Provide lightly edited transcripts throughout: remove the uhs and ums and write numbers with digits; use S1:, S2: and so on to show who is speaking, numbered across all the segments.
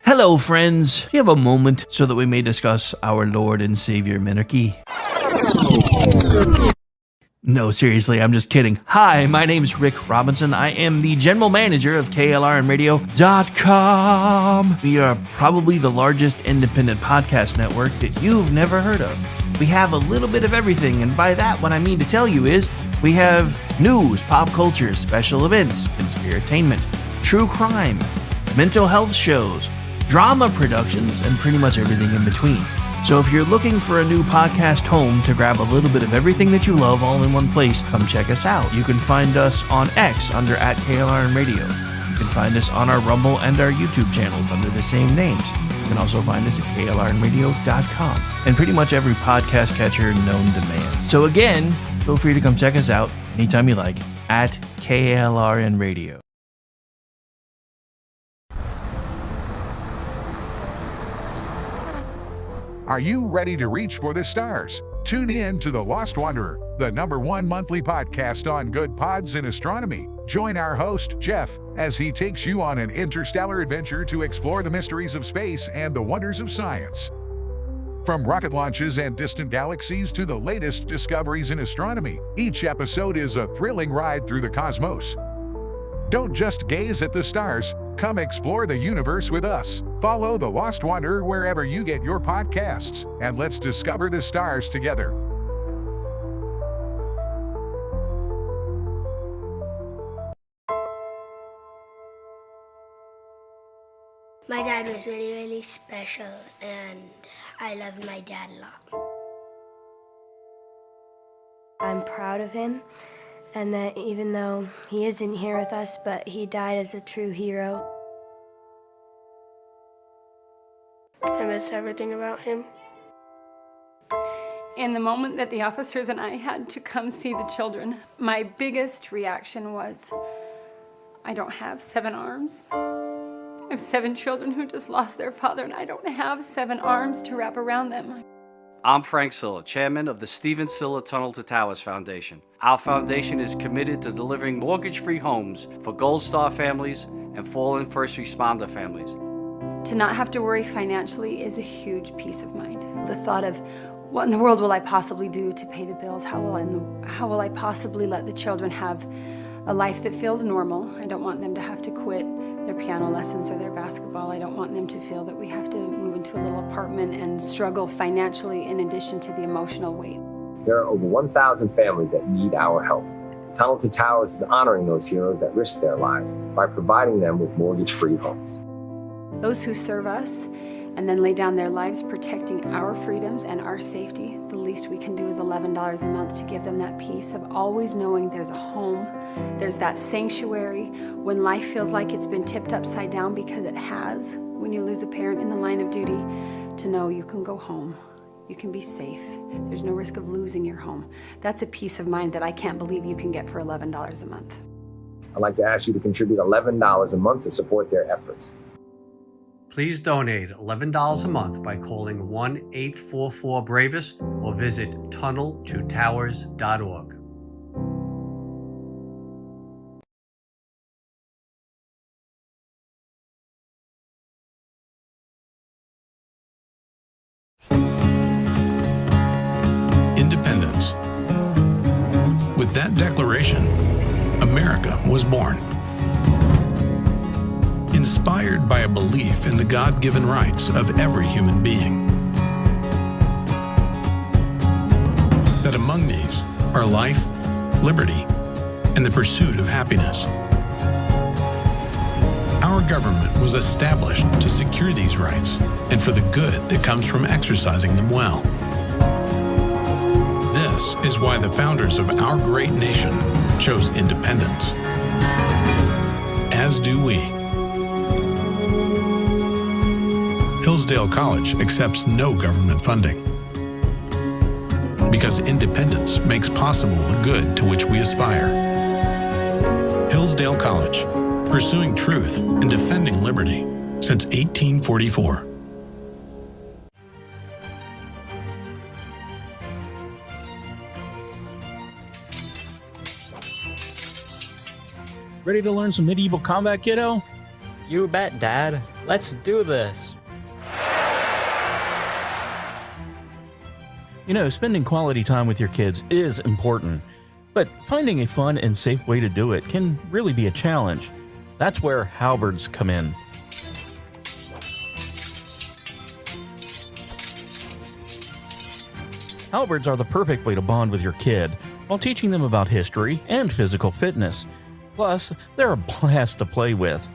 S1: Hello, friends. Do you have a moment so that we may discuss our Lord and Savior Minarchy? No, seriously, I'm just kidding. Hi, my name's Rick Robinson. I am the general manager of KLRNradio.com. We are probably the largest independent podcast network that you've never heard of. We have a little bit of everything, and by that, what I mean to tell you is we have news, pop culture, special events, conspiratainment, true crime, mental health shows, drama productions, and pretty much everything in between. So if you're looking for a new podcast home to grab a little bit of everything that you love all in one place, come check us out. You can find us on X under @KLRNradio. You can find us on our Rumble and our YouTube channels under the same names. You can also find us at KLRNradio.com and pretty much every podcast catcher known to man. So again, feel free to come check us out anytime you like at KLRNradio.
S2: Are you ready to reach for the stars? Tune in to The Lost Wanderer, the #1 monthly podcast on good pods in astronomy. Join our host, Jeff, as he takes you on an interstellar adventure to explore the mysteries of space and the wonders of science. From rocket launches and distant galaxies to the latest discoveries in astronomy, each episode is a thrilling ride through the cosmos. Don't just gaze at the stars, come explore the universe with us. Follow The Lost Wanderer wherever you get your podcasts, and let's discover the stars together.
S3: My dad was really, really special, and I loved my dad a lot.
S4: I'm proud of him, and that even though he isn't here with us, but he died as a true hero.
S3: I miss everything about him.
S5: In the moment that the officers and I had to come see the children, my biggest reaction was, I don't have 7 arms. I have 7 children who just lost their father, and I don't have 7 arms to wrap around them.
S6: I'm Frank Silla, chairman of the Stephen Silla Tunnel to Towers Foundation. Our foundation is committed to delivering mortgage-free homes for Gold Star families and fallen first responder families.
S5: To not have to worry financially is a huge peace of mind. The thought of, what in the world will I possibly do to pay the bills? How will I possibly let the children have a life that feels normal? I don't want them to have to quit their piano lessons or their basketball. I don't want them to feel that we have to move into a little apartment and struggle financially in addition to the emotional weight.
S7: There are over 1,000 families that need our help. Tunnel to Towers is honoring those heroes that risked their lives by providing them with mortgage-free homes.
S5: Those who serve us and then lay down their lives protecting our freedoms and our safety, the least we can do is $11 a month to give them that peace of always knowing there's a home, there's that sanctuary when life feels like it's been tipped upside down, because it has, when you lose a parent in the line of duty, to know you can go home, you can be safe, there's no risk of losing your home. That's a peace of mind that I can't believe you can get for $11 a month.
S7: I'd like to ask you to contribute $11 a month to support their efforts.
S8: Please donate $11 a month by calling 1-844-BRAVEST or visit tunneltotowers.org.
S9: Independence. With that declaration, America was born. Inspired by a belief in the God-given rights of every human being. That among these are life, liberty, and the pursuit of happiness. Our government was established to secure these rights and for the good that comes from exercising them well. This is why the founders of our great nation chose independence. As do we. Hillsdale College accepts no government funding. because independence makes possible the good to which we aspire. Hillsdale College, pursuing truth and defending liberty since 1844.
S10: Ready to learn some medieval combat, kiddo?
S11: You bet, Dad. Let's do this.
S10: You know, spending quality time with your kids is important, but finding a fun and safe way to do it can really be a challenge. That's where halberds come in. Halberds are the perfect way to bond with your kid while teaching them about history and physical fitness. Plus, they're a blast to play with.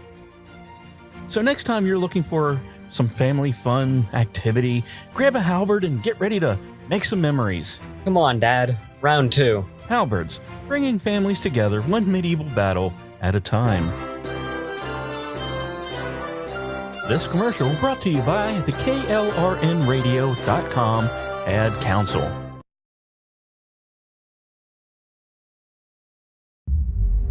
S10: So next time you're looking for some family fun activity, grab a halberd and get ready to make some memories.
S11: Come on, Dad. Round 2.
S10: Halberds, bringing families together one medieval battle at a time. This commercial brought to you by the KLRNradio.com Ad Council.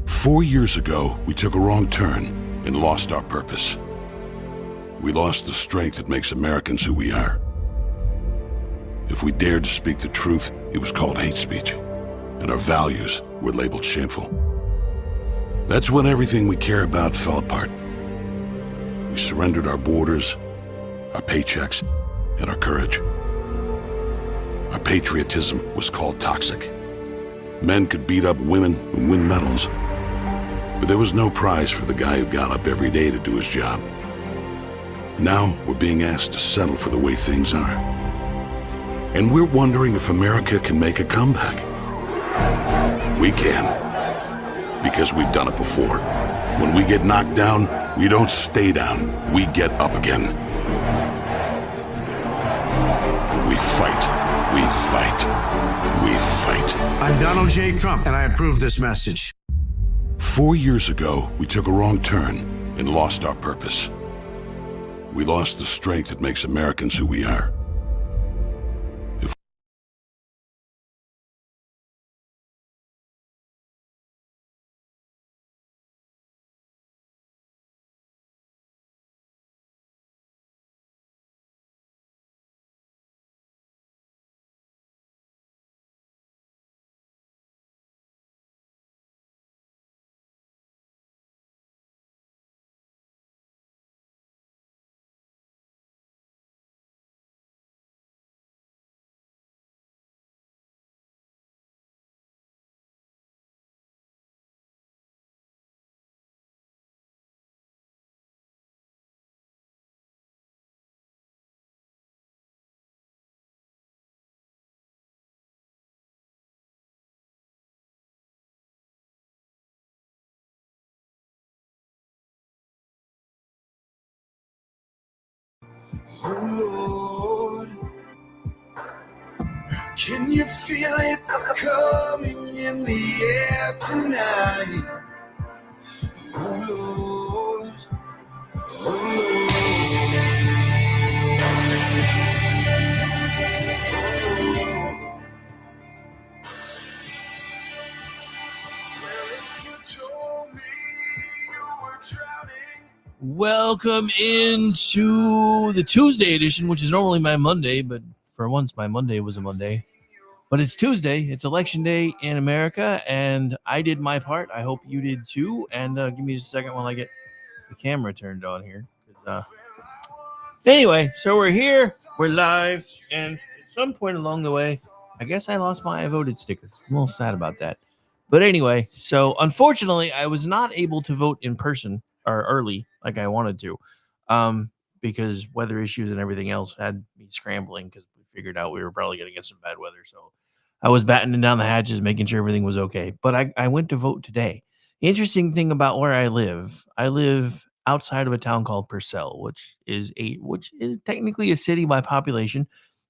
S12: "4 years ago, we took a wrong turn and lost our purpose. We lost the strength that makes Americans who we are. If we dared to speak the truth, it was called hate speech, and our values were labeled shameful. That's when everything we care about fell apart. We surrendered our borders, our paychecks, and our courage. Our patriotism was called toxic. Men could beat up women and win medals, but there was no prize for the guy who got up every day to do his job. Now we're being asked to settle for the way things are. And we're wondering if America can make a comeback. We can, because we've done it before. When we get knocked down, we don't stay down, we get up again. We fight, we fight, we fight.
S13: I'm Donald J. Trump, and I approve this message.
S12: 4 years ago, we took a wrong turn and lost our purpose. We lost the strength that makes Americans who we are.
S14: Oh Lord, can you feel it coming in the air tonight? Oh Lord, oh Lord. Well, if you told me you were drowning.
S1: Welcome into the Tuesday edition, which is normally my Monday, but for once my Monday was a Monday. But it's Tuesday. It's election day in America, and I did my part. I hope you did too. And give me just a second while I get the camera turned on here. Anyway, so we're here. We're live. And at some point along the way, I guess I lost my I voted sticker. I'm a little sad about that. But anyway, so unfortunately, I was not able to vote in person or early like I wanted to, because weather issues and everything else had me scrambling because we figured out we were probably going to get some bad weather. So I was battening down the hatches, making sure everything was okay. But I went to vote today. The interesting thing about where I live outside of a town called Purcell, which is technically a city by population,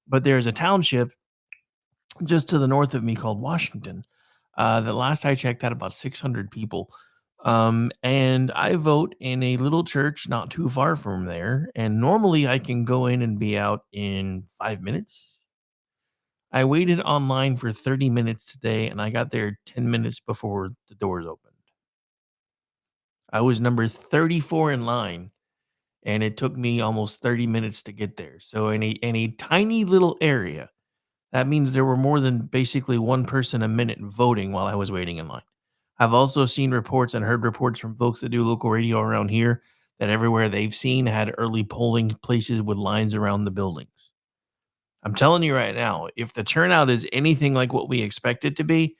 S1: but there's a township just to the north of me called Washington. The last I checked had about 600 people. And I vote in a little church not too far from there. And normally I can go in and be out in 5 minutes. I waited online for 30 minutes today, and I got there 10 minutes before the doors opened. I was number 34 in line, and it took me almost 30 minutes to get there. So in a tiny little area, that means there were more than basically one person a minute voting while I was waiting in line. I've also seen reports and heard reports from folks that do local radio around here that everywhere they've seen had early polling places with lines around the buildings. I'm telling you right now, if the turnout is anything like what we expect it to be,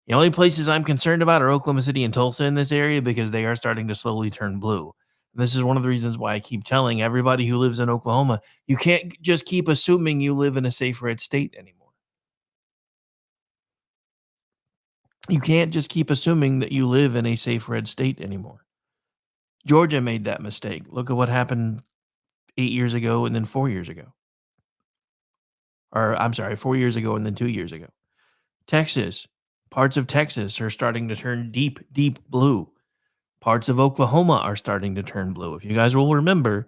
S1: the only places I'm concerned about are Oklahoma City and Tulsa in this area because they are starting to slowly turn blue. And this is one of the reasons why I keep telling everybody who lives in Oklahoma, you can't just keep assuming you live in a safe red state anymore. You can't just keep assuming that you live in a safe red state anymore. Georgia made that mistake. Look at what happened 8 years ago and then 4 years ago. Or I'm sorry, 4 years ago and then 2 years ago. Texas, parts of Texas are starting to turn deep, deep blue. Parts of Oklahoma are starting to turn blue. If you guys will remember,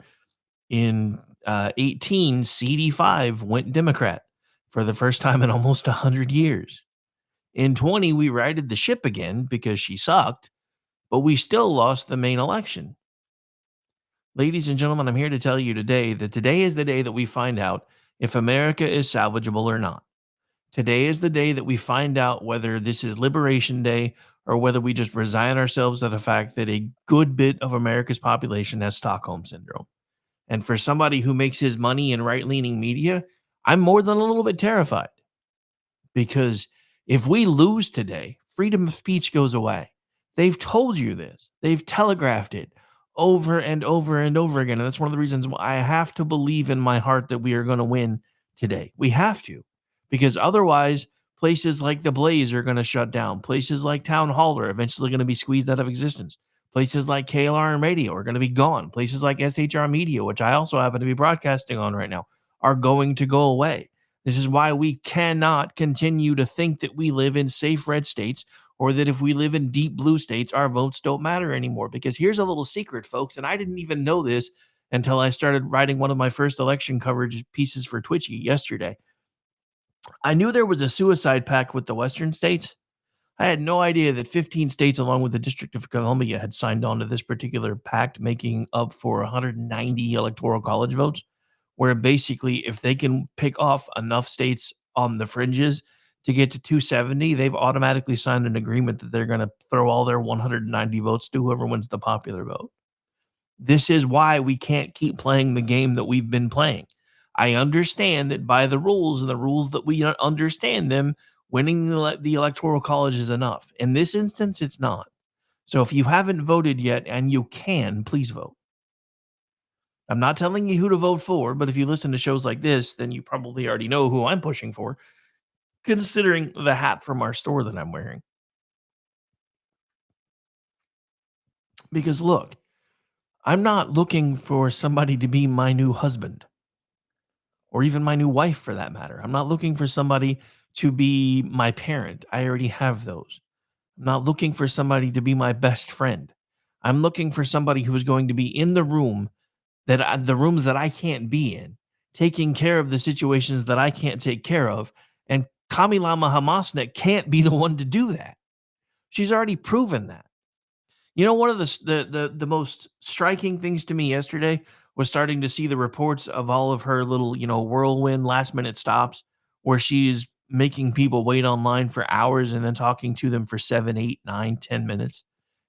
S1: in 18, CD5 went Democrat for the first time in almost 100 years. In 20, we righted the ship again because she sucked, but we still lost the main election. Ladies and gentlemen, I'm here to tell you today that today is the day that we find out if America is salvageable or not. Today is the day that we find out whether this is Liberation Day or whether we just resign ourselves to the fact that a good bit of America's population has Stockholm Syndrome. And for somebody who makes his money in right-leaning media, I'm more than a little bit terrified. Because if we lose today, freedom of speech goes away. They've told you this. They've telegraphed it over and over and over again. And that's one of the reasons why I have to believe in my heart that we are going to win today. We have to. Because otherwise, places like the Blaze are going to shut down. Places like Town Hall are eventually going to be squeezed out of existence. Places like KLR and radio are going to be gone. Places like SHR Media, which I also happen to be broadcasting on right now, are going to go away. This is why we cannot continue to think that we live in safe red states or that if we live in deep blue states, our votes don't matter anymore. Because here's a little secret, folks, and I didn't even know this until I started writing one of my first election coverage pieces for Twitchy yesterday. I knew there was a suicide pact with the Western states. I had no idea that 15 states, along with the District of Columbia, had signed on to this particular pact, making up for 190 electoral college votes, where basically if they can pick off enough states on the fringes to get to 270, they've automatically signed an agreement that they're going to throw all their 190 votes to whoever wins the popular vote. This is why we can't keep playing the game that we've been playing. I understand that by the rules and the rules that we understand them, winning the electoral college is enough. In this instance, it's not. So if you haven't voted yet and you can, please vote. I'm not telling you who to vote for, but if you listen to shows like this, then you probably already know who I'm pushing for, considering the hat from our store that I'm wearing. Because look, I'm not looking for somebody to be my new husband or even my new wife for that matter. I'm not looking for somebody to be my parent. I already have those. I'm not looking for somebody to be my best friend. I'm looking for somebody who is going to be in the room the rooms that I can't be in, taking care of the situations that I can't take care of. And Kamilama Hamasnet can't be the one to do that. She's already proven that. You know, one of the most striking things to me yesterday was starting to see the reports of all of her little, whirlwind last minute stops where she's making people wait online for hours and then talking to them for 7, 8, 9, 10 minutes.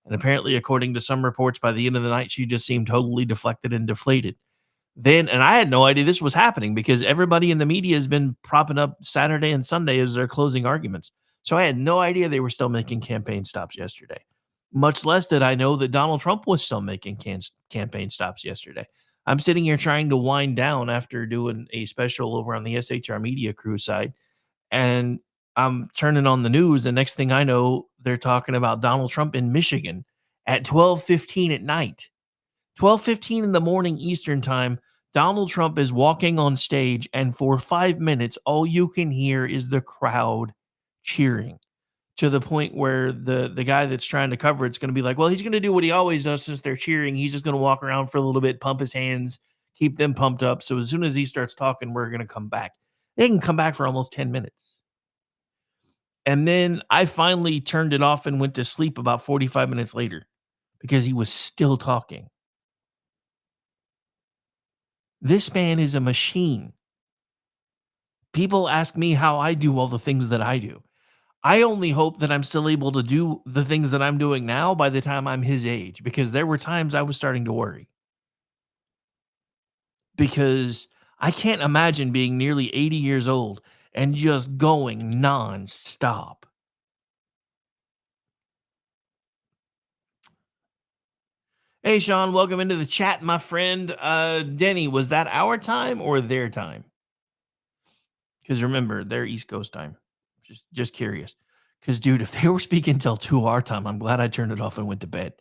S1: And apparently, according to some reports, by the end of the night, she just seemed totally deflected and deflated. And I had no idea this was happening because everybody in the media has been propping up Saturday and Sunday as their closing arguments. So I had no idea they were still making campaign stops yesterday. Much less did I know that Donald Trump was still making campaign stops yesterday. I'm sitting here trying to wind down after doing a special over on the SHR Media Crew side, and I'm turning on the news. The next thing I know, they're talking about Donald Trump in Michigan at 12:15 at night. 12:15 in the morning Eastern time, Donald Trump is walking on stage, and for 5 minutes, all you can hear is the crowd cheering to the point where the guy that's trying to cover it's going to be like, well, he's going to do what he always does since they're cheering. He's just going to walk around for a little bit, pump his hands, keep them pumped up. So as soon as he starts talking, we're going to come back. They can come back for almost 10 minutes. And then I finally turned it off and went to sleep about 45 minutes later because he was still talking. This man is a machine. People ask me how I do all the things that I do. I only hope that I'm still able to do the things that I'm doing now by the time I'm his age, because there were times I was starting to worry. Because I can't imagine being nearly 80 years old and just going nonstop. Hey, Sean, welcome into the chat, my friend. Denny, was that our time or their time? Because remember, they're East Coast time. Just curious. Because, dude, if they were speaking till 2 our time, I'm glad I turned it off and went to bed.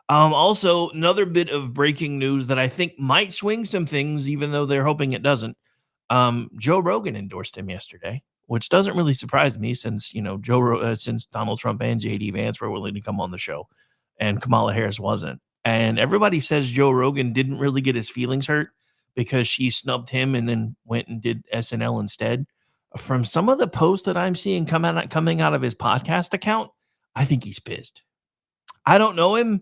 S1: Also, another bit of breaking news that I think might swing some things, even though they're hoping it doesn't. Joe Rogan endorsed him yesterday, which doesn't really surprise me since, since Donald Trump and JD Vance were willing to come on the show and Kamala Harris wasn't. And everybody says Joe Rogan didn't really get his feelings hurt because she snubbed him and then went and did SNL instead. From some of the posts that I'm seeing coming out of his podcast account, I think he's pissed. I don't know him.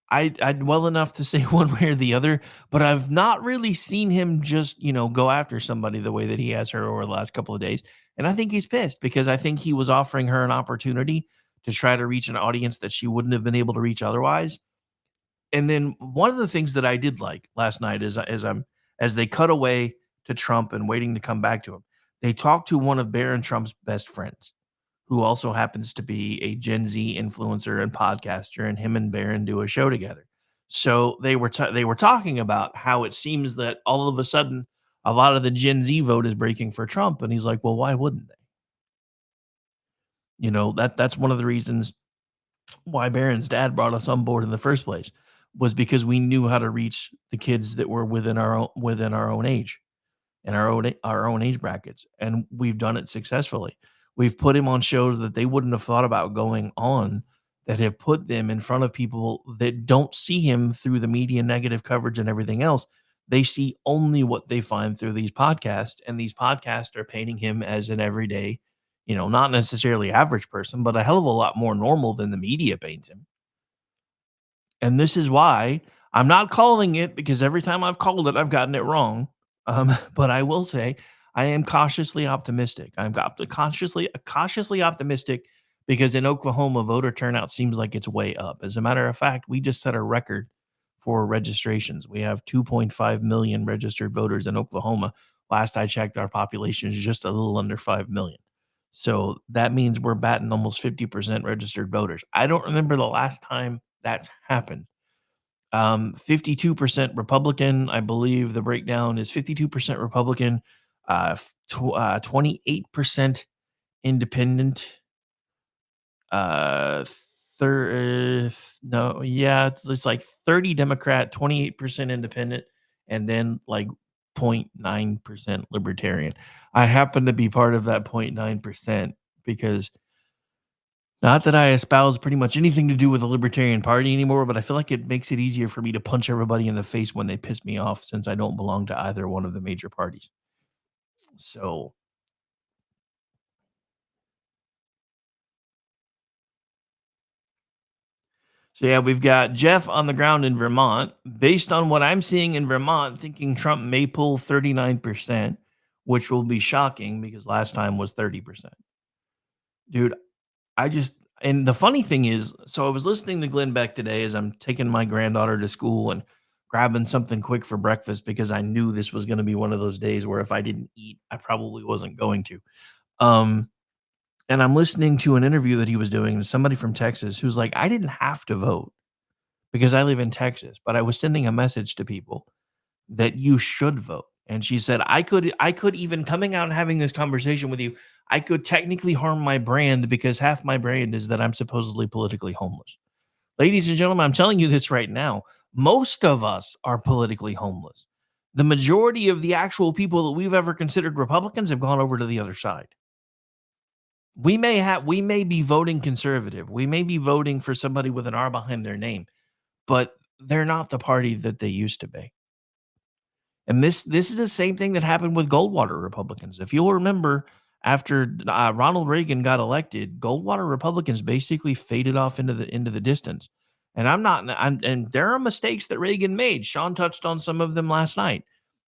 S1: I'd well enough to say one way or the other, but I've not really seen him just, go after somebody the way that he has her over the last couple of days. And I think he's pissed because I think he was offering her an opportunity to try to reach an audience that she wouldn't have been able to reach otherwise. And then one of the things that I did like last night is as they cut away to Trump and waiting to come back to him, they talked to one of Barron Trump's best friends, who also happens to be a Gen Z influencer and podcaster, and him and Barron do a show together. So they were talking about how it seems that all of a sudden a lot of the Gen Z vote is breaking for Trump, and he's like, "Well, why wouldn't they?" That's one of the reasons why Barron's dad brought us on board in the first place, was because we knew how to reach the kids that were within our own age and our own age brackets, and we've done it successfully. We've put him on shows that they wouldn't have thought about going on, that have put them in front of people that don't see him through the media negative coverage and everything else. They see only what they find through these podcasts, and these podcasts are painting him as an everyday, not necessarily average person, but a hell of a lot more normal than the media paints him. And this is why I'm not calling it, because every time I've called it, I've gotten it wrong. But I will say I am cautiously optimistic. I'm cautiously optimistic because in Oklahoma, voter turnout seems like it's way up. As a matter of fact, we just set a record for registrations. We have 2.5 million registered voters in Oklahoma. Last I checked, our population is just a little under 5 million. So that means we're batting almost 50% registered voters. I don't remember the last time that's happened. 52% Republican. I believe the breakdown is 52% Republican, 28% independent, no, yeah, it's like 30 Democrat, 28% independent, and then like 0.9% libertarian. I happen to be part of that 0.9% because, not that I espouse pretty much anything to do with the Libertarian Party anymore, but I feel like it makes it easier for me to punch everybody in the face when they piss me off, since I don't belong to either one of the major parties. So yeah, we've got Jeff on the ground in Vermont. Based on what I'm seeing in Vermont, thinking Trump may pull 39%, which will be shocking because last time was 30%. Dude, and the funny thing is, so I was listening to Glenn Beck today as I'm taking my granddaughter to school and grabbing something quick for breakfast because I knew this was going to be one of those days where if I didn't eat, I probably wasn't going to. And I'm listening to an interview that he was doing with somebody from Texas who's like, I didn't have to vote because I live in Texas, but I was sending a message to people that you should vote. And she said, I could even, coming out and having this conversation with you, I could technically harm my brand because half my brand is that I'm supposedly politically homeless. Ladies and gentlemen, I'm telling you this right now. Most of us are politically homeless. The majority of the actual people that we've ever considered Republicans have gone over to the other side. We may be voting conservative. We may be voting for somebody with an R behind their name, but they're not the party that they used to be. And this is the same thing that happened with Goldwater Republicans. If you'll remember, after Ronald Reagan got elected, Goldwater Republicans basically faded off into the distance. And and there are mistakes that Reagan made. Sean touched on some of them last night.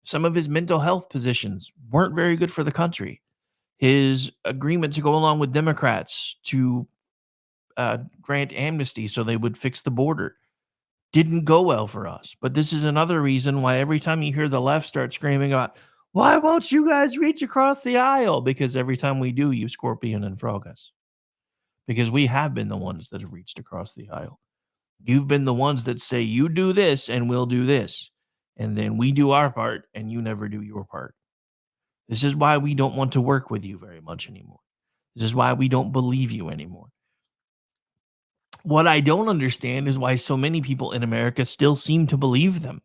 S1: Some of his mental health positions weren't very good for the country. His agreement to go along with Democrats to grant amnesty so they would fix the border didn't go well for us. But this is another reason why every time you hear the left start screaming out, why won't you guys reach across the aisle? Because every time we do, you scorpion and frog us. Because we have been the ones that have reached across the aisle. You've been the ones that say, you do this and we'll do this. And then we do our part and you never do your part. This is why we don't want to work with you very much anymore. This is why we don't believe you anymore. What I don't understand is why so many people in America still seem to believe them,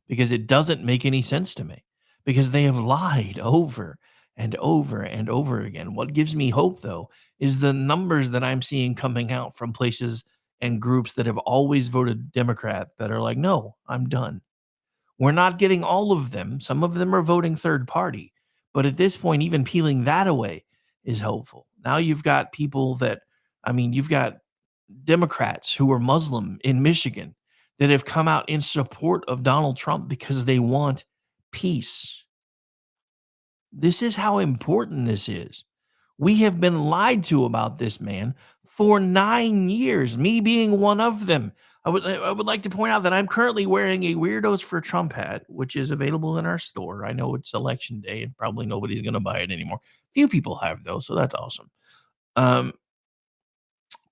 S1: because it doesn't make any sense to me, because they have lied over and over and over again. What gives me hope, though, is the numbers that I'm seeing coming out from places and groups that have always voted Democrat that are like, no, I'm done. We're not getting all of them. Some of them are voting third party. But at this point, even peeling that away is hopeful. Now you've got people that, you've got Democrats who are Muslim in Michigan that have come out in support of Donald Trump because they want peace. This is how important this is. We have been lied to about this man for 9 years, me being one of them. I would like to point out that I'm currently wearing a Weirdos for Trump hat, which is available in our store. I know it's election day and probably nobody's going to buy it anymore. Few people have, though, so that's awesome.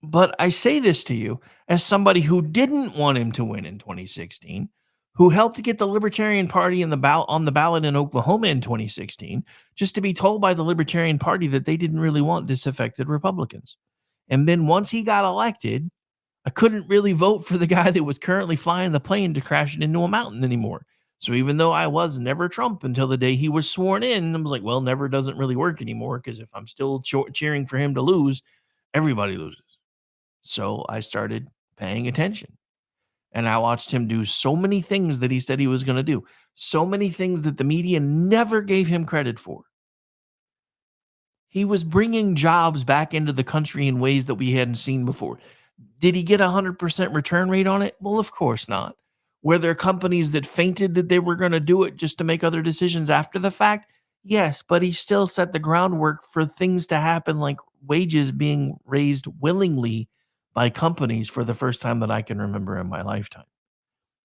S1: But I say this to you as somebody who didn't want him to win in 2016, who helped to get the Libertarian Party on the ballot in Oklahoma in 2016, just to be told by the Libertarian Party that they didn't really want disaffected Republicans. And then once he got elected, I couldn't really vote for the guy that was currently flying the plane to crash it into a mountain anymore. So even though I was never Trump until the day he was sworn in, I was like, well, never doesn't really work anymore, because if I'm still cheering for him to lose, everybody loses. So I started paying attention, and I watched him do so many things that he said he was going to do, so many things that the media never gave him credit for. He was bringing jobs back into the country in ways that we hadn't seen before. Did he get a 100% return rate on it? Well, of course not. Were there companies that fainted that they were going to do it just to make other decisions after the fact? Yes, but he still set the groundwork for things to happen, like wages being raised willingly by companies for the first time that I can remember in my lifetime.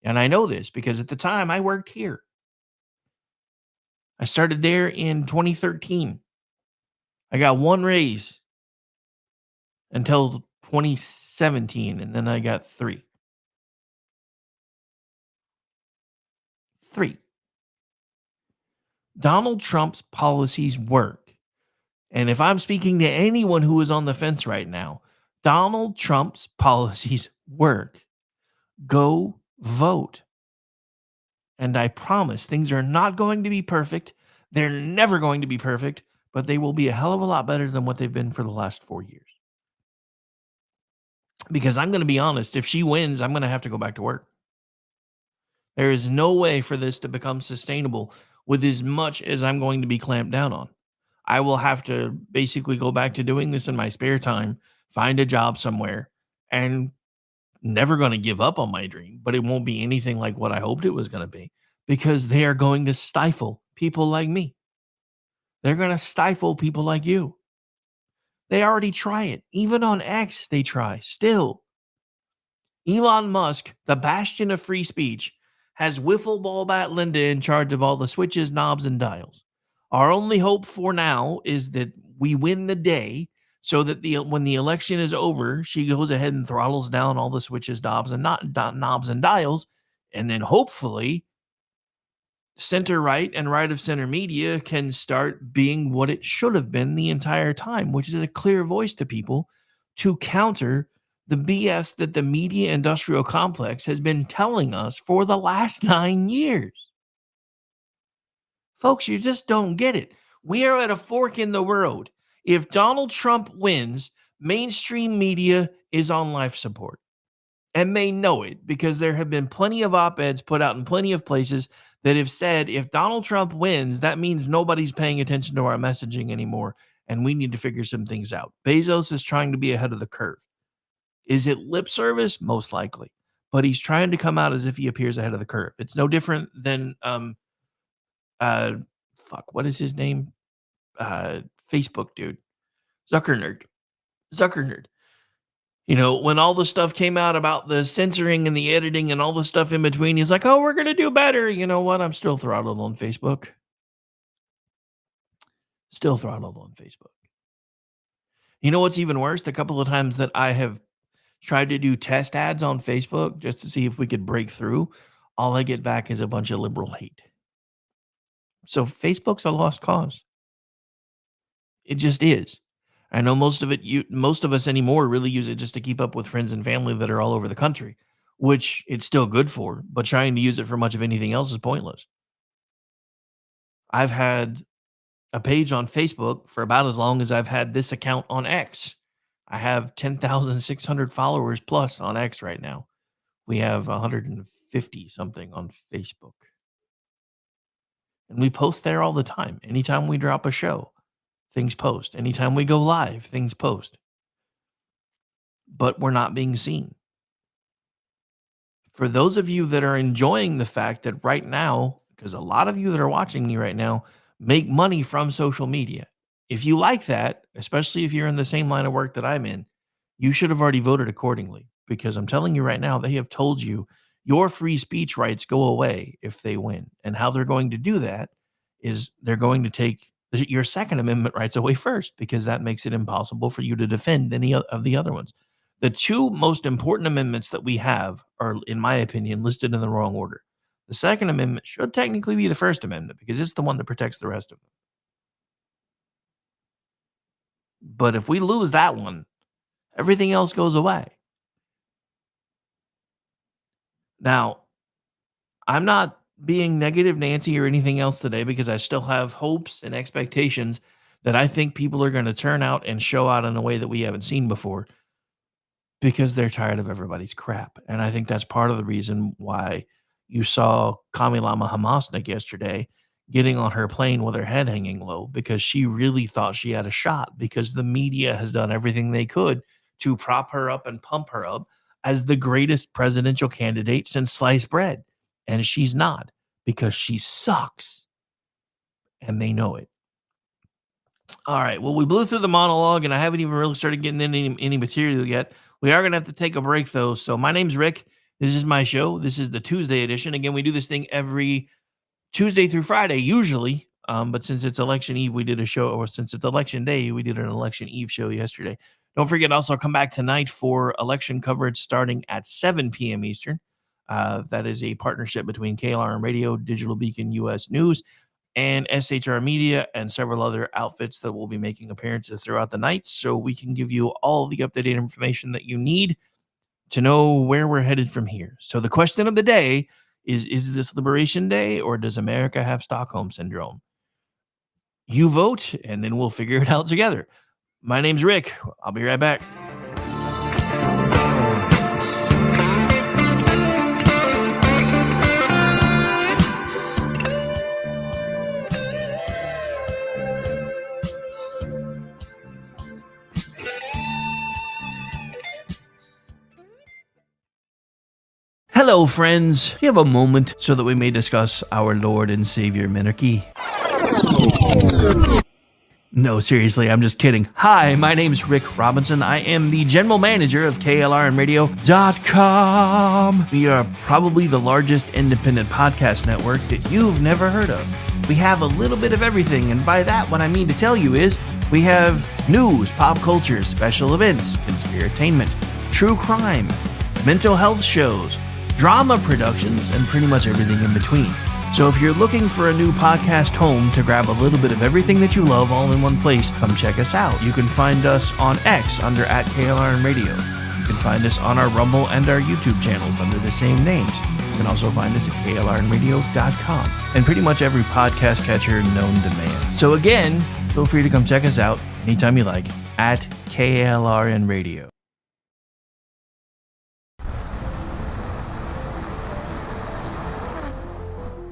S1: And I know this because at the time I worked here. I started there in 2013. I got one raise until 2017, and then I got three. Donald Trump's policies work. And if I'm speaking to anyone who is on the fence right now, Donald Trump's policies work. Go vote. And I promise things are not going to be perfect. They're never going to be perfect, but they will be a hell of a lot better than what they've been for the last 4 years. Because I'm going to be honest, if she wins, I'm going to have to go back to work. There is no way for this to become sustainable with as much as I'm going to be clamped down on. I will have to basically go back to doing this in my spare time, find a job somewhere, and never going to give up on my dream, but it won't be anything like what I hoped it was going to be, because they are going to stifle people like me. They're going to stifle people like you. They already try it. Even on X, they try. Still, Elon Musk, the bastion of free speech, has wiffle ball bat Linda in charge of all the switches, knobs, and dials. Our only hope for now is that we win the day, so that when the election is over, she goes ahead and throttles down all the switches, knobs, and dials, and then hopefully center right and right of center media can start being what it should have been the entire time, which is a clear voice to people to counter the BS that the media industrial complex has been telling us for the last 9 years. Folks, you just don't get it. We are at a fork in the road. If Donald Trump wins, mainstream media is on life support. And they know it, because there have been plenty of op-eds put out in plenty of places that have said if Donald Trump wins, that means nobody's paying attention to our messaging anymore, and we need to figure some things out. Bezos is trying to be ahead of the curve. Is it lip service? Most likely. But he's trying to come out as if he appears ahead of the curve. It's no different than what is his name? Facebook dude. Zuckernerd. You know, when all the stuff came out about the censoring and the editing and all the stuff in between, he's like, oh, we're going to do better. You know what? I'm still throttled on Facebook. Still throttled on Facebook. You know what's even worse? The couple of times that I have tried to do test ads on Facebook just to see if we could break through, all I get back is a bunch of liberal hate. So Facebook's a lost cause. It just is. I know most of us anymore really use it just to keep up with friends and family that are all over the country, which it's still good for, but trying to use it for much of anything else is pointless. I've had a page on Facebook for about as long as I've had this account on X. I have 10,600 followers plus on X right now. We have 150 something on Facebook. And we post there all the time. Anytime we drop a show, things post. Anytime we go live, things post. But we're not being seen. For those of you that are enjoying the fact that right now, because a lot of you that are watching me right now make money from social media. If you like that, especially if you're in the same line of work that I'm in, you should have already voted accordingly, because I'm telling you right now, they have told you your free speech rights go away if they win. And how they're going to do that is they're going to take your Second Amendment rights away first, because that makes it impossible for you to defend any of the other ones. The two most important amendments that we have are, in my opinion, listed in the wrong order. The Second Amendment should technically be the First Amendment, because it's the one that protects the rest of them. But if we lose that one, everything else goes away. Now, I'm not being negative Nancy or anything else today, because I still have hopes and expectations that I think people are going to turn out and show out in a way that we haven't seen before, because they're tired of everybody's crap. And I think that's part of the reason why you saw Kamilama Hamasnik yesterday getting on her plane with her head hanging low, because she really thought she had a shot, because the media has done everything they could to prop her up and pump her up as the greatest presidential candidate since sliced bread. And she's not, because she sucks. And they know it. All right. Well, we blew through the monologue, and I haven't even really started getting into any material yet. We are going to have to take a break, though. So my name's Rick. This is my show. This is the Tuesday edition. Again, we do this thing every Tuesday through Friday, usually. But since it's election eve, we did a show, or since it's election day, we did an election eve show yesterday. Don't forget, also come back tonight for election coverage starting at 7 p.m. Eastern. That is a partnership between KLRN Radio, Digital Beacon US News, and SHR Media, and several other outfits that will be making appearances throughout the night, so we can give you all the up-to-date information that you need to know where we're headed from here. So the question of the day is this Liberation Day, or does America have Stockholm Syndrome? You vote, and then we'll figure it out together. My name's Rick. I'll be right back. Hello, friends. Do you have a moment so that we may discuss our Lord and Savior Minarchy? No, seriously, I'm just kidding. Hi, my name's Rick Robinson. I am the general manager of KLRNradio.com. We are probably the largest independent podcast network that you've never heard of. We have a little bit of everything, and by that, what I mean to tell you is we have news, pop culture, special events, conspiratainment, true crime, mental health shows, drama productions, and pretty much everything in between. So if you're looking for a new podcast home to grab a little bit of everything that you love all in one place, come check us out. You can find us on X under @KLRN Radio. You can find us on our Rumble and our YouTube channels under the same names. You can also find us at KLRNradio.com and pretty much every podcast catcher known to man. So again, feel free to come check us out anytime you like at KLRN Radio.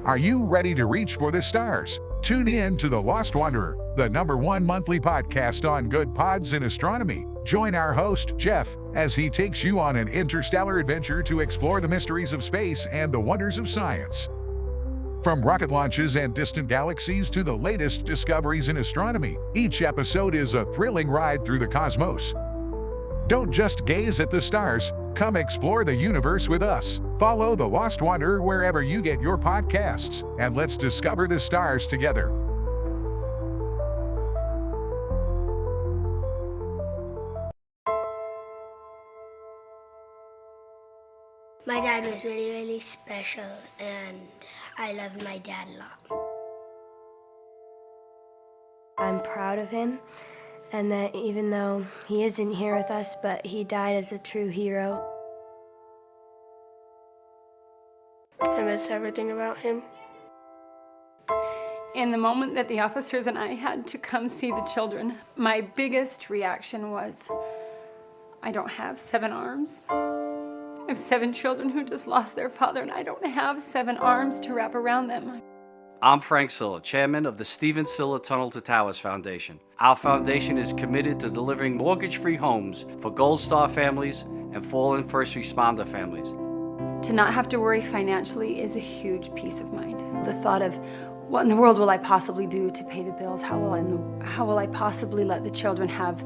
S2: Are you ready to reach for the stars? Tune in to The Lost Wanderer, the #1 monthly podcast on good pods in astronomy. Join our host, Jeff, as he takes you on an interstellar adventure to explore the mysteries of space and the wonders of science. From rocket launches and distant galaxies to the latest discoveries in astronomy, each episode is a thrilling ride through the cosmos. Don't just gaze at the stars, come explore the universe with us. Follow The Lost Wanderer wherever you get your podcasts, and let's discover the stars together.
S3: My dad was really, really special, and I loved my dad a lot.
S4: I'm proud of him, and that even though he isn't here with us, but he died as a true hero.
S15: I miss everything about him.
S5: In the moment that the officers and I had to come see the children, my biggest reaction was, I don't have 7 arms. I have 7 children who just lost their father, and I don't have 7 arms to wrap around them.
S6: I'm Frank Silla, chairman of the Stephen Silla Tunnel to Towers Foundation. Our foundation is committed to delivering mortgage-free homes for Gold Star families and fallen first responder families.
S5: To not have to worry financially is a huge peace of mind. The thought of, what in the world will I possibly do to pay the bills? How will I possibly let the children have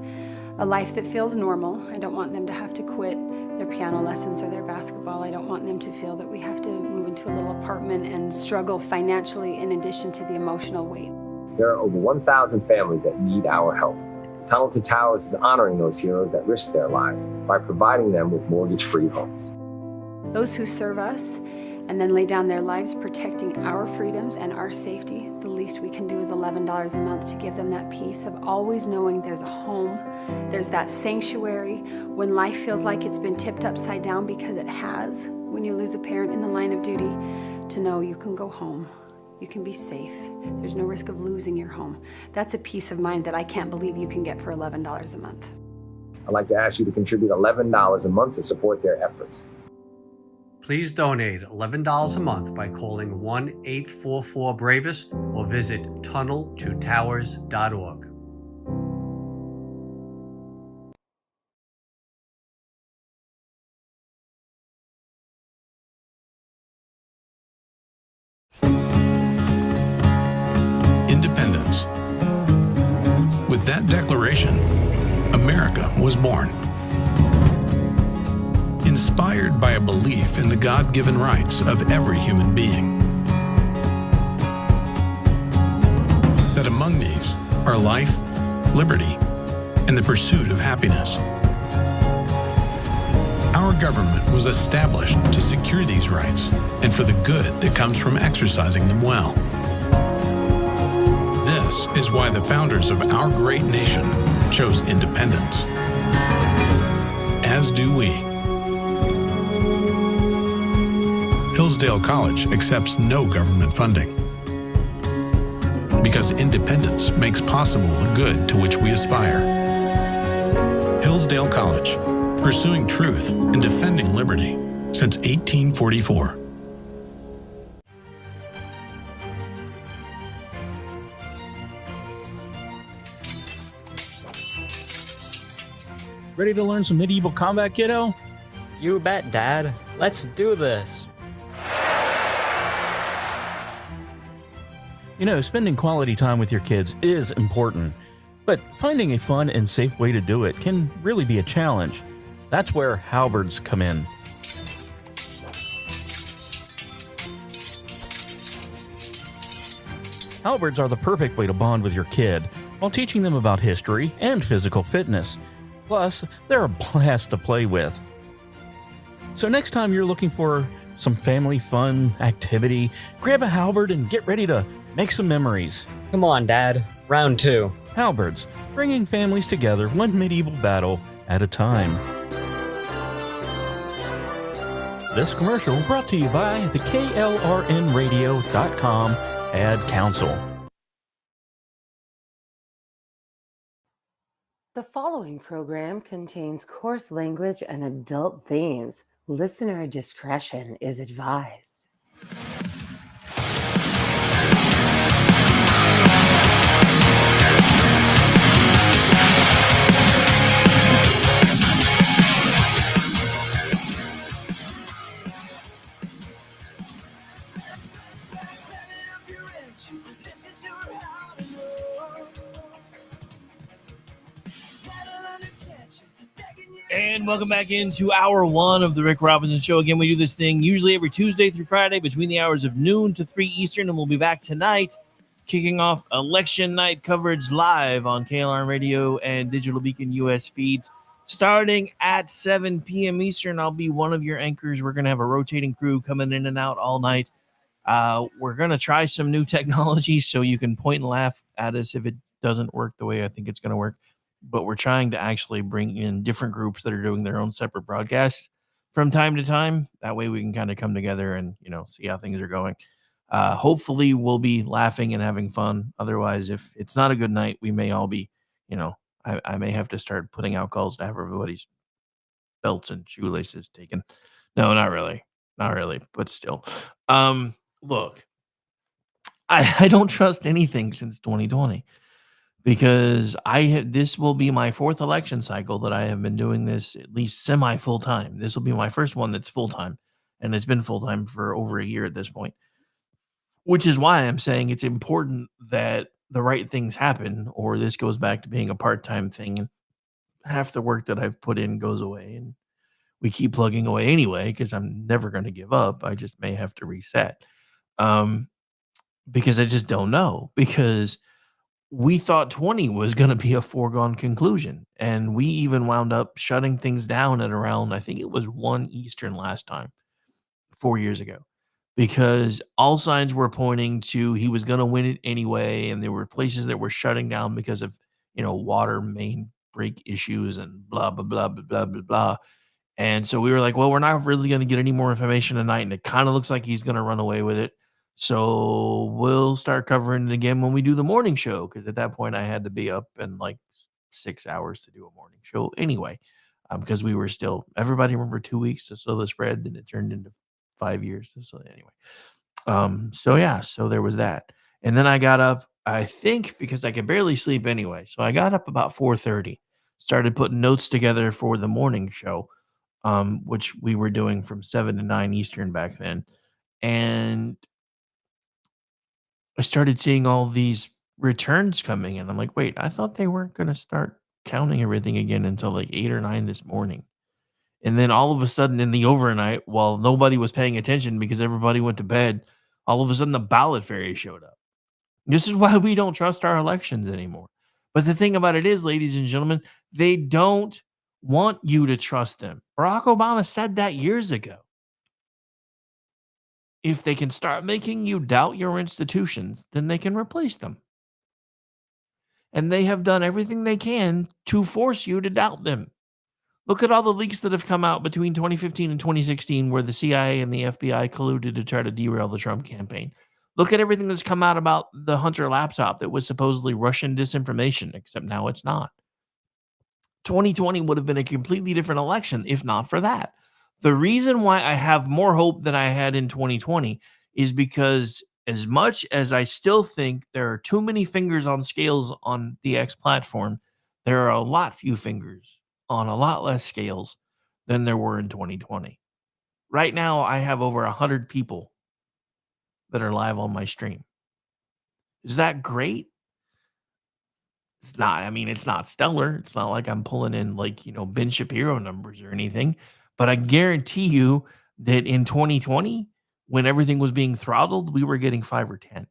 S5: a life that feels normal? I don't want them to have to quit their piano lessons or their basketball. I don't want them to feel that we have to move into a little apartment and struggle financially in addition to the emotional weight.
S7: There are over 1,000 families that need our help. Tunnel to Towers is honoring those heroes that risk their lives by providing them with mortgage-free homes.
S5: Those who serve us and then lay down their lives protecting our freedoms and our safety, the least we can do is $11 a month to give them that peace of always knowing there's a home, there's that sanctuary when life feels like it's been tipped upside down, because it has. When you lose a parent in the line of duty, to know you can go home, you can be safe, there's no risk of losing your home. That's a peace of mind that I can't believe you can get for $11 a month.
S7: I'd like to ask you to contribute $11 a month to support their efforts.
S8: Please donate $11 a month by calling 1-844-BRAVEST or visit tunneltotowers.org.
S9: Independence. With that declaration, America was born. Inspired by a belief in the God-given rights of every human being. That among these are life, liberty, and the pursuit of happiness. Our government was established to secure these rights and for the good that comes from exercising them well. This is why the founders of our great nation chose independence. As do we. Hillsdale College accepts no government funding because independence makes possible the good to which we aspire. Hillsdale College, pursuing truth and defending liberty since 1844.
S10: Ready to learn some medieval combat, kiddo?
S11: You bet, Dad. Let's do this.
S10: You know, spending quality time with your kids is important, but finding a fun and safe way to do it can really be a challenge. That's where halberds come in. Halberds are the perfect way to bond with your kid while teaching them about history and physical fitness. Plus, they're a blast to play with. So next time you're looking for some family fun activity, grab a halberd and get ready to make some memories.
S11: Come on, Dad. Round 2.
S10: Halberds, bringing families together one medieval battle at a time. This commercial brought to you by the KLRNradio.com Ad Council.
S16: The following program contains coarse language and adult themes. Listener discretion is advised.
S1: And welcome back into hour one of the Rick Robinson Show. Again, we do this thing usually every Tuesday through Friday between the hours of noon to 3 Eastern, and we'll be back tonight kicking off election night coverage live on KLRN Radio and Digital Beacon US feeds. Starting at 7 p.m. Eastern, I'll be one of your anchors. We're going to have a rotating crew coming in and out all night. We're going to try some new technology so you can point and laugh at us if it doesn't work the way I think it's going to work. But we're trying to actually bring in different groups that are doing their own separate broadcasts from time to time. That way we can kind of come together and, see how things are going. Hopefully we'll be laughing and having fun. Otherwise, if it's not a good night, we may all be, I may have to start putting out calls to have everybody's belts and shoelaces taken. No, not really. Not really, but still. Look, I don't trust anything since 2020. Because this will be my fourth election cycle that I have been doing this at least semi full time. This will be my first one that's full time, and it's been full time for over a year at this point, which is why I'm saying it's important that the right things happen, or this goes back to being a part time thing, and half the work that I've put in goes away, and we keep plugging away anyway because I'm never going to give up. I just may have to reset, because I just don't know because we thought 20 was going to be a foregone conclusion. And we even wound up shutting things down at around, I think it was 1 Eastern last time, 4 years ago, because all signs were pointing to he was going to win it anyway. And there were places that were shutting down because of, water main break issues and blah, blah, blah, blah, blah, blah, blah. And so we were like, well, we're not really going to get any more information tonight. And it kind of looks like he's going to run away with it. So we'll start covering it again when we do the morning show. Because at that point, I had to be up in like 6 hours to do a morning show anyway. Because we were still, everybody remember 2 weeks to sow the spread. Then it turned into 5 years. So anyway. So there was that. And then I got up, I think, because I could barely sleep anyway. So I got up about 4:30, started putting notes together for the morning show. Which we were doing from 7 to 9 Eastern back then. And I started seeing all these returns coming in. I'm like, wait, I thought they weren't going to start counting everything again until like 8 or 9 this morning. And then all of a sudden in the overnight, while nobody was paying attention because everybody went to bed, all of a sudden the ballot fairy showed up. This is why we don't trust our elections anymore. But the thing about it is, ladies and gentlemen, they don't want you to trust them. Barack Obama said that years ago. If they can start making you doubt your institutions, then they can replace them. And they have done everything they can to force you to doubt them. Look at all the leaks that have come out between 2015 and 2016 where the CIA and the FBI colluded to try to derail the Trump campaign. Look at everything that's come out about the Hunter laptop that was supposedly Russian disinformation, except now it's not. 2020 would have been a completely different election if not for that. The reason why I have more hope than I had in 2020 is because as much as I still think there are too many fingers on scales on the X platform, there are a lot few fingers on a lot less scales than there were in 2020. Right now, I have over 100 people that are live on my stream. Is that great? It's not. I mean, it's not stellar. It's not like I'm pulling in like, Ben Shapiro numbers or anything. But I guarantee you that in 2020, when everything was being throttled, we were getting 5 or 10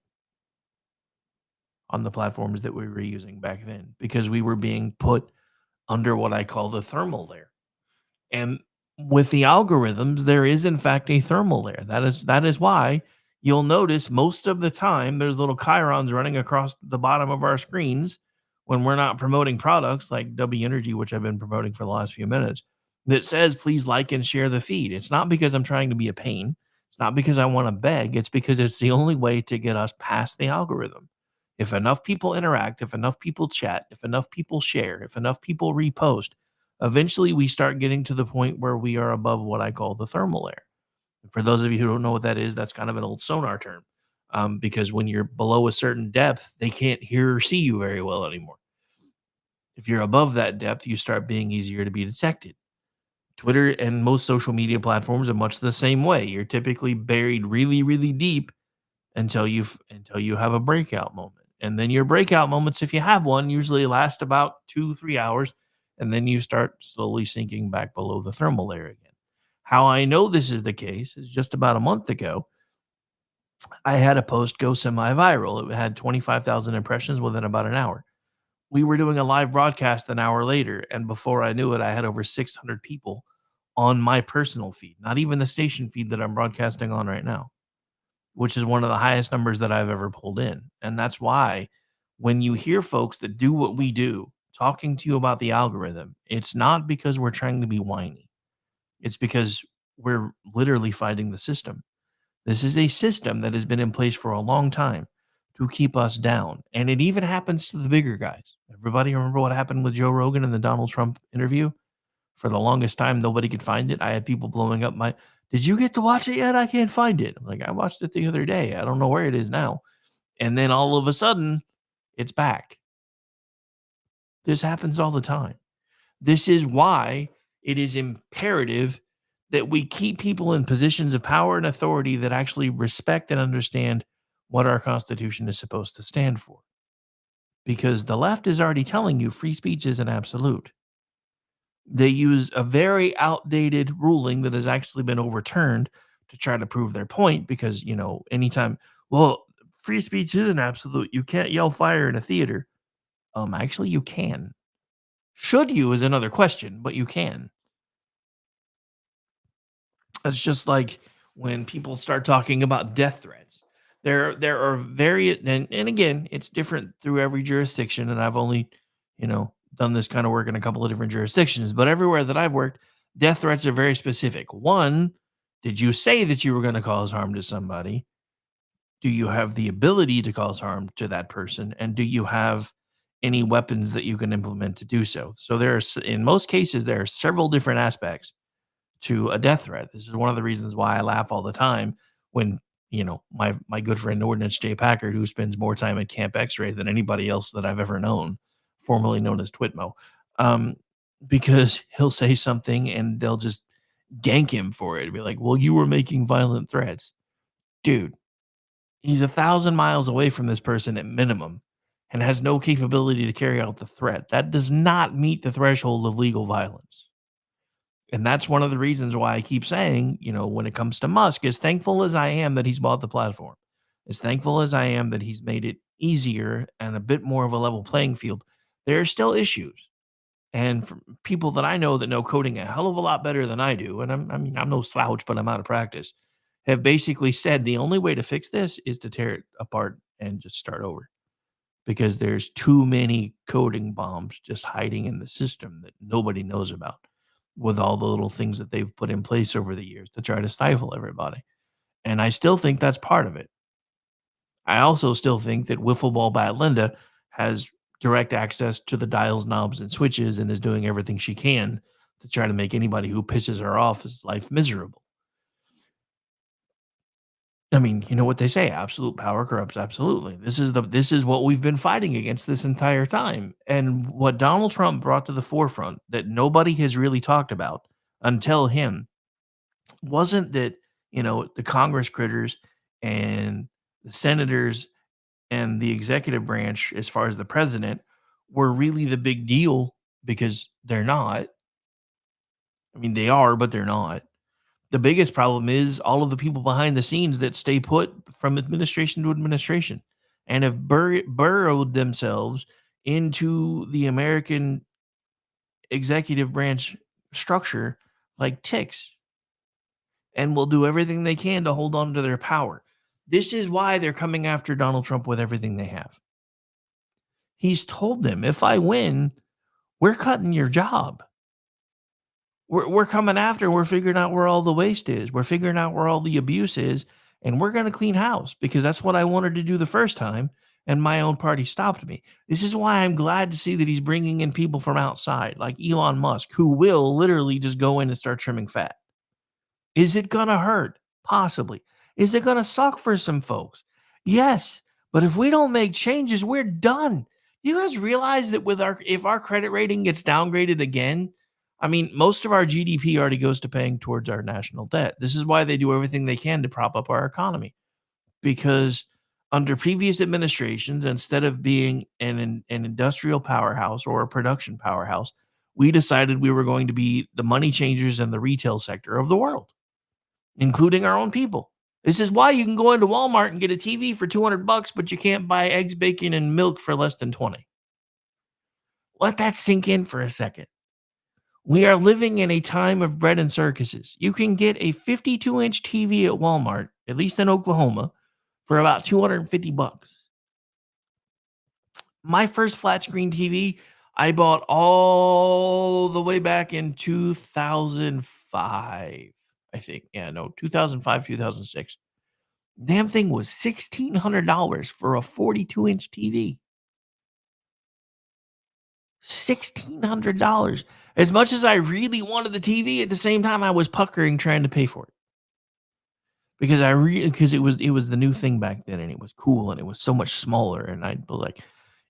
S1: on the platforms that we were using back then because we were being put under what I call the thermal layer. And with the algorithms, there is in fact a thermal layer. That is why you'll notice most of the time there's little chyrons running across the bottom of our screens when we're not promoting products like W Energy, which I've been promoting for the last few minutes, that says please like and share the feed. It's not because I'm trying to be a pain. It's not because I want to beg. It's because it's the only way to get us past the algorithm. If enough people interact, if enough people chat, if enough people share, if enough people repost, eventually we start getting to the point where we are above what I call the thermal layer. And for those of you who don't know what that is, that's kind of an old sonar term. Because when you're below a certain depth, they can't hear or see you very well anymore. If you're above that depth, you start being easier to be detected. Twitter and most social media platforms are much the same way. You're typically buried really, really deep until you have a breakout moment. And then your breakout moments, if you have one, usually last about 2-3 hours. and then you start slowly sinking back below the thermal layer again. How I know this is the case is just about a month ago, I had a post go semi-viral. It had 25,000 impressions within about an hour. We were doing a live broadcast an hour later, and before I knew it, I had over 600 people on my personal feed, not even the station feed that I'm broadcasting on right now, which is one of the highest numbers that I've ever pulled in. And that's why when you hear folks that do what we do talking to you about the algorithm, it's not because we're trying to be whiny. It's because we're literally fighting the system. This is a system that has been in place for a long time to keep us down. And it even happens to the bigger guys. Everybody remember what happened with Joe Rogan in the Donald Trump interview? For the longest time, nobody could find it. I had people blowing up my, did you get to watch it yet? I can't find it. I'm like, I watched it the other day. I don't know where it is now. And then all of a sudden, it's back. This happens all the time. This is why it is imperative that we keep people in positions of power and authority that actually respect and understand what our Constitution is supposed to stand for. Because the left is already telling you free speech is an absolute. They use a very outdated ruling that has actually been overturned to try to prove their point because, anytime, well, free speech is an absolute. You can't yell fire in a theater. Actually, you can. Should you is another question, but you can. It's just like when people start talking about death threats. There are various, and again, it's different through every jurisdiction. And I've only, done this kind of work in a couple of different jurisdictions, but everywhere that I've worked, death threats are very specific. One, did you say that you were going to cause harm to somebody? Do you have the ability to cause harm to that person? And do you have any weapons that you can implement to do so? So in most cases, there are several different aspects to a death threat. This is one of the reasons why I laugh all the time when, my good friend Ordnance J. Packard, who spends more time at Camp X-Ray than anybody else that I've ever known, formerly known as Twitmo, because he'll say something and they'll just gank him for it. Be like, well, you were making violent threats. Dude, he's 1,000 miles away from this person at minimum and has no capability to carry out the threat. That does not meet the threshold of legal violence. And that's one of the reasons why I keep saying, when it comes to Musk, as thankful as I am that he's bought the platform, as thankful as I am that he's made it easier and a bit more of a level playing field, there are still issues. And for people that I know that know coding a hell of a lot better than I do, and I'm no slouch, but I'm out of practice, have basically said the only way to fix this is to tear it apart and just start over. Because there's too many coding bombs just hiding in the system that nobody knows about, with all the little things that they've put in place over the years to try to stifle everybody. And I still think that's part of it. I also still think that Wiffle Ball Bat Linda has direct access to the dials, knobs, and switches and is doing everything she can to try to make anybody who pisses her off his life miserable. I mean, you know what they say, absolute power corrupts absolutely. This is what we've been fighting against this entire time. And what Donald Trump brought to the forefront that nobody has really talked about until him wasn't that, the Congress critters and the senators and the executive branch, as far as the president, were really the big deal, because they're not. I mean, they are, but they're not. The biggest problem is all of the people behind the scenes that stay put from administration to administration and have burrowed themselves into the American executive branch structure like ticks, and will do everything they can to hold on to their power. This is why they're coming after Donald Trump with everything they have. He's told them, if I win, we're cutting your job. We're coming after, we're figuring out where all the waste is. We're figuring out where all the abuse is, and we're going to clean house, because that's what I wanted to do the first time, and my own party stopped me. This is why I'm glad to see that he's bringing in people from outside, like Elon Musk, who will literally just go in and start trimming fat. Is it going to hurt? Possibly. Is it going to suck for some folks? Yes. But if we don't make changes, we're done. You guys realize that if our credit rating gets downgraded again, I mean, most of our GDP already goes to paying towards our national debt. This is why they do everything they can to prop up our economy. Because under previous administrations, instead of being an industrial powerhouse or a production powerhouse, we decided we were going to be the money changers in the retail sector of the world, including our own people. This is why you can go into Walmart and get a TV for $200, but you can't buy eggs, bacon, and milk for less than 20. Let that sink in for a second. We are living in a time of bread and circuses. You can get a 52-inch TV at Walmart, at least in Oklahoma, for about $250. My first flat screen TV I bought all the way back in 2005, I think. Yeah, no, 2005, 2006. Damn thing was $1,600 for a 42-inch TV. $1,600. As much as I really wanted the TV, at the same time I was puckering trying to pay for it. Because it was the new thing back then, and it was cool, and it was so much smaller, and I'd be like,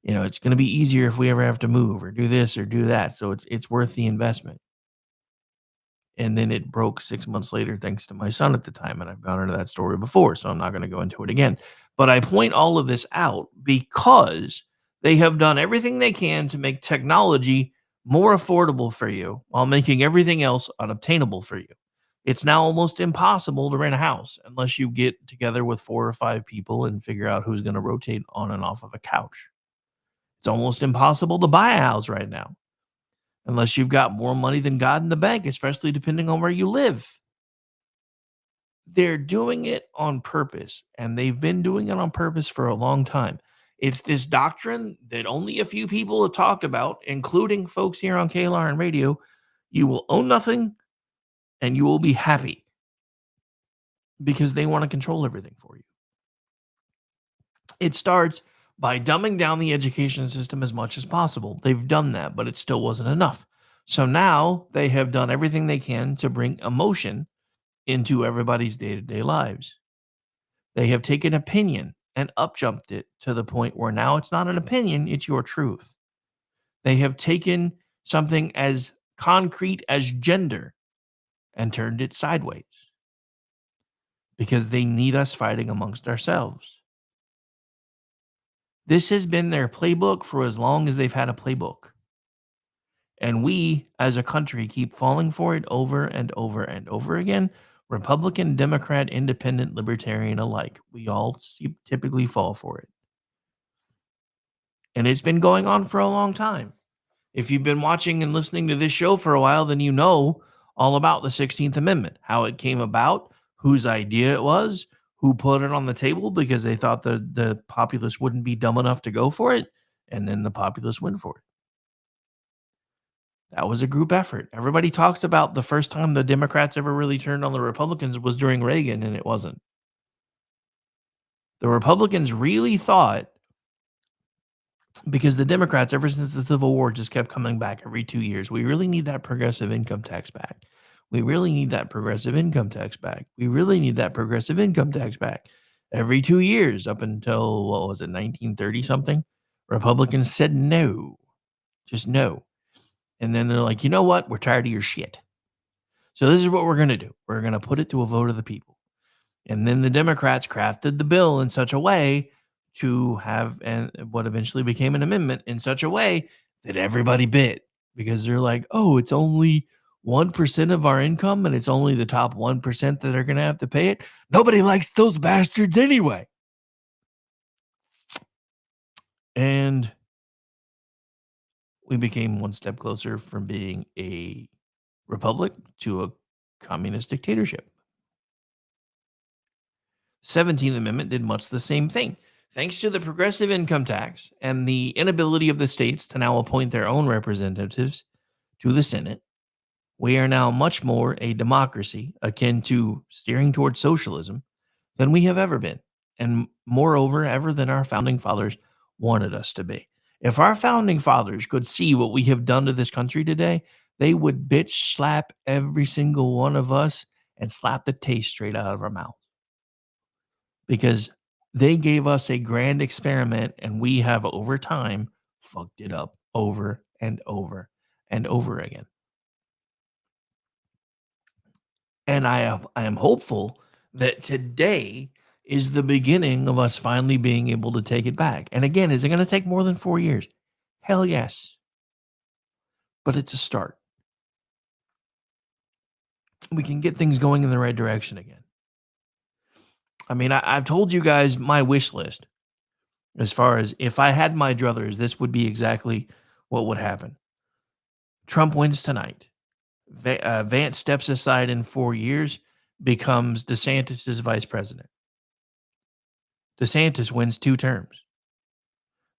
S1: it's going to be easier if we ever have to move or do this or do that, so it's worth the investment. And then it broke 6 months later thanks to my son at the time, and I've gone into that story before, so I'm not going to go into it again. But I point all of this out because they have done everything they can to make technology more affordable for you while making everything else unobtainable for you. It's now almost impossible to rent a house unless you get together with 4 or 5 people and figure out who's going to rotate on and off of a couch. It's almost impossible to buy a house right now unless you've got more money than God in the bank, especially depending on where you live. They're doing it on purpose, and they've been doing it on purpose for a long time. It's this doctrine that only a few people have talked about, including folks here on KLR and radio. You will own nothing and you will be happy because they want to control everything for you. It starts by dumbing down the education system as much as possible. They've done that, but it still wasn't enough. So now they have done everything they can to bring emotion into everybody's day-to-day lives. They have taken opinion and upjumped it to the point where now it's not an opinion, it's your truth. They have taken something as concrete as gender and turned it sideways because they need us fighting amongst ourselves. This has been their playbook for as long as they've had a playbook. And we, as a country, keep falling for it over and over and over again. Republican, Democrat, Independent, Libertarian alike. We all typically fall for it. And it's been going on for a long time. If you've been watching and listening to this show for a while, then you know all about the 16th Amendment, how it came about, whose idea it was, who put it on the table because they thought the populace wouldn't be dumb enough to go for it, and then the populace went for it. That was a group effort. Everybody talks about the first time the Democrats ever really turned on the Republicans was during Reagan, and it wasn't. The Republicans really thought, because the Democrats, ever since the Civil War, just kept coming back every 2 years. We really need that progressive income tax back. We really need that progressive income tax back. We really need that progressive income tax back. Every 2 years up until, 1930 something, Republicans said no. Just no. And then they're like, you know what? We're tired of your shit. So this is what we're going to do. We're going to put it to a vote of the people. And then the Democrats crafted the bill in such a way to have and what eventually became an amendment in such a way that everybody bit, because they're like, oh, it's only 1% of our income and it's only the top 1% that are going to have to pay it. Nobody likes those bastards anyway. And we became one step closer from being a republic to a communist dictatorship. 17th Amendment did much the same thing. Thanks to the progressive income tax and the inability of the states to now appoint their own representatives to the Senate, we are now much more a democracy akin to steering towards socialism than we have ever been, and moreover, ever than our founding fathers wanted us to be. If our founding fathers could see what we have done to this country today, they would bitch slap every single one of us and slap the taste straight out of our mouth. Because they gave us a grand experiment and we have over time fucked it up over and over and over again. And I am hopeful that today is the beginning of us finally being able to take it back. And again, is it going to take more than 4 years? Hell yes. but it's a start. We can get things going in the right direction again. I mean, I've told you guys my wish list as far as if I had my druthers, this would be exactly what would happen. Trump wins tonight. Vance steps aside in 4 years, becomes DeSantis' vice president. DeSantis wins 2 terms.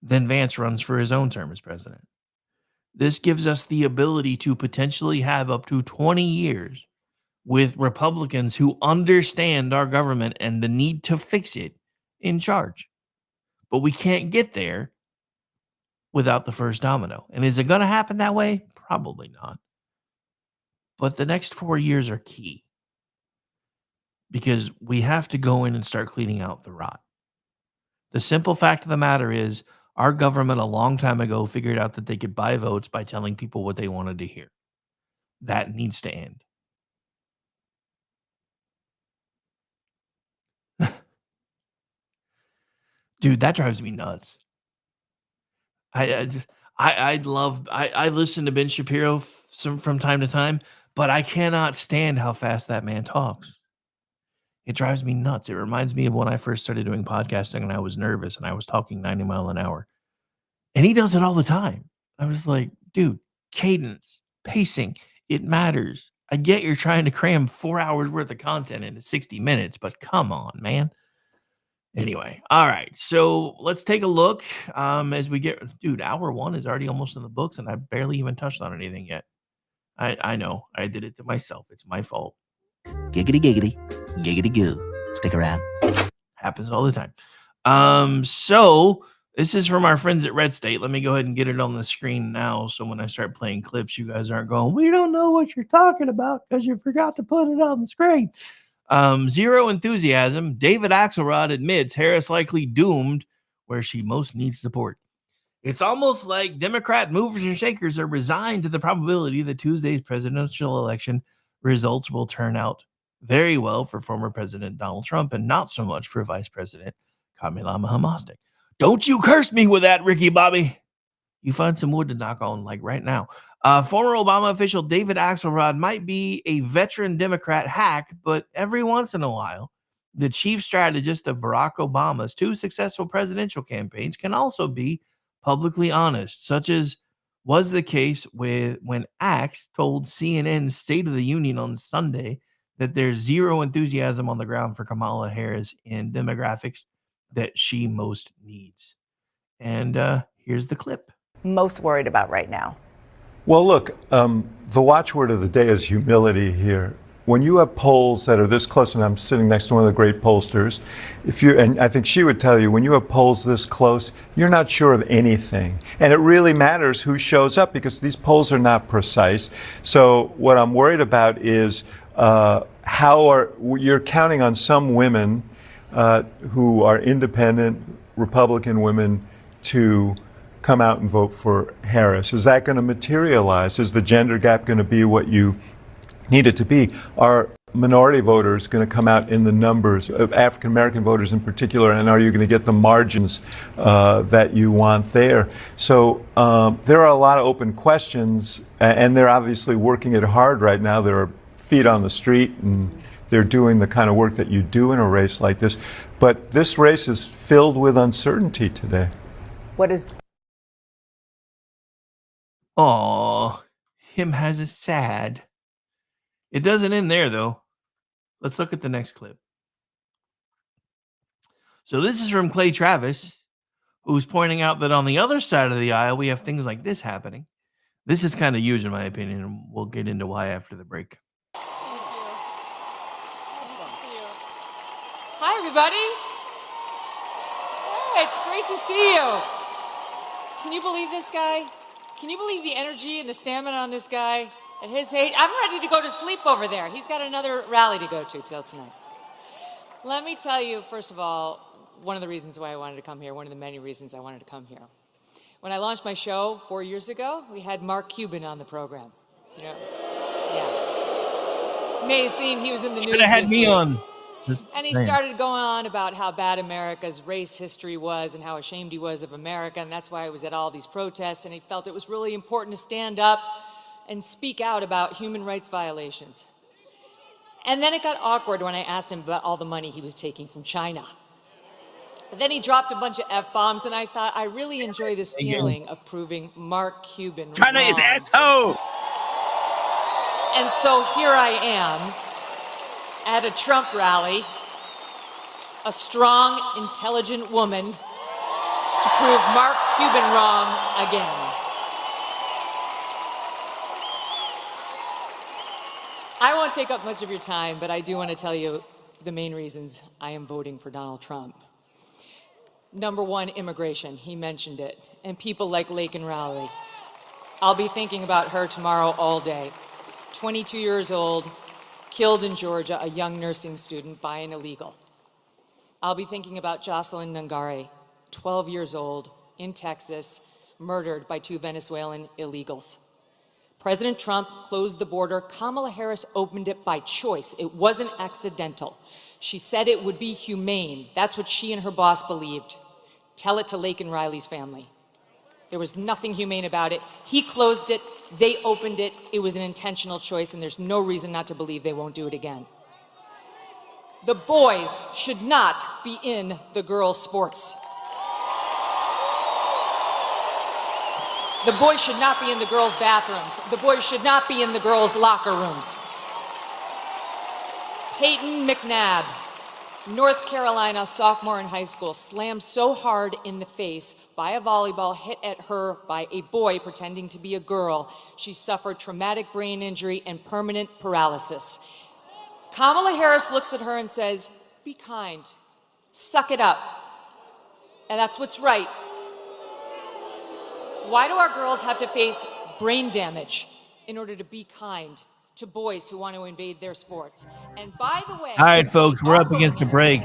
S1: Then Vance runs for his own term as president. This gives us the ability to potentially have up to 20 years with Republicans who understand our government and the need to fix it in charge. But we can't get there without the first domino. And is it going to happen that way? Probably not. But the next 4 years are key because we have to go in and start cleaning out the rot. The simple fact of the matter is our government a long time ago figured out that they could buy votes by telling people what they wanted to hear. That needs to end. Dude, that drives me nuts. I listen to Ben Shapiro from time to time, but I cannot stand how fast that man talks. It drives me nuts. It reminds me of when I first started doing podcasting and I was nervous and I was talking 90 miles an hour. And he does it all the time. I was like, dude, cadence, pacing, it matters. I get you're trying to cram 4 hours worth of content into 60 minutes, but come on, man. Anyway, all right. So let's take a look as we get, dude, hour 1 is already almost in the books and I barely even touched on anything yet. I know I did it to myself. It's my fault.
S17: Giggity, giggity, giggity goo. Stick around.
S1: Happens all the time. So this is from our friends at Red State. Let me go ahead and get it on the screen now. So when I start playing clips, you guys aren't going, we don't know what you're talking about because you forgot to put it on the screen. Zero enthusiasm. David Axelrod admits Harris likely doomed where she most needs support. It's almost like Democrat movers and shakers are resigned to the probability that Tuesday's presidential election results will turn out very well for former President Donald Trump and not so much for Vice President Kamala Harris. Don't you curse me with that, Ricky Bobby. You find some wood to knock on like right now. Former Obama official David Axelrod might be a veteran Democrat hack, but every once in a while, the chief strategist of Barack Obama's 2 successful presidential campaigns can also be publicly honest, such as was the case when Axe told CNN's State of the Union on Sunday that there's zero enthusiasm on the ground for Kamala Harris in demographics that she most needs. And here's the clip.
S18: Most worried about right now?
S19: Well, look, the watchword of the day is humility here. When you have polls that are this close, and I'm sitting next to one of the great pollsters, and I think she would tell you, when you have polls this close, you're not sure of anything. And it really matters who shows up because these polls are not precise. So what I'm worried about is you're counting on some women who are independent Republican women to come out and vote for Harris. Is that going to materialize? Is the gender gap going to be what you need it to be? Are minority voters going to come out in the numbers of African American voters in particular, and are you going to get the margins that you want there? So there are a lot of open questions, and they're obviously working it hard right now. There are feet on the street, and they're doing the kind of work that you do in a race like this. But this race is filled with uncertainty today.
S18: What is...
S1: Aw, him has it sad. It doesn't end there, though. Let's look at the next clip. So this is from Clay Travis, who's pointing out that on the other side of the aisle, we have things like this happening. This is kind of huge, in my opinion, and we'll get into why after the break.
S20: Hi, everybody. Hey, it's great to see you. Can you believe this guy? Can you believe the energy and the stamina on this guy? At his age, I'm ready to go to sleep over there. He's got another rally to go to till tonight. Let me tell you, first of all, one of the reasons why I wanted to come here, one of the many reasons I wanted to come here. When I launched my show 4 years ago, we had Mark Cuban on the program. You know, yeah. You may have seen he was in the news
S1: Should have had
S20: this
S1: me
S20: week.
S1: on.
S20: And he started going on about how bad America's race history was and how ashamed he was of America, and that's why he was at all these protests, and he felt it was really important to stand up and speak out about human rights violations. And then it got awkward when I asked him about all the money he was taking from China. But then he dropped a bunch of F-bombs, and I thought, I really enjoy this feeling of proving Mark Cuban
S17: China
S20: wrong.
S17: is asshole.
S20: And so here I am at a Trump rally, a strong, intelligent woman to prove Mark Cuban wrong again. I won't take up much of your time, but I do want to tell you the main reasons I am voting for Donald Trump. Number one, immigration. He mentioned it. And people like Laken Riley. I'll be thinking about her tomorrow all day. 22 years old, killed in Georgia, a young nursing student by an illegal. I'll be thinking about Jocelyn Nungare, 12 years old, in Texas, murdered by 2 Venezuelan illegals. President Trump closed the border. Kamala Harris opened it by choice. It wasn't accidental. She said it would be humane. That's what she and her boss believed. Tell it to Laken Riley's family. There was nothing humane about it. He closed it. They opened it. It was an intentional choice, and there's no reason not to believe they won't do it again. The boys should not be in the girls' sports. The boys should not be in the girls' bathrooms. The boys should not be in the girls' locker rooms. Peyton McNabb, North Carolina sophomore in high school, slammed so hard in the face by a volleyball hit at her by a boy pretending to be a girl, she suffered traumatic brain injury and permanent paralysis. Kamala Harris looks at her and says, be kind, suck it up. And that's what's right. Why do our girls have to face brain damage in order to be kind to boys who want to invade their sports? And by the way...
S1: All right, folks, we're up against a break.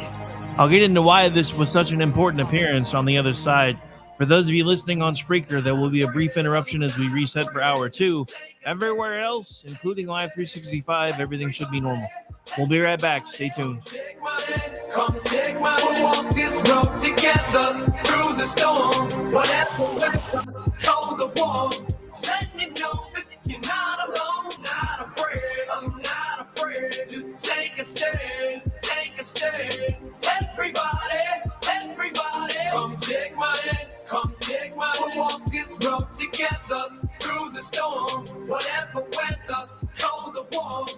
S1: I'll get into why this was such an important appearance on the other side. For those of you listening on Spreaker, there will be a brief interruption as we reset for hour 2. Everywhere else, including Live 365, everything should be normal. We'll be right back. Stay tuned.
S21: Come take my hand, walk this road together through the storm. Whatever weather, cold or warm, let me know that you're not alone. Not afraid, I'm not afraid to take a stand, take a stand. Everybody, come take my hand, come take my hand. We'll walk this road together through the storm. Whatever weather, cold or warm,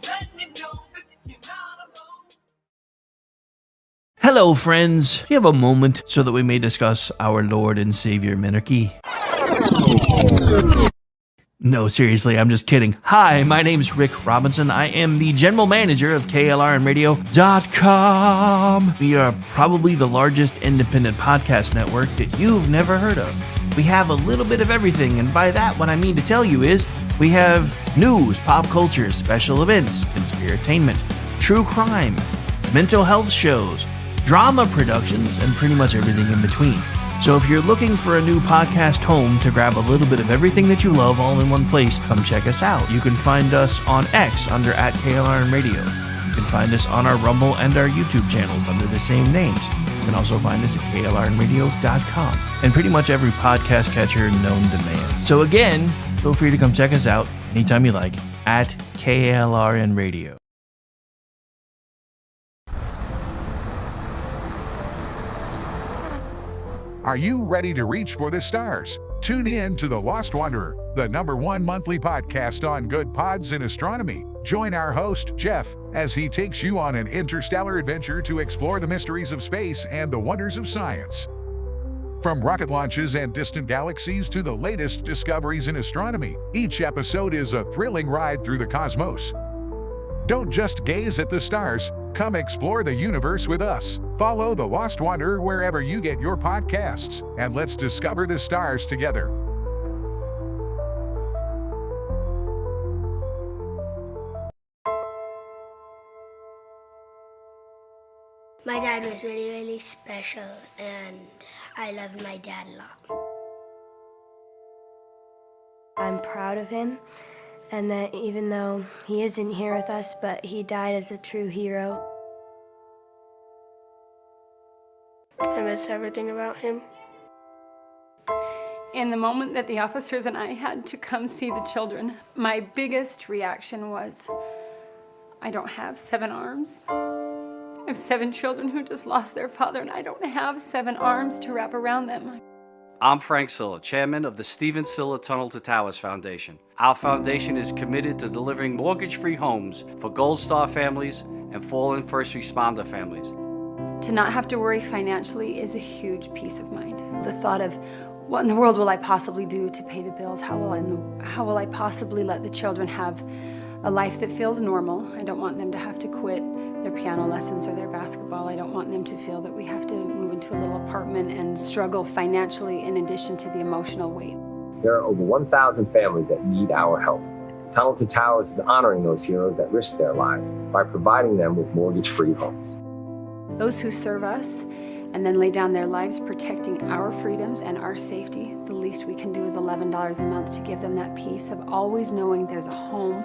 S21: let me know that you're not alone.
S1: Hello, friends. Do you have a moment so that we may discuss our Lord and Savior Minarchy? No, seriously, I'm just kidding. Hi, my name's Rick Robinson. I am the general manager of KLRNradio.com. We are probably the largest independent podcast network that you've never heard of. We have a little bit of everything, and by that, what I mean to tell you is we have news, pop culture, special events, conspiratainment, true crime, mental health shows, drama productions, and pretty much everything in between. So if you're looking for a new podcast home to grab a little bit of everything that you love all in one place, come check us out. You can find us on X under @KLRNradio. You can find us on our Rumble and our YouTube channels under the same names. You can also find us at KLRNradio.com and pretty much every podcast catcher known to man. So again, feel free to come check us out anytime you like at KLRNradio.
S2: Are you ready to reach for the stars? Tune in to The Lost Wanderer, the #1 monthly podcast on good pods in astronomy. Join our host, Jeff, as he takes you on an interstellar adventure to explore the mysteries of space and the wonders of science. From rocket launches and distant galaxies to the latest discoveries in astronomy, each episode is a thrilling ride through the cosmos. Don't just gaze at the stars, come explore the universe with us. Follow The Lost Wanderer wherever you get your podcasts, and let's discover the stars together.
S3: My dad was really, really special, and I loved my dad a lot.
S4: I'm proud of him, and that even though he isn't here with us, but he died as a true hero.
S15: I miss everything about him.
S5: In the moment that the officers and I had to come see the children, my biggest reaction was, I don't have 7 arms. I have 7 children who just lost their father, and I don't have 7 arms to wrap around them.
S6: I'm Frank Silla, chairman of the Stephen Silla Tunnel to Towers Foundation. Our foundation is committed to delivering mortgage-free homes for Gold Star families and fallen first responder families.
S5: To not have to worry financially is a huge peace of mind. The thought of, what in the world will I possibly do to pay the bills? How will I possibly let the children have a life that feels normal? I don't want them to have to quit their piano lessons or their basketball. I don't want them to feel that we have to move into a little apartment and struggle financially in addition to the emotional weight.
S7: There are over 1,000 families that need our help. Tunnel to Towers is honoring those heroes that risk their lives by providing them with mortgage-free homes.
S5: Those who serve us and then lay down their lives protecting our freedoms and our safety, the least we can do is $11 a month to give them that peace of always knowing there's a home,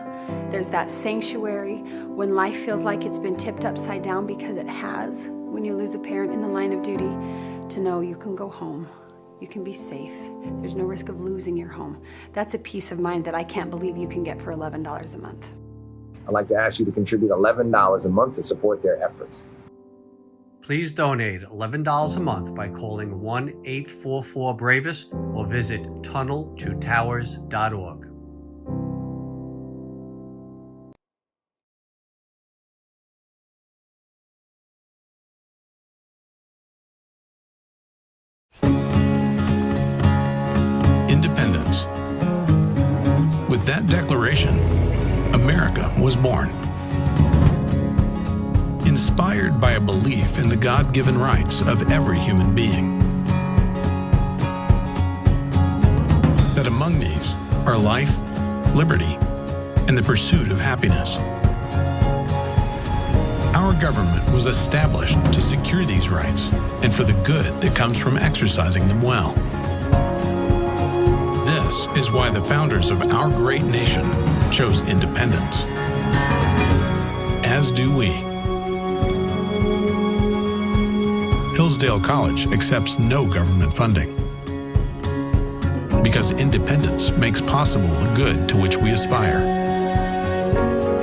S5: there's that sanctuary when life feels like it's been tipped upside down, because it has, when you lose a parent in the line of duty, to know you can go home, you can be safe, there's no risk of losing your home. That's a peace of mind that I can't believe you can get for $11 a month.
S7: I'd like to ask you to contribute $11 a month to support their efforts.
S8: Please donate $11 a month by calling 1-844-BRAVEST or visit tunneltotowers.org.
S9: Independence. With that declaration, America was born. Inspired by a belief in the God-given rights of every human being. That among these are life, liberty, and the pursuit of happiness. Our government was established to secure these rights and for the good that comes from exercising them well. This is why the founders of our great nation chose independence. As do we. Hillsdale College accepts no government funding because independence makes possible the good to which we aspire.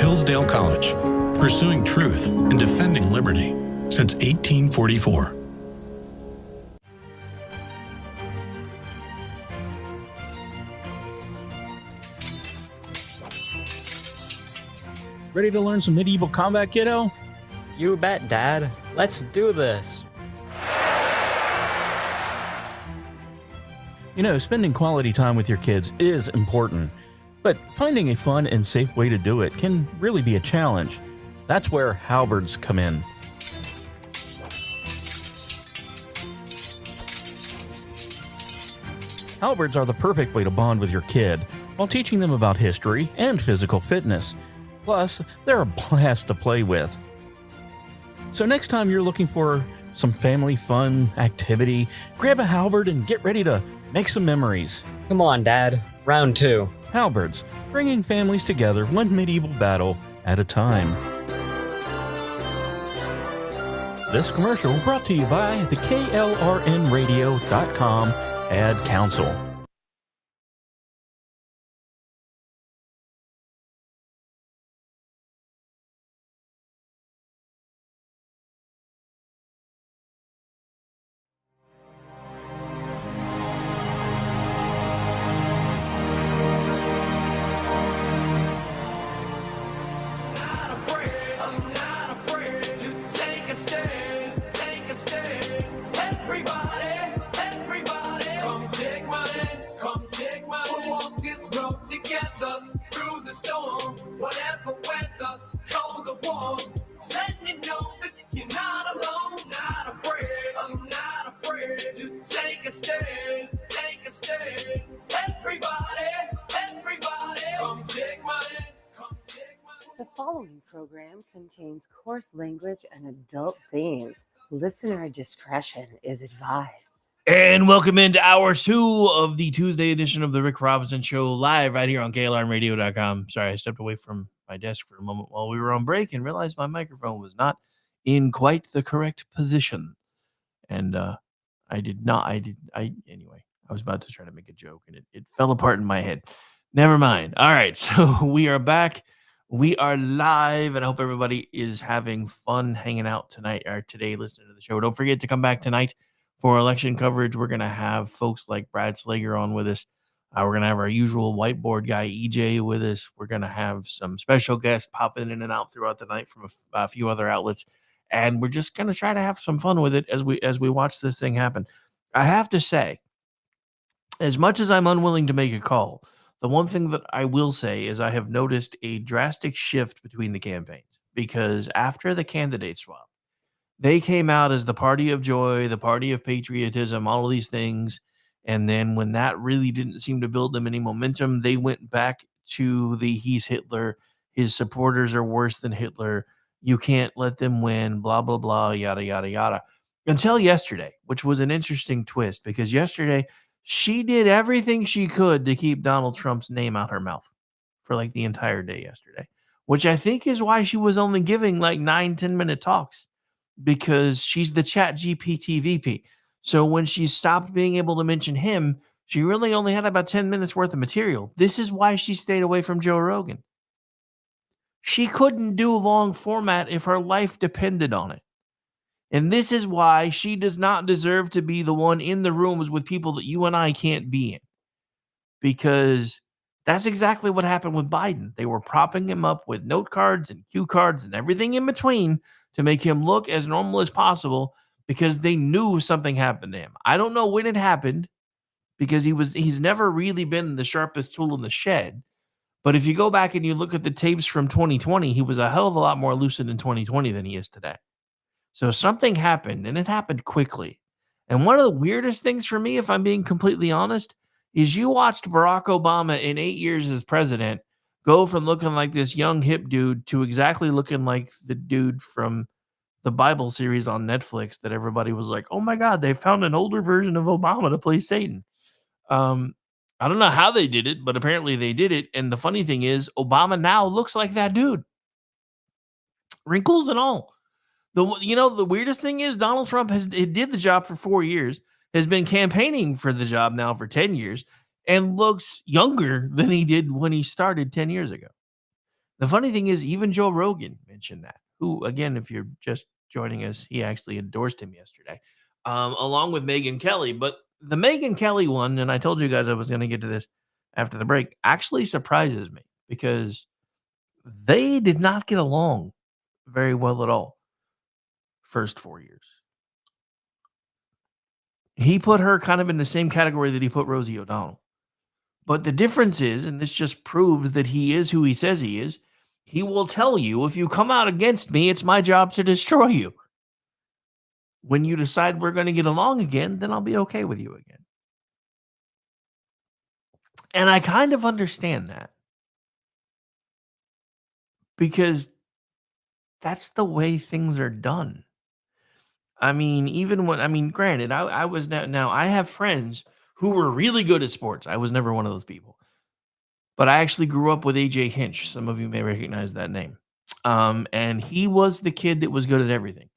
S9: Hillsdale College, pursuing truth and defending liberty since 1844.
S10: Ready to learn some medieval combat, kiddo?
S11: You bet, Dad. Let's do this.
S10: You know, spending quality time with your kids is important, but finding a fun and safe way to do it can really be a challenge. That's where halberds come in. Halberds are the perfect way to bond with your kid while teaching them about history and physical fitness. Plus, they're a blast to play with. So next time you're looking for some family fun activity, grab a halberd and get ready to make some memories.
S11: Come on, Dad. Round 2.
S10: Halberds, bringing families together one medieval battle at a time. This commercial brought to you by the KLRNradio.com Ad Council.
S16: The following program contains coarse language and adult themes. Listener discretion is advised.
S1: And welcome into hour 2 of the Tuesday edition of the Rick Robinson Show, live right here on KLRNradio.com. Sorry, I stepped away from my desk for a moment while we were on break and realized my microphone was not in quite the correct position. And anyway, I was about to try to make a joke, and it fell apart in my head. Never mind. All right, so we are back. We are live, and I hope everybody is having fun hanging out tonight or today listening to the show. Don't forget to come back tonight for election coverage. We're going to have folks like Brad Slager on with us. We're going to have our usual whiteboard guy, EJ, with us. We're going to have some special guests popping in and out throughout the night from a few other outlets. And we're just going to try to have some fun with it as we watch this thing happen. I have to say, as much as I'm unwilling to make a call, the one thing that I will say is I have noticed a drastic shift between the campaigns, because after the candidate swap, they came out as the party of joy, the party of patriotism, all of these things. And then when that really didn't seem to build them any momentum, they went back to the he's Hitler, his supporters are worse than Hitler, you can't let them win, blah, blah, blah, yada, yada, yada. Until yesterday, which was an interesting twist, because yesterday she did everything she could to keep Donald Trump's name out her mouth for like the entire day yesterday, which I think is why she was only giving like 9-10 minute talks, because she's the Chat GPT VP. So when she stopped being able to mention him, she really only had about 10 minutes worth of material. This is why she stayed away from Joe Rogan. She couldn't do long format if her life depended on it. And this is why she does not deserve to be the one in the rooms with people that you and I can't be in. Because that's exactly what happened with Biden. They were propping him up with note cards and cue cards and everything in between to make him look as normal as possible, because they knew something happened to him. I don't know when it happened, because he's never really been the sharpest tool in the shed. But if you go back and you look at the tapes from 2020, he was a hell of a lot more lucid in 2020 than he is today. So something happened, and it happened quickly. And one of the weirdest things for me, if I'm being completely honest, is you watched Barack Obama in 8 years as president go from looking like this young hip dude to exactly looking like the dude from the Bible series on Netflix that everybody was like, oh my God, they found an older version of Obama to play Satan. I don't know how they did it, but apparently they did it. And the funny thing is, Obama now looks like that dude, wrinkles and all. The weirdest thing is Donald Trump did the job for 4 years, has been campaigning for the job now for 10 years, and looks younger than he did when he started 10 years ago. The funny thing is, even Joe Rogan mentioned that, who, again, if you're just joining us, he actually endorsed him yesterday, along with Megyn Kelly. But the Megyn Kelly one, and I told you guys I was going to get to this after the break, actually surprises me, because they did not get along very well at all first 4 years. He put her kind of in the same category that he put Rosie O'Donnell. But the difference is, and this just proves that he is who he says he is, he will tell you, if you come out against me, it's my job to destroy you. When you decide we're going to get along again, then I'll be okay with you again. And I kind of understand that, because that's the way things are done. I mean, granted, I was now I have friends who were really good at sports. I was never one of those people. But I actually grew up with AJ Hinch. Some of you may recognize that name. And he was the kid that was good at everything.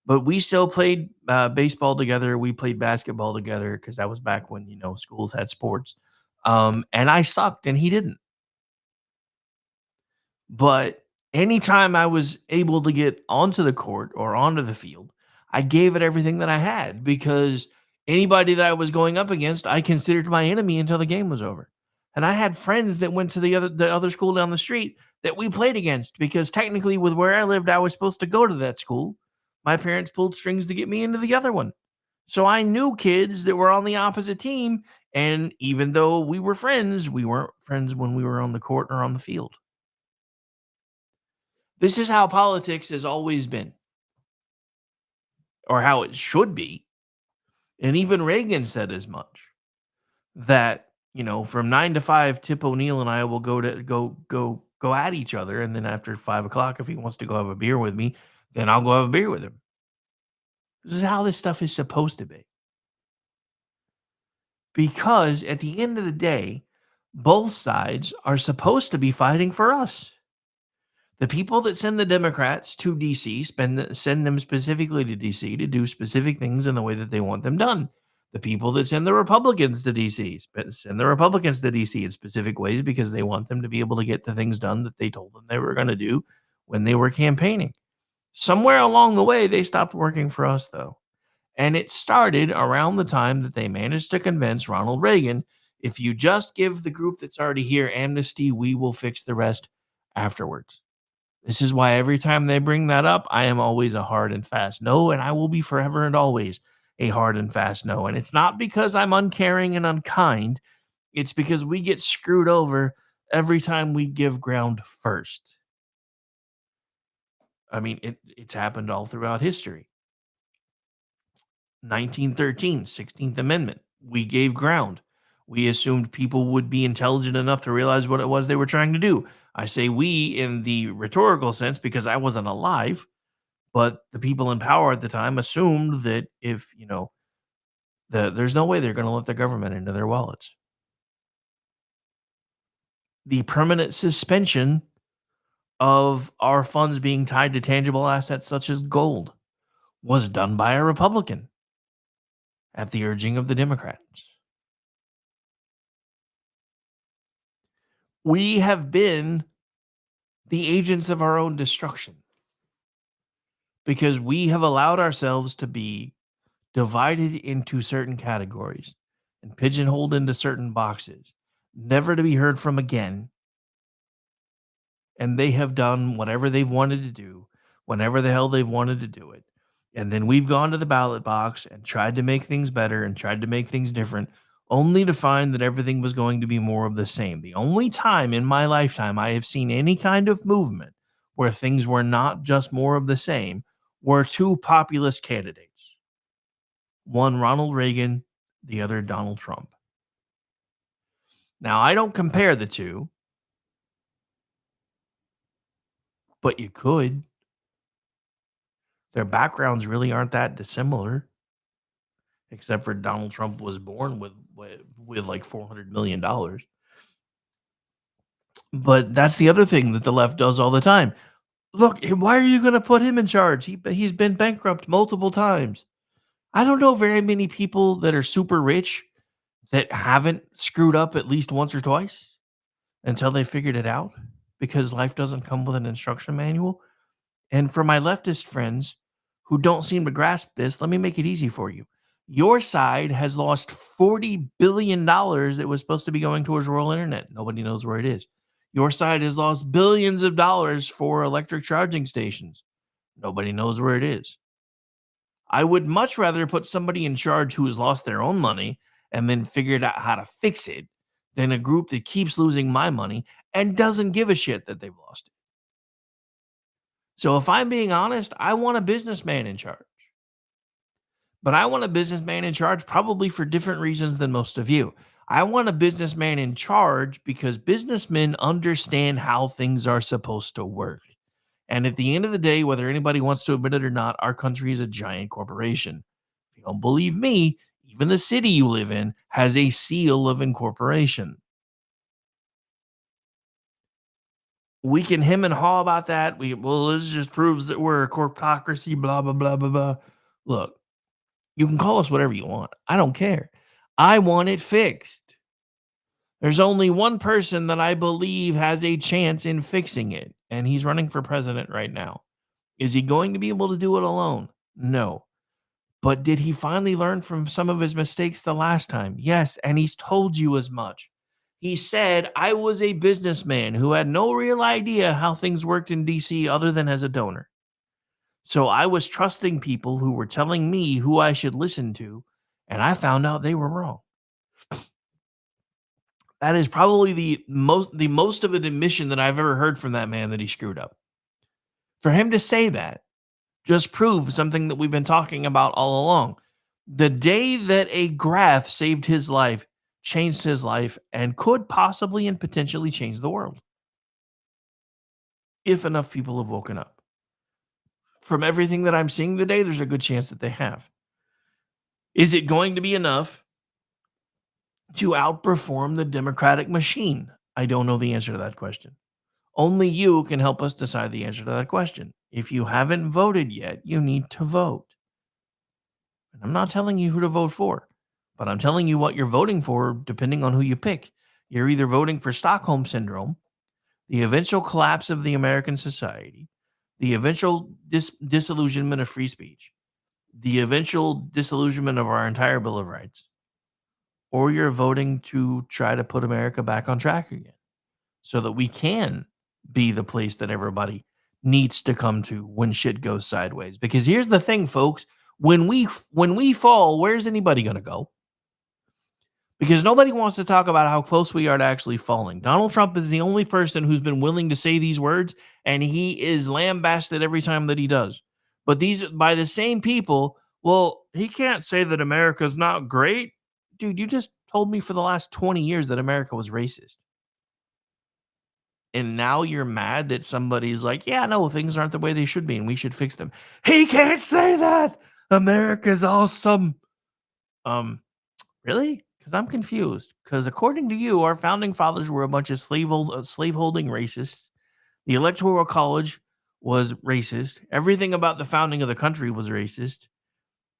S1: But we still played baseball together. We played basketball together, because that was back when, schools had sports. And I sucked and he didn't. But anytime I was able to get onto the court or onto the field, I gave it everything that I had, because anybody that I was going up against, I considered my enemy until the game was over. And I had friends that went to the other school down the street that we played against, because technically with where I lived, I was supposed to go to that school. My parents pulled strings to get me into the other one. So I knew kids that were on the opposite team. And even though we were friends, we weren't friends when we were on the court or on the field. This is how politics has always been, or how it should be. And even Reagan said as much, that, from 9 to 5, Tip O'Neill and I will go at each other. And then after 5 o'clock, if he wants to go have a beer with me, then I'll go have a beer with him. This is how this stuff is supposed to be. Because at the end of the day, both sides are supposed to be fighting for us. The people that send the Democrats to D.C. send them specifically to D.C. to do specific things in the way that they want them done. The people that send the Republicans to D.C. send the Republicans to D.C. in specific ways because they want them to be able to get the things done that they told them they were going to do when they were campaigning. Somewhere along the way, they stopped working for us, though. And it started around the time that they managed to convince Ronald Reagan, if you just give the group that's already here amnesty, we will fix the rest afterwards. This is why every time they bring that up, I am always a hard and fast no, and I will be forever and always a hard and fast no. And it's not because I'm uncaring and unkind. It's because we get screwed over every time we give ground first. I mean, it's happened all throughout history. 1913, 16th Amendment. We gave ground. We assumed people would be intelligent enough to realize what it was they were trying to do. I say we in the rhetorical sense because I wasn't alive, but the people in power at the time assumed that if, there's no way they're going to let the government into their wallets. The permanent suspension of our funds being tied to tangible assets such as gold was done by a Republican at the urging of the Democrats. We have been the agents of our own destruction because we have allowed ourselves to be divided into certain categories and pigeonholed into certain boxes, never to be heard from again. And they have done whatever they've wanted to do, whenever the hell they've wanted to do it. And then we've gone to the ballot box and tried to make things better and tried to make things different, only to find that everything was going to be more of the same. The only time in my lifetime I have seen any kind of movement where things were not just more of the same were two populist candidates. One, Ronald Reagan, the other, Donald Trump. Now, I don't compare the two, but you could. Their backgrounds really aren't that dissimilar, except for Donald Trump was born with like $400 million. But that's the other thing that the left does all the time. Look, why are you going to put him in charge? He's been bankrupt multiple times. I don't know very many people that are super rich that haven't screwed up at least once or twice until they figured it out, because life doesn't come with an instruction manual. And for my leftist friends who don't seem to grasp this, let me make it easy for you. Your side has lost $40 billion that was supposed to be going towards rural internet. Nobody knows where it is. Your side has lost billions of dollars for electric charging stations. Nobody knows where it is. I would much rather put somebody in charge who has lost their own money and then figured out how to fix it than a group that keeps losing my money and doesn't give a shit that they've lost it. So if I'm being honest, I want a businessman in charge. But I want a businessman in charge probably for different reasons than most of you. I want a businessman in charge because businessmen understand how things are supposed to work. And at the end of the day, whether anybody wants to admit it or not, our country is a giant corporation. If you don't believe me, even the city you live in has a seal of incorporation. We can hem and haw about that. This just proves that we're a corpocracy, blah, blah, blah, blah, blah. Look, you can call us whatever you want. I don't care. I want it fixed. There's only one person that I believe has a chance in fixing it, and he's running for president right now. Is he going to be able to do it alone? No. But did he finally learn from some of his mistakes the last time? Yes, and he's told you as much. He said, I was a businessman who had no real idea how things worked in DC other than as a donor. So I was trusting people who were telling me who I should listen to, and I found out they were wrong. That is probably the most of an admission that I've ever heard from that man that he screwed up. For him to say that just proves something that we've been talking about all along. The day that a graph saved his life, changed his life, and could possibly and potentially change the world. If enough people have woken up. From everything that I'm seeing today, there's a good chance that they have. Is it going to be enough to outperform the Democratic machine? I don't know the answer to that question. Only you can help us decide the answer to that question. If you haven't voted yet, you need to vote. And I'm not telling you who to vote for. But I'm telling you what you're voting for, depending on who you pick. You're either voting for Stockholm Syndrome, the eventual collapse of the American society, the eventual disillusionment of free speech, the eventual disillusionment of our entire Bill of Rights, or you're voting to try to put America back on track again so that we can be the place that everybody needs to come to when shit goes sideways. Because here's the thing, folks, when we fall, where's anybody going to go? Because nobody wants to talk about how close we are to actually falling. Donald Trump is the only person who's been willing to say these words, and he is lambasted every time that he does. But these by the same people, well, he can't say that America's not great. Dude, you just told me for the last 20 years that America was racist. And now you're mad that somebody's like, yeah, no, things aren't the way they should be, and we should fix them. He can't say that. America's awesome. Really? Because I'm confused. Because according to you, our founding fathers were a bunch of slaveholding racists. The Electoral College was racist. Everything about the founding of the country was racist.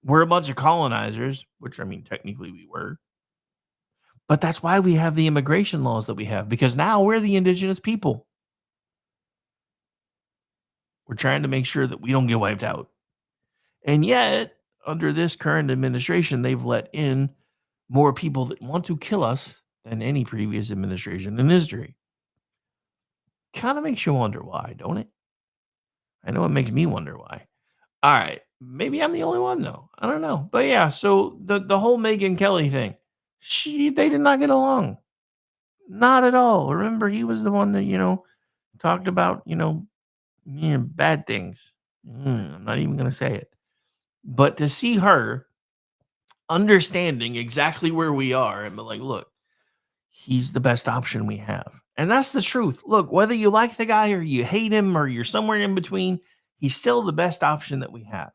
S1: We're a bunch of colonizers, which I mean, technically we were. But that's why we have the immigration laws that we have, because now we're the indigenous people. We're trying to make sure that we don't get wiped out. And yet, under this current administration, they've let in more people that want to kill us than any previous administration in history. Kind of makes you wonder why, don't it? I know it makes me wonder why. All right. Maybe I'm the only one, though. I don't know. But yeah, so the whole Megyn Kelly thing, they did not get along. Not at all. Remember, he was the one that, talked about, bad things. I'm not even going to say it. But to see her understanding exactly where we are and be like, look, he's the best option we have. And that's the truth. Look, whether you like the guy or you hate him or you're somewhere in between, he's still the best option that we have.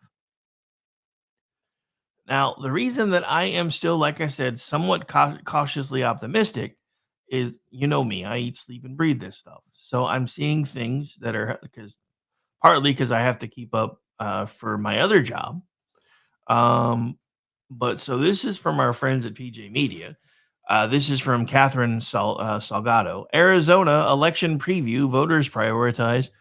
S1: Now, the reason that I am still, like I said, somewhat cautiously optimistic is, you know me, I eat, sleep, and breathe this stuff. So I'm seeing things that are partly because I have to keep up for my other job. But so this is from our friends at PJ Media. This is from Catherine Salgado. Arizona election preview: voters prioritize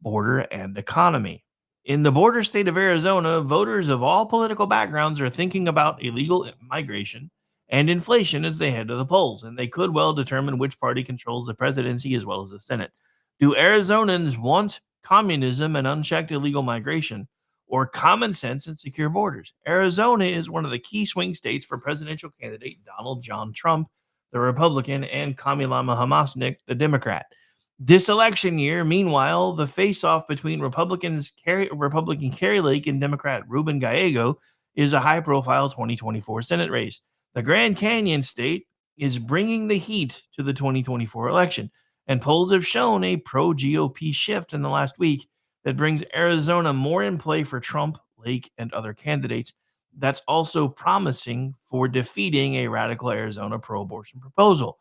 S1: border and economy. In the border state of Arizona, voters of all political backgrounds are thinking about illegal migration and inflation as they head to the polls, and they could well determine which party controls the presidency as well as the Senate. Do Arizonans want communism and unchecked illegal migration, or common sense and secure borders? Arizona is one of the key swing states for presidential candidate Donald John Trump, the Republican, and Kamala Hamasnik, the Democrat. This election year, meanwhile, the face-off between Republican Kari Lake and Democrat Ruben Gallego is a high-profile 2024 Senate race. The Grand Canyon state is bringing the heat to the 2024 election, and polls have shown a pro-GOP shift in the last week that brings Arizona more in play for Trump, Lake, and other candidates. That's also promising for defeating a radical Arizona pro-abortion proposal.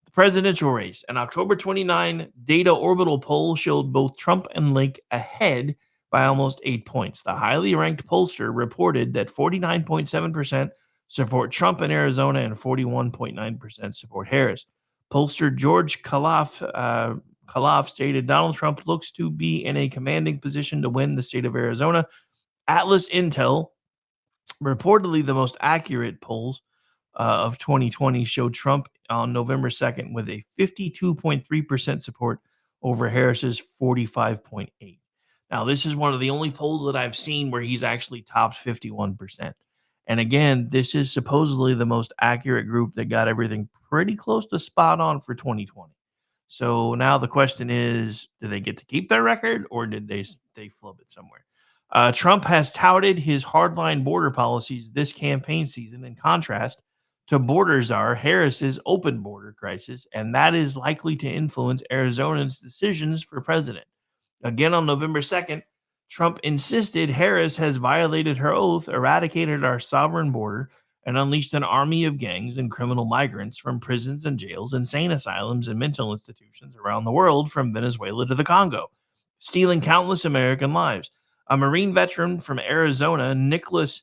S1: The presidential race. An October 29 data orbital poll showed both Trump and Lake ahead by almost 8 points. The highly ranked pollster reported that 49.7% support Trump in Arizona and 41.9% support Harris. Pollster George Kaloff stated Donald Trump looks to be in a commanding position to win the state of Arizona. Atlas Intel, reportedly the most accurate polls of 2020, showed Trump on November 2nd with a 52.3% support over Harris's 45.8%. Now, this is one of the only polls that I've seen where he's actually topped 51%. And again, this is supposedly the most accurate group that got everything pretty close to spot on for 2020. So now the question is, do they get to keep their record, or did they flub it somewhere? Trump has touted his hardline border policies this campaign season, in contrast to border czar Harris's open border crisis, and that is likely to influence Arizona's decisions for president. Again, on November 2nd, Trump insisted Harris has violated her oath, eradicated our sovereign border, and unleashed an army of gangs and criminal migrants from prisons and jails, insane asylums, and mental institutions around the world, from Venezuela to the Congo, stealing countless American lives. A Marine veteran from Arizona, Nicholas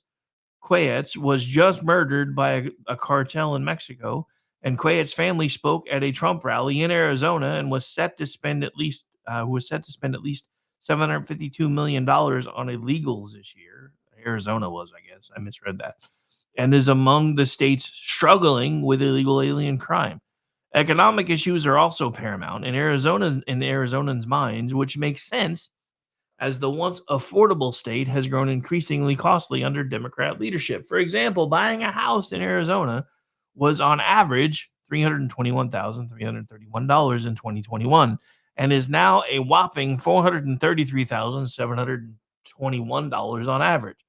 S1: Quayetz was just murdered by a cartel in Mexico, and Quayetz's family spoke at a Trump rally in Arizona and was set to spend at least $752 million on illegals this year. Arizona was, I guess. I misread that. And is among the states struggling with illegal alien crime. Economic issues are also paramount in Arizonans' minds, which makes sense as the once affordable state has grown increasingly costly under Democrat leadership. For example, buying a house in Arizona was on average $321,331 in 2021 and is now a whopping $433,721 on average.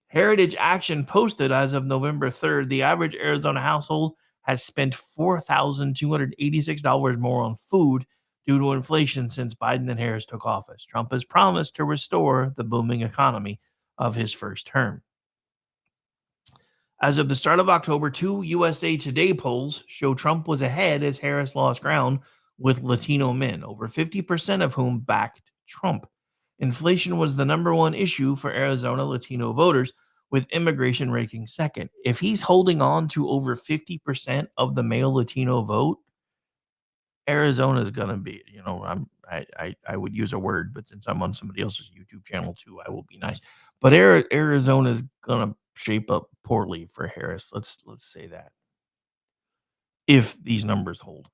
S1: Heritage Action posted as of November 3rd, the average Arizona household has spent $4,286 more on food due to inflation since Biden and Harris took office. Trump has promised to restore the booming economy of his first term. As of the start of October, 2 USA Today polls show Trump was ahead as Harris lost ground with Latino men, over 50% of whom backed Trump. Inflation was the number one issue for Arizona Latino voters, with immigration ranking second. If he's holding on to over 50% of the male Latino vote, Arizona is going to be, I would use a word, but since I'm on somebody else's YouTube channel too, I will be nice. But Arizona is going to shape up poorly for Harris. Let's say that. If these numbers hold.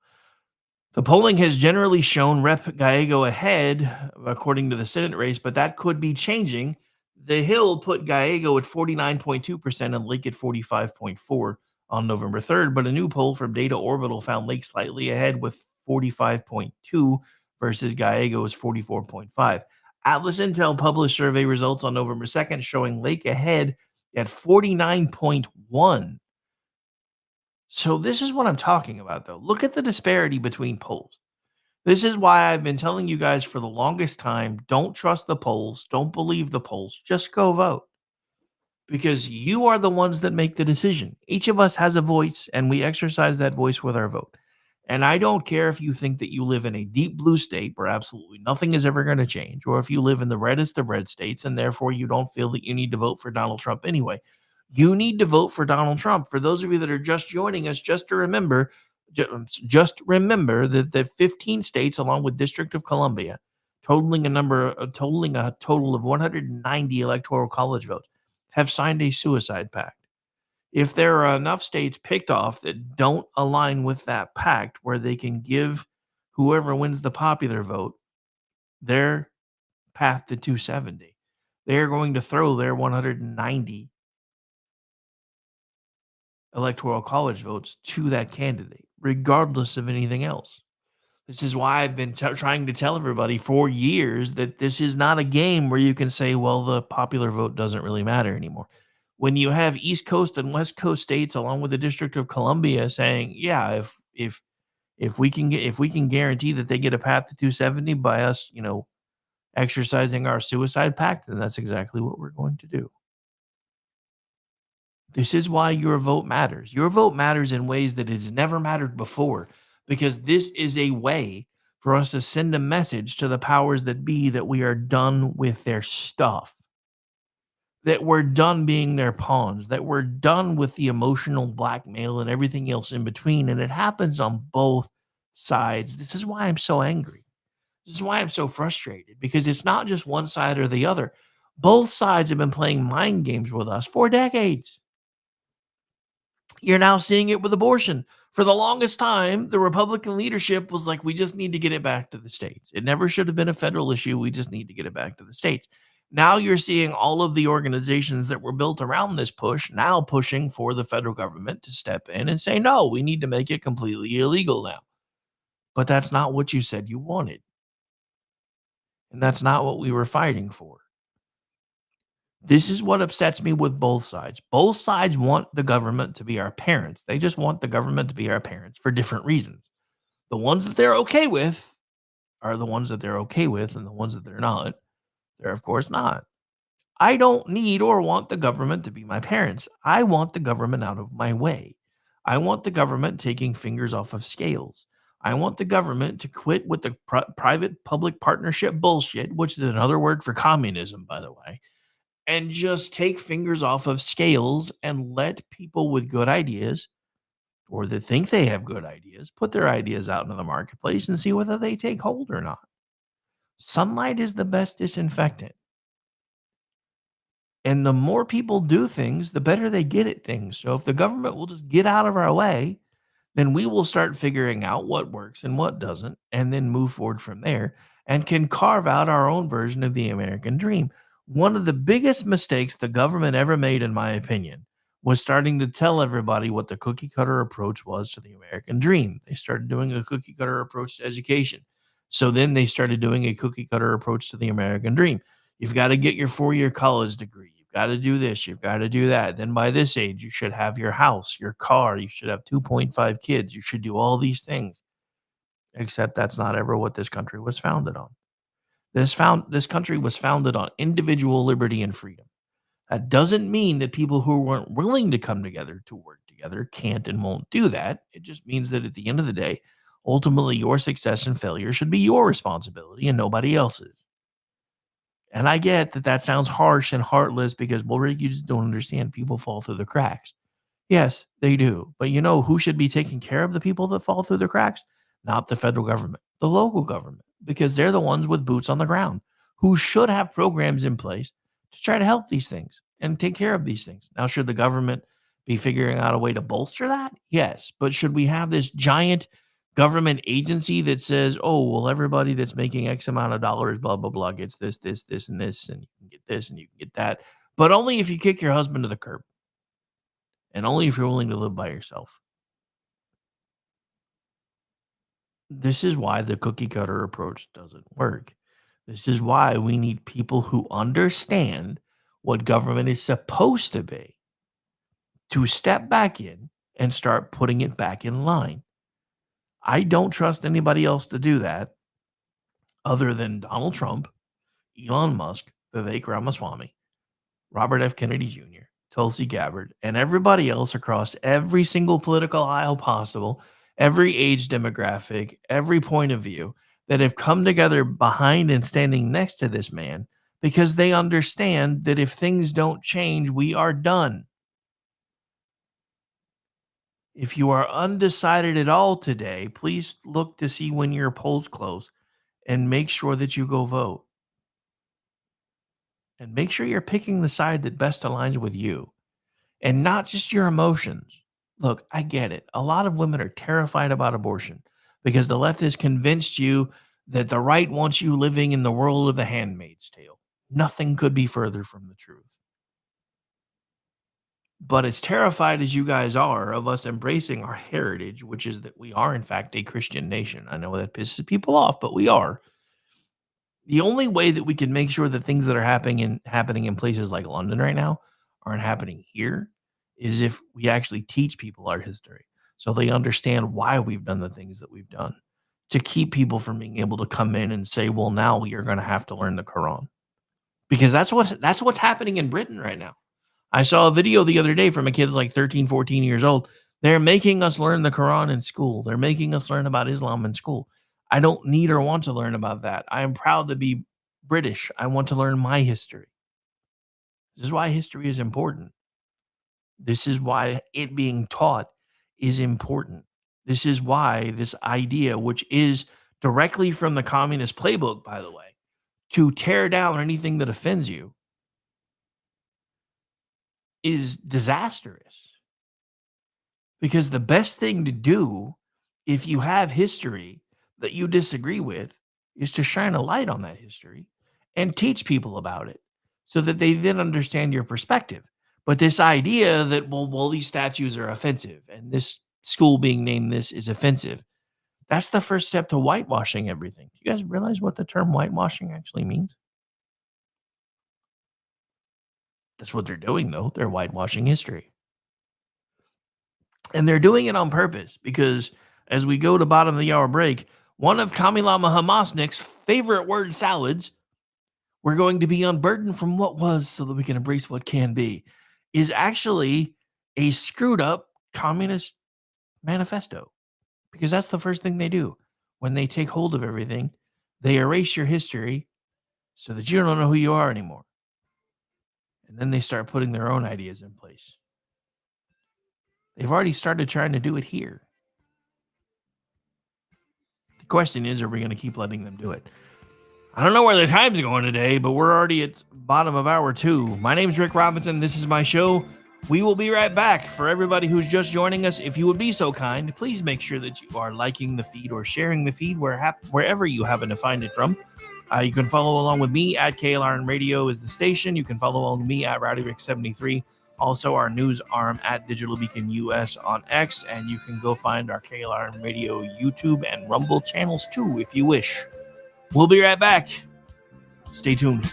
S1: The polling has generally shown Rep. Gallego ahead, according to the Senate race, but that could be changing. The Hill put Gallego at 49.2% and Lake at 45.4% on November 3rd, but a new poll from Data Orbital found Lake slightly ahead with 45.2% versus Gallego's 44.5%. Atlas Intel published survey results on November 2nd showing Lake ahead at 49.1%. So this is what I'm talking about, though. Look at the disparity between polls. This is why I've been telling you guys for the longest time, don't trust the polls. Don't believe the polls. Just go vote. Because you are the ones that make the decision. Each of us has a voice, and we exercise that voice with our vote. And I don't care if you think that you live in a deep blue state where absolutely nothing is ever going to change, or if you live in the reddest of red states, and therefore you don't feel that you need to vote for Donald Trump anyway. You need to vote for Donald Trump. For those of you that are just joining us, just remember that the 15 states, along with District of Columbia, totaling a total of 190 electoral college votes, have signed a suicide pact. If there are enough states picked off that don't align with that pact, where they can give whoever wins the popular vote their path to 270, they're going to throw their 190 electoral college votes to that candidate, regardless of anything else. This is why I've been trying to tell everybody for years that this is not a game where you can say, well, the popular vote doesn't really matter anymore. When you have East Coast and West Coast states, along with the District of Columbia, saying, yeah, if we can guarantee that they get a path to 270 by us, exercising our suicide pact, then that's exactly what we're going to do. This is why your vote matters. Your vote matters in ways that has never mattered before, because this is a way for us to send a message to the powers that be that we are done with their stuff, that we're done being their pawns, that we're done with the emotional blackmail and everything else in between. And it happens on both sides. This is why I'm so angry. This is why I'm so frustrated, because it's not just one side or the other. Both sides have been playing mind games with us for decades. You're now seeing it with abortion. For the longest time, the Republican leadership was like, we just need to get it back to the states. It never should have been a federal issue. We just need to get it back to the states. Now you're seeing all of the organizations that were built around this push now pushing for the federal government to step in and say, no, we need to make it completely illegal now. But that's not what you said you wanted. And that's not what we were fighting for. This is what upsets me with both sides. Both sides want the government to be our parents. They just want the government to be our parents for different reasons. The ones that they're okay with are the ones that they're okay with, and the ones that they're not, they're of course not. I don't need or want the government to be my parents. I want the government out of my way. I want the government taking fingers off of scales. I want the government to quit with the private-public partnership bullshit, which is another word for communism, by the way. and just take fingers off of scales and let people with good ideas or that think they have good ideas put their ideas out into the marketplace and see whether they take hold or not. Sunlight is the best disinfectant. And the more people do things, the better they get at things. So if the government will just get out of our way, then we will start figuring out what works and what doesn't, and then move forward from there and can carve out our own version of the American dream. One of the biggest mistakes the government ever made, in my opinion, was starting to tell everybody what the cookie cutter approach was to the American dream. They started doing a cookie cutter approach to education. So then they started doing a cookie cutter approach to the American dream. You've got to get your 4-year college degree. You've got to do this. You've got to do that. Then by this age, you should have your house, your car. You should have 2.5 kids. You should do all these things. Except that's not ever what this country was founded on. This country was founded on individual liberty and freedom. That doesn't mean that people who weren't willing to come together to work together can't and won't do that. It just means that at the end of the day, ultimately your success and failure should be your responsibility and nobody else's. And I get that that sounds harsh and heartless because, well, Rick, you just don't understand. People fall through the cracks. Yes, they do. But you know who should be taking care of the people that fall through the cracks? Not the federal government, the local government, because they're the ones with boots on the ground who should have programs in place to try to help these things and take care of these things. Now, should the government be figuring out a way to bolster that? Yes. But should we have this giant government agency that says, oh, well, everybody that's making X amount of dollars, blah, blah, blah, gets this, this, this, and this, and you can get this and you can get that, but only if you kick your husband to the curb and only if you're willing to live by yourself. This is why the cookie cutter approach doesn't work. This is why we need people who understand what government is supposed to be to step back in and start putting it back in line. I don't trust anybody else to do that other than Donald Trump, Elon Musk, Vivek Ramaswamy, Robert F. Kennedy Jr., Tulsi Gabbard, and everybody else across every single political aisle possible, every age demographic, every point of view that have come together behind and standing next to this man because they understand that if things don't change, we are done. If you are undecided at all today, please look to see when your polls close and make sure that you go vote. And make sure you're picking the side that best aligns with you and not just your emotions. Look, I get it. A lot of women are terrified about abortion because the left has convinced you that the right wants you living in the world of the Handmaid's Tale. Nothing could be further from the truth. But as terrified as you guys are of us embracing our heritage, which is that we are, in fact, a Christian nation. I know that pisses people off, but we are. The only way that we can make sure that things that are happening in places like London right now aren't happening here is if we actually teach people our history so they understand why we've done the things that we've done to keep people from being able to come in and say, well, now you're going to have to learn the Quran. Because that's what's happening in Britain right now. I saw a video the other day from a kid like 13, 14 years old. They're making us learn the Quran in school. They're making us learn about Islam in school. I don't need or want to learn about that. I am proud to be British. I want to learn my history. This is why history is important. This is why it being taught is important. This is why this idea, which is directly from the communist playbook, by the way, to tear down anything that offends you, is disastrous. Because the best thing to do if you have history that you disagree with is to shine a light on that history and teach people about it so that they then understand your perspective. But this idea that, well, these statues are offensive and this school being named this is offensive, that's the first step to whitewashing everything. Do you guys realize what the term whitewashing actually means? That's what they're doing, though. They're whitewashing history. And they're doing it on purpose because as we go to bottom of the hour break, one of Kamilama Hamasnik's favorite word salads, we're going to be unburdened from what was so that we can embrace what can be, is actually a screwed up communist manifesto. Because that's the first thing they do. When they take hold of everything, they erase your history so that you don't know who you are anymore. And then they start putting their own ideas in place. They've already started trying to do it here. The question is, are we going to keep letting them do it? I don't know where the time's going today, but we're already at bottom of hour 2. My name's Rick Robinson. This is my show. We will be right back. For everybody who's just joining us, if you would be so kind, please make sure that you are liking the feed or sharing the feed wherever you happen to find it from. You can follow along with me at KLRN Radio is the station. You can follow along with me at RowdyRick73. Also, our news arm at Digital Beacon US on X. And you can go find our KLRN Radio YouTube and Rumble channels too, if you wish. We'll be right back. Stay tuned.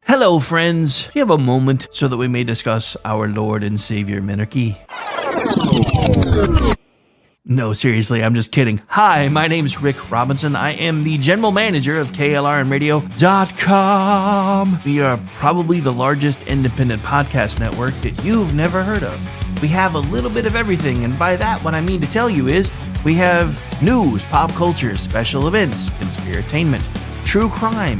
S1: Hello, friends. Do you have a moment so that we may discuss our Lord and Savior Minarchy? No, seriously, I'm just kidding. Hi, my name's Rick Robinson. I am the general manager of KLRNradio.com. We are probably the largest independent podcast network that you've never heard of. We have a little bit of everything, and by that, what I mean to tell you is we have news, pop culture, special events, conspiratainment, true crime,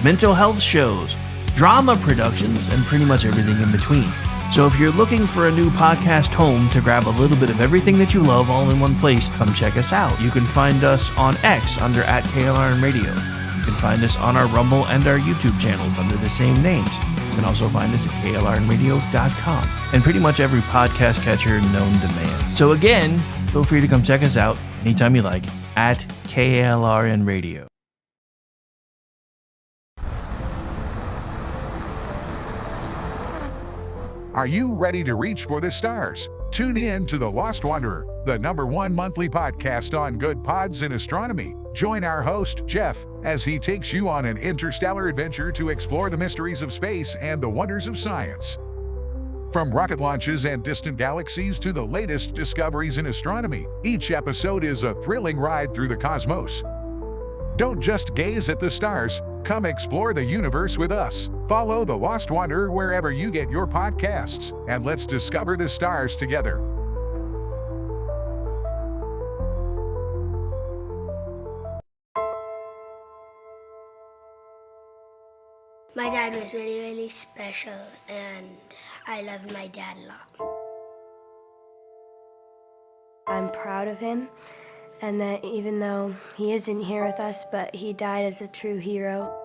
S1: mental health shows, drama productions, and pretty much everything in between. So if you're looking for a new podcast home to grab a little bit of everything that you love all in one place, come check us out. You can find us on X under @KLRN Radio. You can find us on our Rumble and our YouTube channels under the same names. You can also find us at KLRNradio.com and pretty much every podcast catcher known to man. So again, feel free to come check us out anytime you like at KLRN Radio.
S2: Are you ready to reach for the stars? Tune in to The Lost Wanderer, the #1 monthly podcast on good pods in astronomy. Join our host, Jeff, as he takes you on an interstellar adventure to explore the mysteries of space and the wonders of science. From rocket launches and distant galaxies to the latest discoveries in astronomy, each episode is a thrilling ride through the cosmos. Don't just gaze at the stars, come explore the universe with us. Follow The Lost Wanderer wherever you get your podcasts, and let's discover the stars together.
S3: My dad was really, really special, and I loved my dad a lot.
S4: I'm proud of him, and that even though he isn't here with us, but he died as a true hero.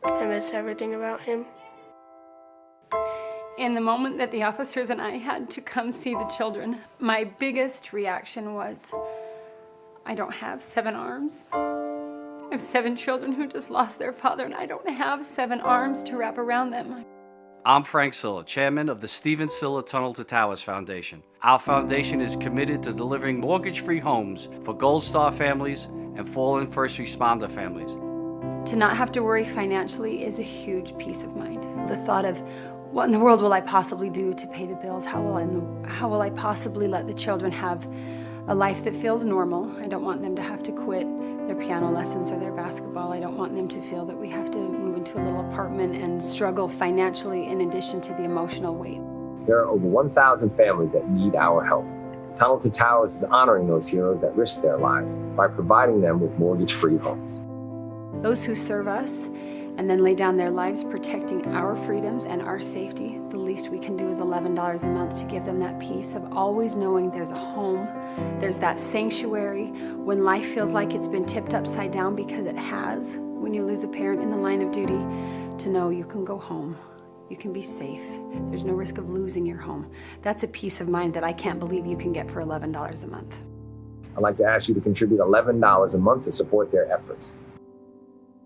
S15: I miss everything about him.
S5: In the moment that the officers and I had to come see the children, my biggest reaction was, I don't have 7 arms. I have 7 children who just lost their father, and I don't have 7 arms to wrap around them.
S6: I'm Frank Silla, chairman of the Stephen Silla Tunnel to Towers Foundation. Our foundation is committed to delivering mortgage-free homes for Gold Star families and fallen first responder families.
S5: To not have to worry financially is a huge peace of mind. The thought of, what in the world will I possibly do to pay the bills? How will I possibly let the children have a life that feels normal? I don't want them to have to quit their piano lessons or their basketball. I don't want them to feel that we have to move into a little apartment and struggle financially in addition to the emotional weight.
S7: There are over 1,000 families that need our help. Tunnel to Towers is honoring those heroes that risk their lives by providing them with mortgage-free homes.
S5: Those who serve us and then lay down their lives protecting our freedoms and our safety, the least we can do is $11 a month to give them that peace of always knowing there's a home, there's that sanctuary when life feels like it's been tipped upside down, because it has, when you lose a parent in the line of duty, to know you can go home, you can be safe, there's no risk of losing your home. That's a peace of mind that I can't believe you can get for $11 a month.
S7: I'd like to ask you to contribute $11 a month to support their efforts.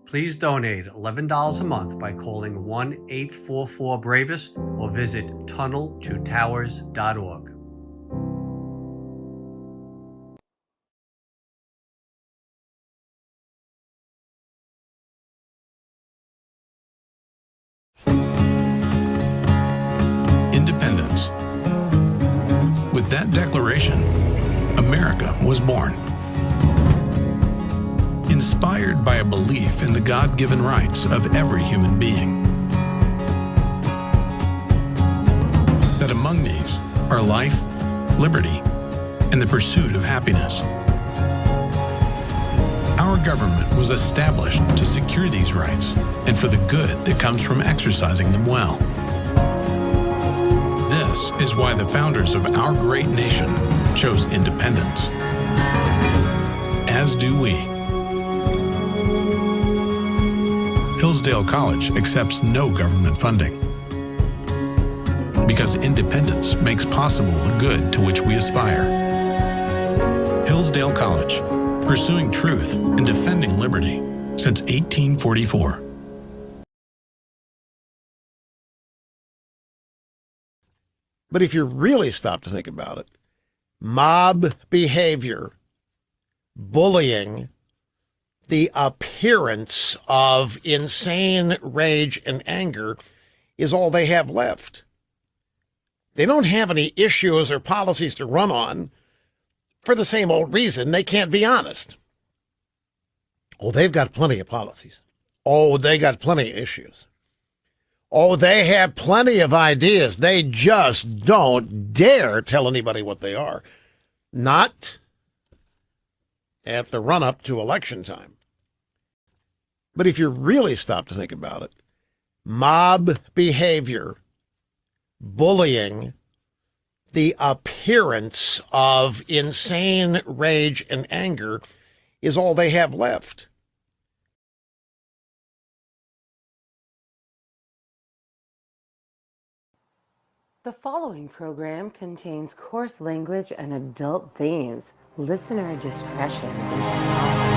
S8: Please donate $11 a month by calling 1-844-BRAVEST or visit tunneltotowers.org.
S9: that declaration, America was born. Inspired by a belief in the God-given rights of every human being. That among these are life, liberty, and the pursuit of happiness. Our government was established to secure these rights and for the good that comes from exercising them well. This is why the founders of our great nation chose independence. As do we. Hillsdale College accepts no government funding. Because independence makes possible the good to which we aspire. Hillsdale College, pursuing truth and defending liberty since 1844.
S13: But if you really stop to think about it, mob behavior, bullying, the appearance of insane rage and anger is all they have left. They don't have any issues or policies to run on for the same old reason they can't be honest. Oh, they've got plenty of policies. Oh, they got plenty of issues. Oh, they have plenty of ideas. They just don't dare tell anybody what they are. Not at the run-up to election time. But if you really stop to think about it, mob behavior, bullying, the appearance of insane rage and anger is all they have left.
S16: The following program contains coarse language and adult themes. Listener discretion is advised.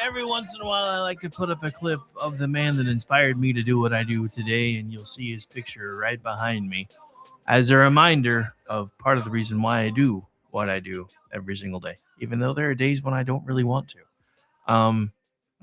S1: Every once in a while, I like to put up a clip of the man that inspired me to do what I do today, and you'll see his picture right behind me as a reminder of part of the reason why I do what I do every single day, even though there are days when I don't really want to.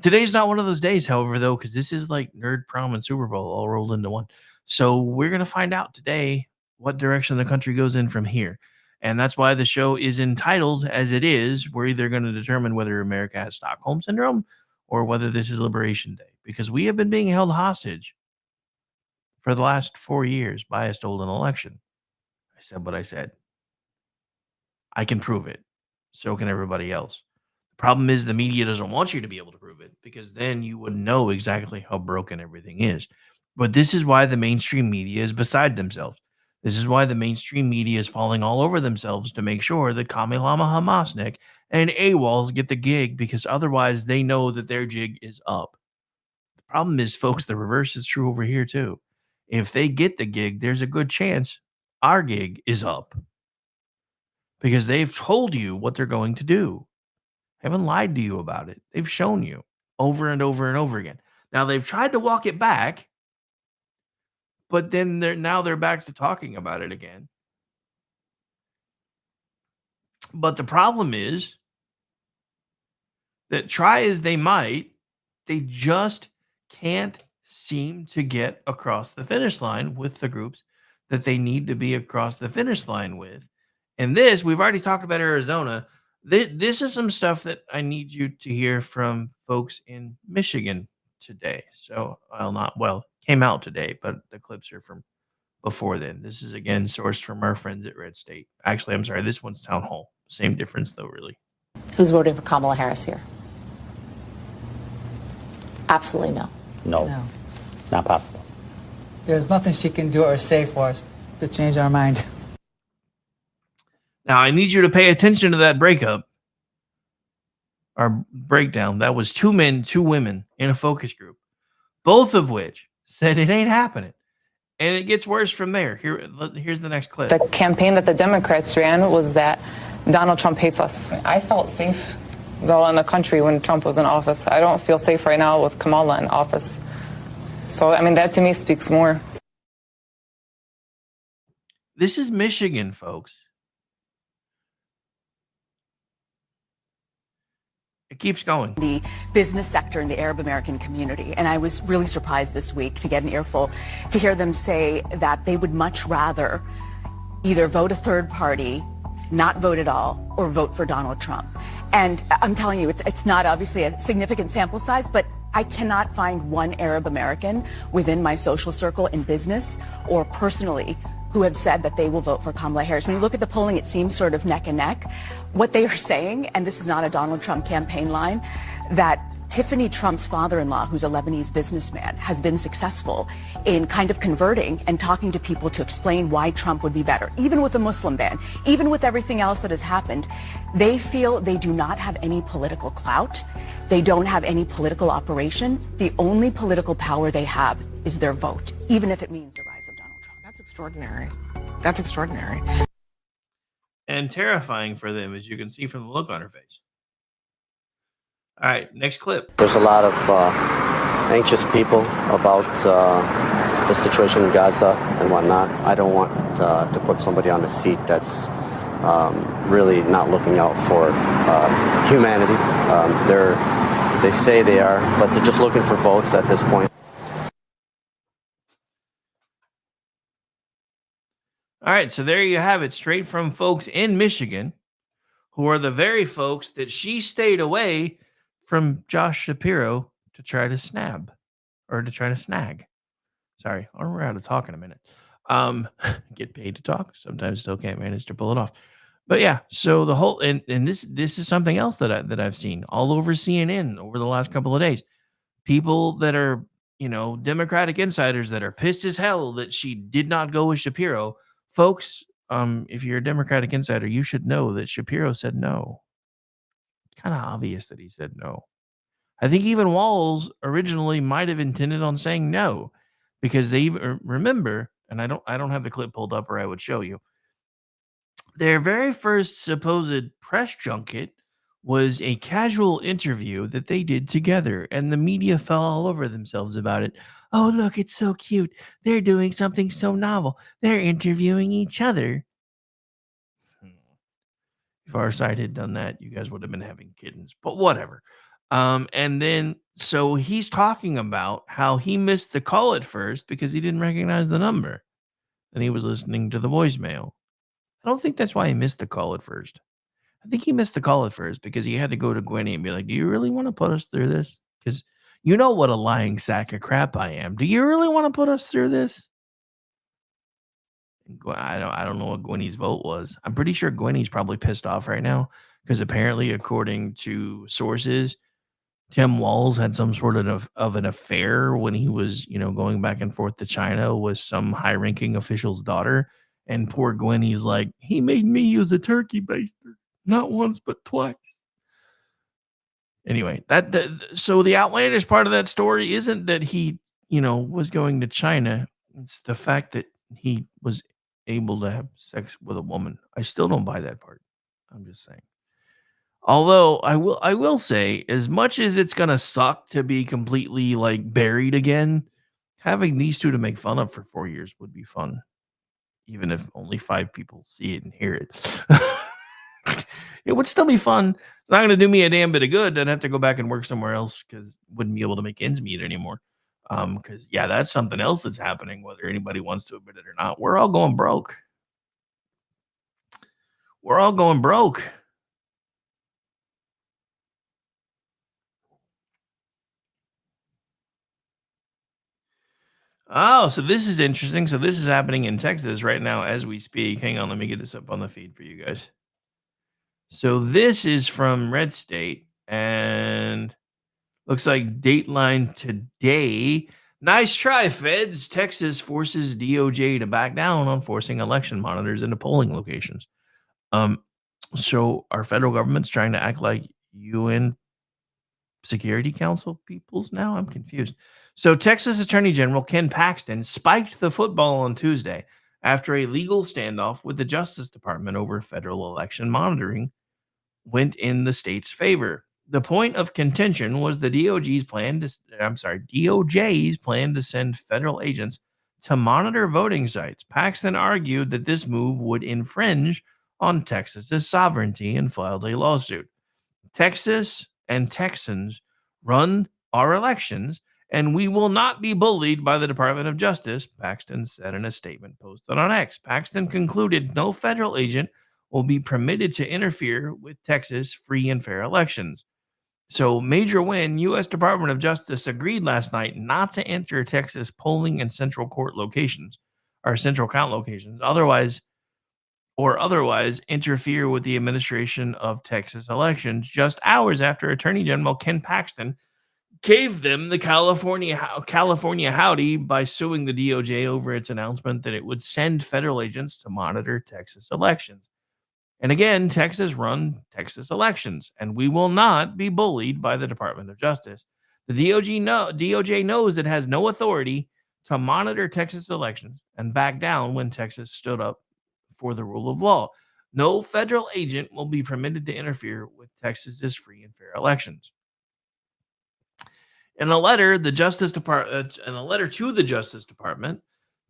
S1: Today's not one of those days, however, though, because this is like Nerd Prom and Super Bowl all rolled into one. So we're going to find out today what direction the country goes in from here. And that's why the show is entitled as it is. We're either going to determine whether America has Stockholm Syndrome or whether this is Liberation Day, because we have been being held hostage for the last 4 years by a stolen election. I said what I said. I can prove it. So can everybody else. The problem is the media doesn't want you to be able to prove it, because then you would know exactly how broken everything is. But this is why the mainstream media is beside themselves. This is why the mainstream media is falling all over themselves to make sure that Kami Lama Hamasnik and AWOLs get the gig, because otherwise they know that their jig is up. The problem is, folks, the reverse is true over here too. If they get the gig, there's a good chance our gig is up, because they've told you what they're going to do. They haven't lied to you about it. They've shown you over and over and over again. Now, they've tried to walk it back, but then they're back to talking about it again. But the problem is that try as they might, they just can't seem to get across the finish line with the groups that they need to be across the finish line with. And this, we've already talked about Arizona. This is some stuff that I need you to hear from folks in Michigan today. So, came out today, but the clips are from before then. This is, again, sourced from our friends at Red State. Actually, I'm sorry, this one's Town Hall. Same difference, though, really.
S22: Who's voting for Kamala Harris here? Absolutely no.
S23: No. Not possible.
S24: There's nothing she can do or say for us to change our mind.
S1: Now, I need you to pay attention to that breakup. Our breakdown. That was 2 men, 2 women in a focus group, both of which said it ain't happening. And it gets worse from there. Here's the next clip.
S25: The campaign that the Democrats ran was that Donald Trump hates us. I felt safe, though, in the country when Trump was in office. I don't feel safe right now with Kamala in office. So, I mean, that to me speaks more.
S1: This is Michigan, folks. keeps going.
S12: The business sector in the Arab American community. And I was really surprised this week to get an earful to hear them say that they would much rather either vote a third party, not vote at all, or vote for Donald Trump. And I'm telling you, it's not obviously a significant sample size, but I cannot find one Arab American within my social circle in business or personally who have said that they will vote for Kamala Harris. When you look at the polling, it seems sort of neck and neck. What they are saying, and this is not a Donald Trump campaign line, that Tiffany Trump's father-in-law, who's a Lebanese businessman, has been successful in kind of converting and talking to people to explain why Trump would be better. Even with a Muslim ban, even with everything else that has happened, they feel they do not have any political clout. They don't have any political operation. The only political power they have is their vote, even if it means the rise of Donald Trump.
S14: That's extraordinary. That's extraordinary.
S1: And terrifying for them, as you can see from the look on her face. All right, next clip.
S17: There's a lot of anxious people about the situation in Gaza and whatnot. I don't want to put somebody on a seat that's really not looking out for humanity. They say they are, but they're just looking for votes at this point.
S1: All right, so there you have it, straight from folks in Michigan, who are the very folks that she stayed away from Josh Shapiro to try to snag. Sorry, I'll remember how to talk in a minute. Get paid to talk. Sometimes still can't manage to pull it off. But yeah, so the whole and this is something else that I've seen all over CNN over the last couple of days. People that are, Democratic insiders that are pissed as hell that she did not go with Shapiro. Folks, if you're a Democratic insider, you should know that Shapiro said no. It's kind of obvious that he said no. I think even Walz originally might have intended on saying no, because they even remember, and I don't have the clip pulled up or I would show you. Their very first supposed press junket was a casual interview that they did together, and the media fell all over themselves about it. Oh, look, it's so cute. They're doing something so novel. They're interviewing each other. If our side had done that, you guys would have been having kittens, but whatever. And then, so he's talking about how he missed the call at first because he didn't recognize the number and he was listening to the voicemail. I don't think that's why he missed the call at first. I think he missed the call at first because he had to go to Gwenny and be like, do you really want to put us through this? Because you know what a lying sack of crap I am. Do you really want to put us through this? I don't know what Gwenny's vote was. I'm pretty sure Gwenny's probably pissed off right now because apparently, according to sources, Tim Walz had some sort of an affair when he was, going back and forth to China with some high-ranking official's daughter. And poor Gwenny's like, he made me use a turkey baster, not once but twice. Anyway, so the outlandish part of that story isn't that he, was going to China. It's the fact that he was able to have sex with a woman. I still don't buy that part. I'm just saying. Although I will say, as much as it's gonna suck to be completely buried again, having these two to make fun of for 4 years would be fun, even if only 5 people see it and hear it. It would still be fun. It's not gonna do me a damn bit of good. I'd have to go back and work somewhere else because wouldn't be able to make ends meet anymore. Because that's something else that's happening, whether anybody wants to admit it or not. We're all going broke. We're all going broke. Oh, so this is interesting. So this is happening in Texas right now as we speak. Hang on, let me get this up on the feed for you guys. So this is from Red State and looks like Dateline today. Nice try, feds. Texas forces DOJ to back down on forcing election monitors into polling locations. So our federal government's trying to act like UN Security Council peoples now? I'm confused. So Texas Attorney General Ken Paxton spiked the football on Tuesday after a legal standoff with the Justice Department over federal election monitoring went in the state's favor. The point of contention was the DOJ's plan to send federal agents to monitor voting sites. Paxton argued that this move would infringe on Texas's sovereignty and filed a lawsuit. Texas and Texans run our elections, and we will not be bullied by the Department of Justice, Paxton said in a statement posted on X. Paxton concluded no federal agent will be permitted to interfere with Texas' free and fair elections. So, major win, U.S. Department of Justice agreed last night not to enter Texas polling and central court locations, or central count locations, otherwise interfere with the administration of Texas elections just hours after Attorney General Ken Paxton gave them the California howdy by suing the DOJ over its announcement that it would send federal agents to monitor Texas elections. And again, Texas run Texas elections, and we will not be bullied by the Department of Justice. The DOJ knows it has no authority to monitor Texas elections and back down when Texas stood up for the rule of law. No federal agent will be permitted to interfere with Texas's free and fair elections. In a letter, to the Justice Department,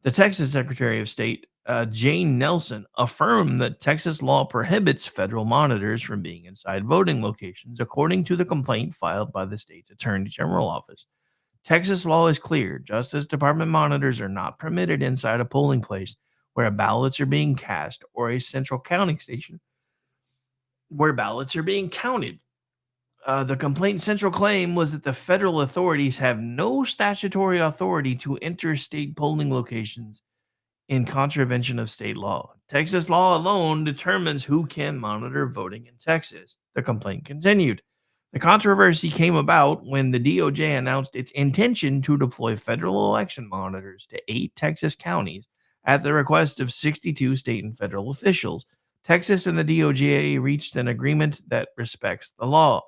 S1: the Texas Secretary of State, Jane Nelson, affirmed that Texas law prohibits federal monitors from being inside voting locations, according to the complaint filed by the state's Attorney General office. Texas law is clear. Justice Department monitors are not permitted inside a polling place where ballots are being cast or a central counting station where ballots are being counted. The complaint's central claim was that the federal authorities have no statutory authority to enter state polling locations in contravention of state law. Texas law alone determines who can monitor voting in Texas. The complaint continued. The controversy came about when the DOJ announced its intention to deploy federal election monitors to 8 Texas counties at the request of 62 state and federal officials. Texas and the DOJ reached an agreement that respects the law.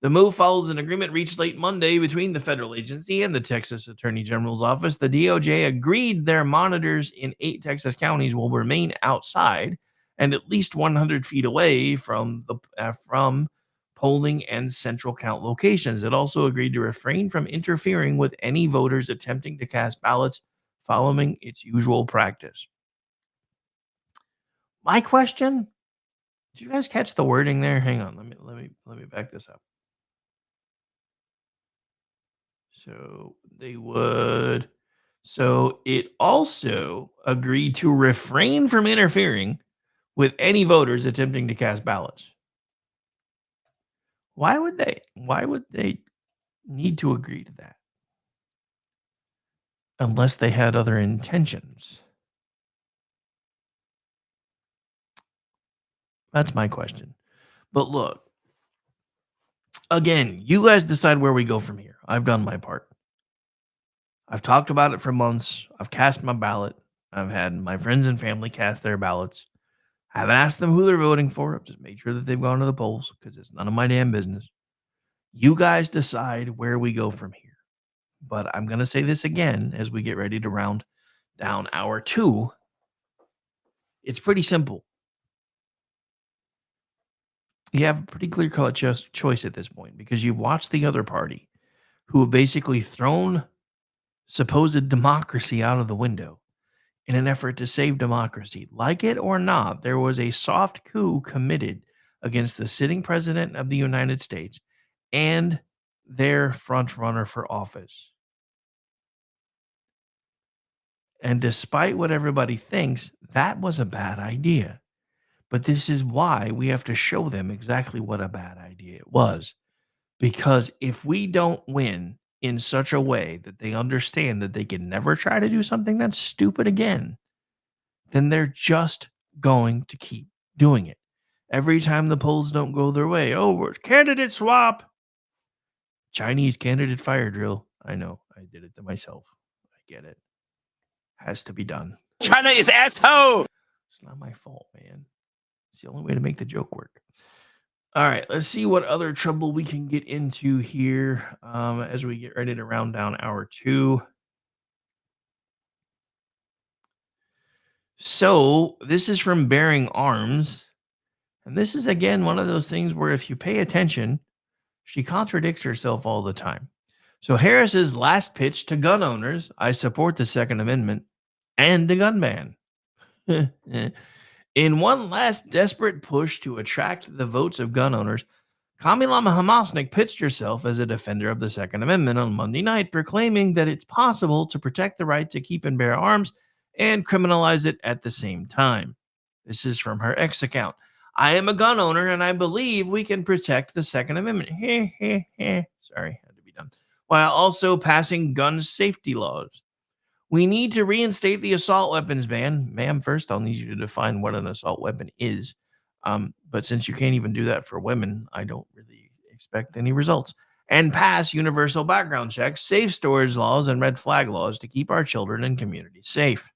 S1: The move follows an agreement reached late Monday between the federal agency and the Texas Attorney General's office. The DOJ agreed their monitors in 8 Texas counties will remain outside and at least 100 feet away from polling and central count locations. It also agreed to refrain from interfering with any voters attempting to cast ballots following its usual practice. My question: did you guys catch the wording there? Hang on, let me back this up. So it also agreed to refrain from interfering with any voters attempting to cast ballots. Why would they need to agree to that? Unless they had other intentions. That's my question. But look, again, you guys decide where we go from here. I've done my part. I've talked about it for months. I've cast my ballot. I've had my friends and family cast their ballots. I haven't asked them who they're voting for. I've just made sure that they've gone to the polls because it's none of my damn business. You guys decide where we go from here. But I'm going to say this again as we get ready to round down hour 2. It's pretty simple. You have a pretty clear-cut choice at this point because you've watched the other party who have basically thrown supposed democracy out of the window in an effort to save democracy. Like it or not, there was a soft coup committed against the sitting president of the United States and their front runner for office. And despite what everybody thinks, that was a bad idea. But this is why we have to show them exactly what a bad idea it was. Because if we don't win in such a way that they understand that they can never try to do something that's stupid again, then they're just going to keep doing it. Every time the polls don't go their way, we're candidate swap. Chinese candidate fire drill. I know, I did it to myself. I get it. Has to be done.
S11: China is asshole.
S1: It's not my fault, man. It's the only way to make the joke work. All right, let's see what other trouble we can get into here as we get ready to round down hour 2. So this is from Bearing Arms. And this is, again, one of those things where if you pay attention, she contradicts herself all the time. So Harris's last pitch to gun owners: I support the Second Amendment and the gun ban. In one last desperate push to attract the votes of gun owners, Kamilama Hamasnik pitched herself as a defender of the Second Amendment on Monday night, proclaiming that it's possible to protect the right to keep and bear arms and criminalize it at the same time. This is from her X account. I am a gun owner and I believe we can protect the Second Amendment. Sorry, had to be done. While also passing gun safety laws. We need to reinstate the assault weapons ban. Ma'am, first I'll need you to define what an assault weapon is. But since you can't even do that for women, I don't really expect any results. And pass universal background checks, safe storage laws, and red flag laws to keep our children and communities safe.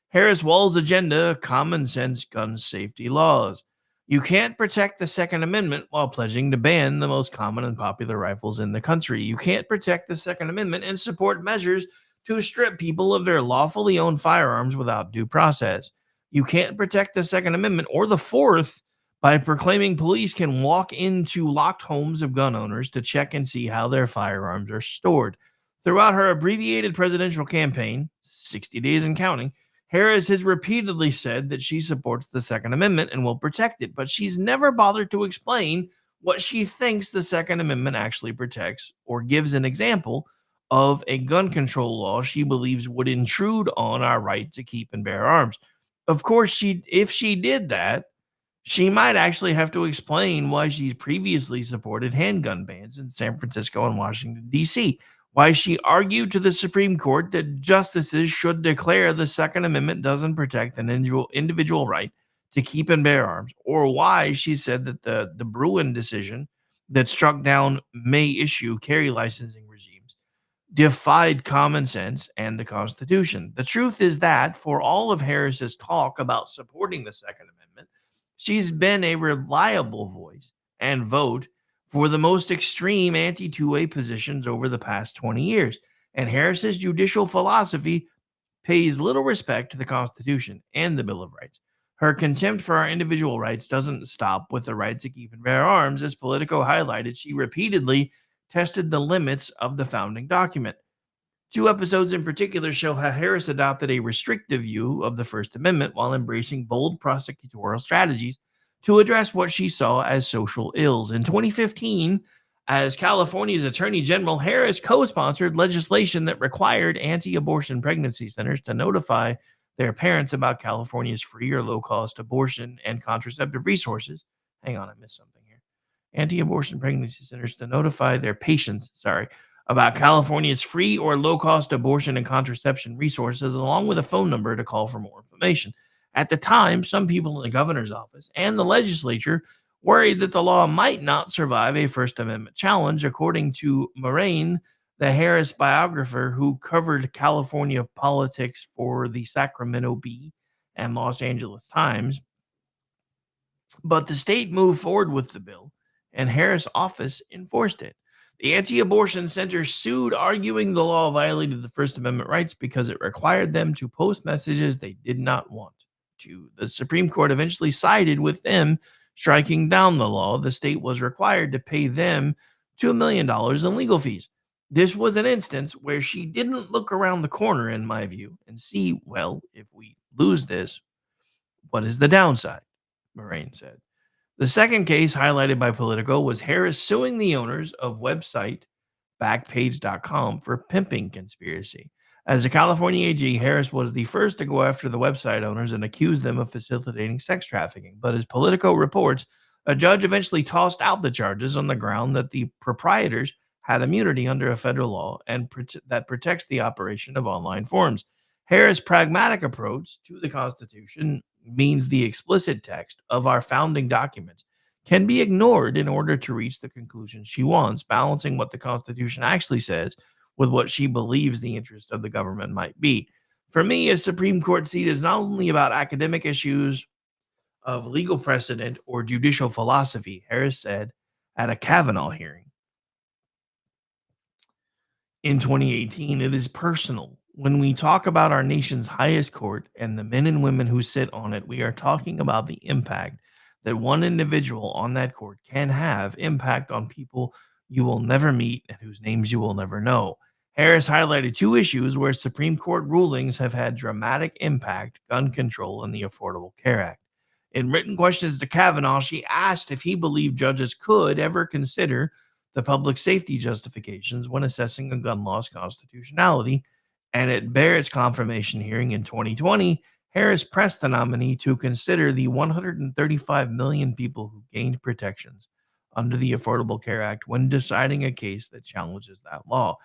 S1: Harris-Wall's agenda, common sense gun safety laws. You can't protect the Second Amendment while pledging to ban the most common and popular rifles in the country. You can't protect the Second Amendment and support measures to strip people of their lawfully owned firearms without due process. You can't protect the Second Amendment or the Fourth by proclaiming police can walk into locked homes of gun owners to check and see how their firearms are stored. Throughout her abbreviated presidential campaign, 60 days and counting, Harris has repeatedly said that she supports the Second Amendment and will protect it, but she's never bothered to explain what she thinks the Second Amendment actually protects or gives an example of a gun control law she believes would intrude on our right to keep and bear arms. Of course, if she did that, she might actually have to explain why she's previously supported handgun bans in San Francisco and Washington, D.C., why she argued to the Supreme Court that justices should declare the Second Amendment doesn't protect an individual right to keep and bear arms, or why she said that the Bruin decision that struck down May issue carry licensing regimes defied common sense and the Constitution. The truth is that for all of Harris's talk about supporting the Second Amendment, she's been a reliable voice and vote for the most extreme anti-2A positions over the past 20 years. And Harris's judicial philosophy pays little respect to the Constitution and the Bill of Rights. Her contempt for our individual rights doesn't stop with the right to keep and bear arms. As Politico highlighted, she repeatedly tested the limits of the founding document. 2 episodes in particular show how Harris adopted a restrictive view of the First Amendment while embracing bold prosecutorial strategies to address what she saw as social ills. In 2015, as California's Attorney General, Harris co-sponsored legislation that required anti-abortion pregnancy centers to notify their parents about California's free or low-cost abortion and contraceptive resources. Hang on, I missed something here. Anti-abortion pregnancy centers to notify their patients, about California's free or low-cost abortion and contraception resources, along with a phone number to call for more information. At the time, some people in the governor's office and the legislature worried that the law might not survive a First Amendment challenge, according to Moraine, the Harris biographer who covered California politics for the Sacramento Bee and Los Angeles Times. But the state moved forward with the bill, and Harris' office enforced it. The anti-abortion center sued, arguing the law violated the First Amendment rights because it required them to post messages they did not want to. The Supreme Court eventually sided with them, striking down the law. The state was required to pay them $2 million in legal fees. This was an instance where she didn't look around the corner, in my view, and see, well, if we lose this, what is the downside? Moraine said. The second case highlighted by Politico was Harris suing the owners of website Backpage.com for pimping conspiracy. As a California AG, Harris was the first to go after the website owners and accuse them of facilitating sex trafficking. But as Politico reports, a judge eventually tossed out the charges on the ground that the proprietors had immunity under a federal law and that protects the operation of online forums. Harris' pragmatic approach to the Constitution means the explicit text of our founding documents can be ignored in order to reach the conclusion she wants, balancing what the Constitution actually says with what she believes the interest of the government might be. For me, a Supreme Court seat is not only about academic issues of legal precedent or judicial philosophy, Harris said at a Kavanaugh hearing. In 2018, it is personal. When we talk about our nation's highest court and the men and women who sit on it, we are talking about the impact that one individual on that court can have impact on people you will never meet and whose names you will never know. Harris highlighted 2 issues where Supreme Court rulings have had dramatic impact: gun control and the Affordable Care Act. In written questions to Kavanaugh, she asked if he believed judges could ever consider the public safety justifications when assessing a gun law's constitutionality. And at Barrett's confirmation hearing in 2020, Harris pressed the nominee to consider the 135 million people who gained protections under the Affordable Care Act when deciding a case that challenges that law.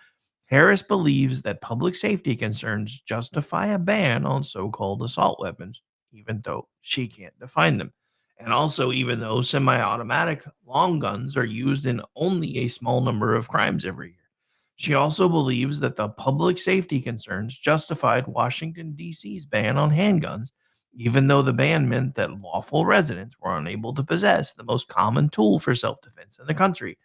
S1: Harris believes that public safety concerns justify a ban on so-called assault weapons, even though she can't define them. And also, even though semi-automatic long guns are used in only a small number of crimes every year. She also believes that the public safety concerns justified Washington, D.C.'s ban on handguns, even though the ban meant that lawful residents were unable to possess the most common tool for self-defense in the country.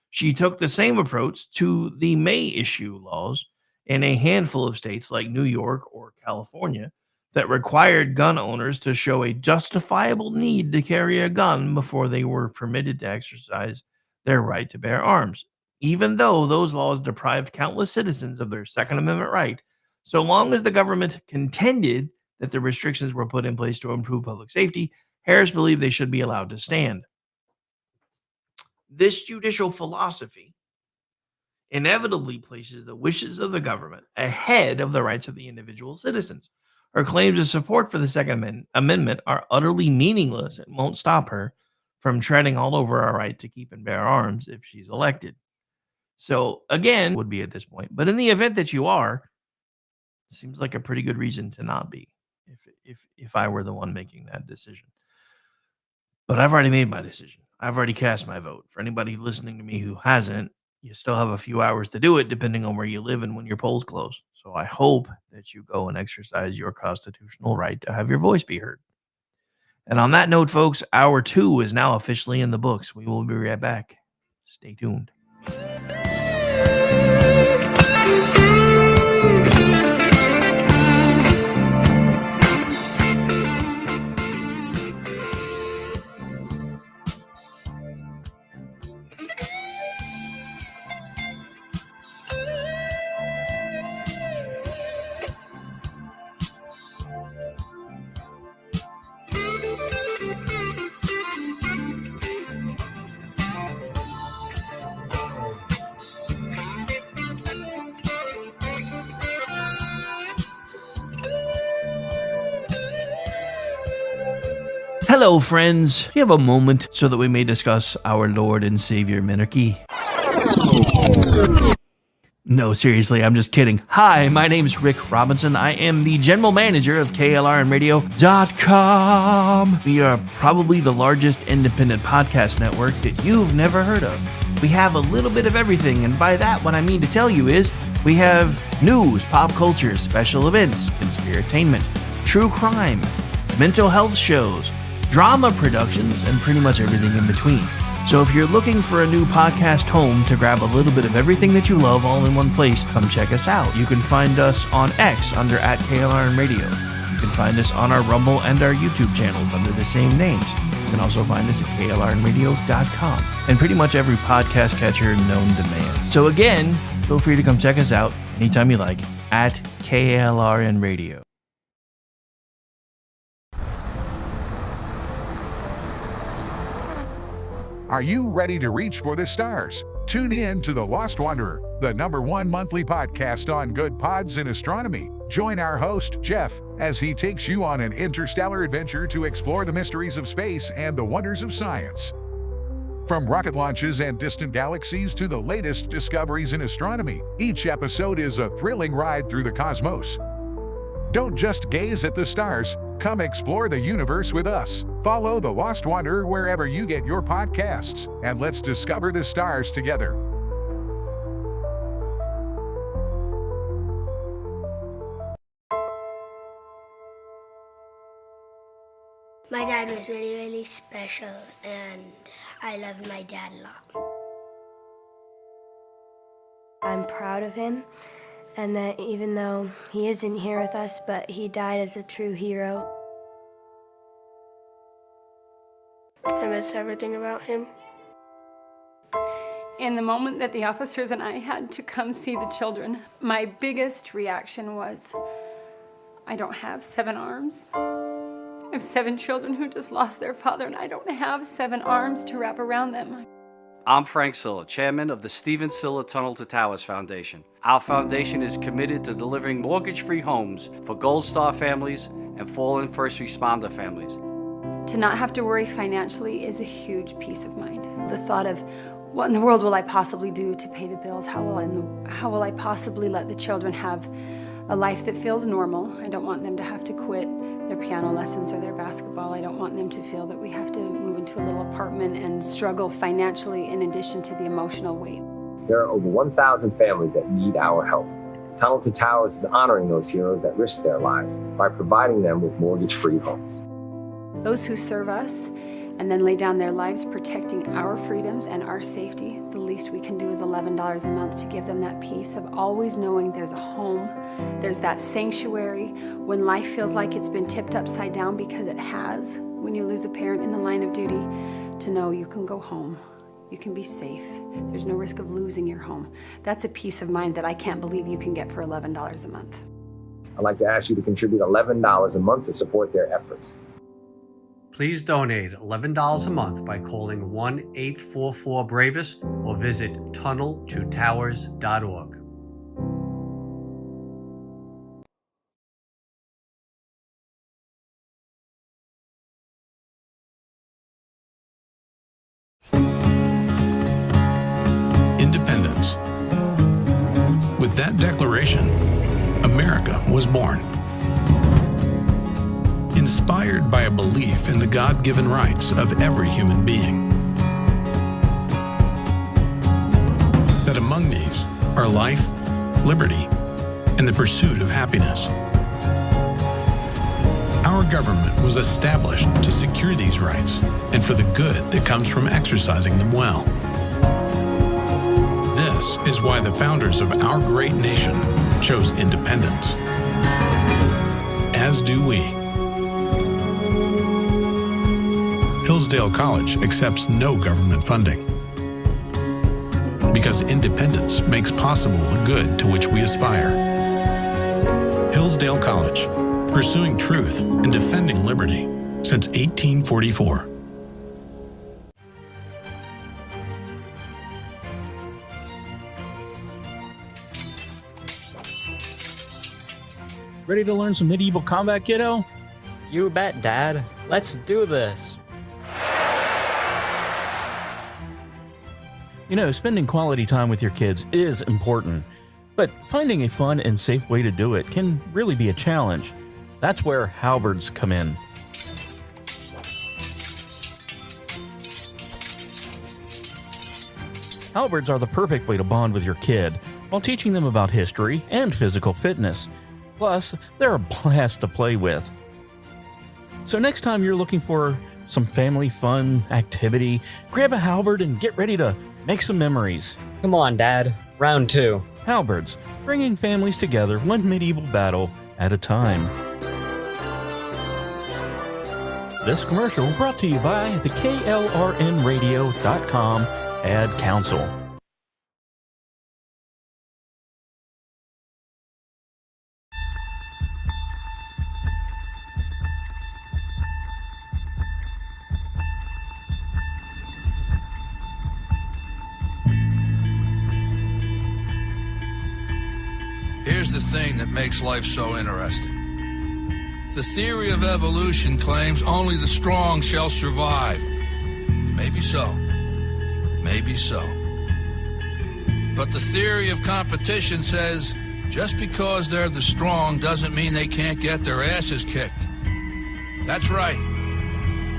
S1: She took the same approach to the may issue laws in a handful of states like New York or California that required gun owners to show a justifiable need to carry a gun before they were permitted to exercise their right to bear arms. Even though those laws deprived countless citizens of their Second Amendment right, so long as the government contended that the restrictions were put in place to improve public safety, Harris believed they should be allowed to stand. This judicial philosophy inevitably places the wishes of the government ahead of the rights of the individual citizens. Her claims of support for the Second Amendment are utterly meaningless and won't stop her from treading all over our right to keep and bear arms if she's elected. So, again, would be at this point. But in the event that you are, seems like a pretty good reason to not be if I were the one making that decision. But I've already made my decision. I've already cast my vote. For anybody listening to me who hasn't, you still have a few hours to do it, depending on where you live and when your polls close. So I hope that you go and exercise your constitutional right to have your voice be heard. And on that note, folks, hour 2 is now officially in the books. We will be right back. Stay tuned. Hello, friends. Do you have a moment so that we may discuss our Lord and Savior Minarchy? No, seriously, I'm just kidding. Hi, my name is Rick Robinson. I am the general manager of KLRNradio.com. We are probably the largest independent podcast network that you've never heard of. We have a little bit of everything, and by that, what I mean to tell you is we have news, pop culture, special events, conspiratainment, true crime, mental health shows, drama productions, and pretty much everything in between. So if you're looking for a new podcast home to grab a little bit of everything that you love all in one place, come check us out. You can find us on X under @KLRNradio. You can find us on our Rumble and our YouTube channels under the same names. You can also find us at KLRNradio.com and pretty much every podcast catcher known to man. So again, feel free to come check us out anytime you like at KLRNradio.
S2: Are you ready to reach for the stars? Tune in to The Lost Wanderer, the #1 monthly podcast on good pods in astronomy. Join our host, Jeff, as he takes you on an interstellar adventure to explore the mysteries of space and the wonders of science. From rocket launches and distant galaxies to the latest discoveries in astronomy, each episode is a thrilling ride through the cosmos. Don't just gaze at the stars, come explore the universe with us. Follow The Lost Wanderer wherever you get your podcasts, and let's discover the stars together.
S3: My dad was really, really special, and I loved my dad a lot.
S4: I'm proud of him, and that even though he isn't here with us, but he died as a true hero.
S15: I miss everything about him.
S5: In the moment that the officers and I had to come see the children, my biggest reaction was, I don't have 7 arms. have 7 children who just lost their father, and I don't have 7 arms to wrap around them.
S6: I'm Frank Silla, chairman of the Stephen Silla Tunnel to Towers Foundation. Our foundation is committed to delivering mortgage-free homes for Gold Star families and fallen first responder families.
S5: To not have to worry financially is a huge peace of mind. The thought of, what in the world will I possibly do to pay the bills? How will I possibly let the children have a life that feels normal? I don't want them to have to quit their piano lessons or their basketball. I don't want them to feel that we have to move into a little apartment and struggle financially in addition to the emotional weight.
S7: There are over 1,000 families that need our help. Tunnel to Towers is honoring those heroes that risk their lives by providing them with mortgage-free homes.
S5: Those who serve us and then lay down their lives protecting our freedoms and our safety, the least we can do is $11 a month to give them that peace of always knowing there's a home, there's that sanctuary when life feels like it's been tipped upside down, because it has, when you lose a parent in the line of duty, to know you can go home, you can be safe, there's no risk of losing your home. That's a peace of mind that I can't believe you can get for $11 a month.
S7: I'd like to ask you to contribute $11 a month to support their efforts.
S8: Please donate $11 a month by calling 1-844-BRAVEST or visit tunneltotowers.org.
S9: Independence. With that declaration, America was born. Inspired by a belief in the God-given rights of every human being. That among these are life, liberty, and the pursuit of happiness. Our government was established to secure these rights and for the good that comes from exercising them well. This is why the founders of our great nation chose independence. As do we. Hillsdale College accepts no government funding. Because independence makes possible the good to which we aspire. Hillsdale College, pursuing truth and defending liberty since 1844.
S10: Ready to learn some medieval combat, kiddo?
S18: You bet, Dad. Let's do this.
S10: You know, spending quality time with your kids is important, but finding a fun and safe way to do it can really be a challenge. That's where halberds come in. Halberds are the perfect way to bond with your kid while teaching them about history and physical fitness. Plus, they're a blast to play with. So next time you're looking for some family fun activity, grab a halberd and get ready to make some memories.
S18: Come on, Dad. Round 2.
S10: Halberds, bringing families together one medieval battle at a time. This commercial brought to you by the KLRNradio.com Ad Council.
S19: Here's the thing that makes life so interesting. The theory of evolution claims only the strong shall survive. Maybe so. Maybe so. But the theory of competition says just because they're the strong doesn't mean they can't get their asses kicked. That's right.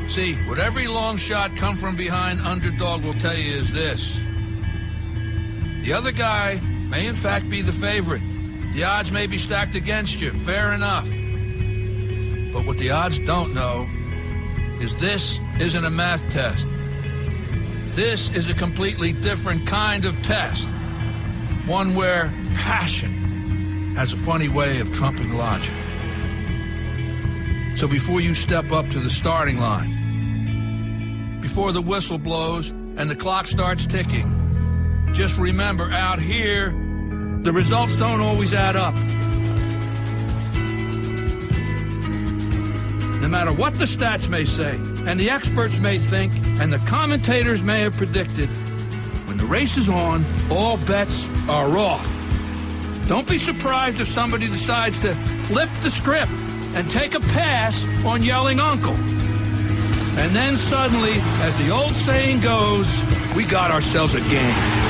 S19: See, what every long shot come from behind underdog will tell you is this. The other guy may in fact be the favorite. The odds may be stacked against you, fair enough. But what the odds don't know is this isn't a math test. This is a completely different kind of test. One where passion has a funny way of trumping logic. So before you step up to the starting line, before the whistle blows and the clock starts ticking, just remember out here, the results don't always add up. No matter what the stats may say, and the experts may think, and the commentators may have predicted, when the race is on, all bets are off. Don't be surprised if somebody decides to flip the script and take a pass on yelling uncle. And then suddenly, as the old saying goes, we got ourselves a game.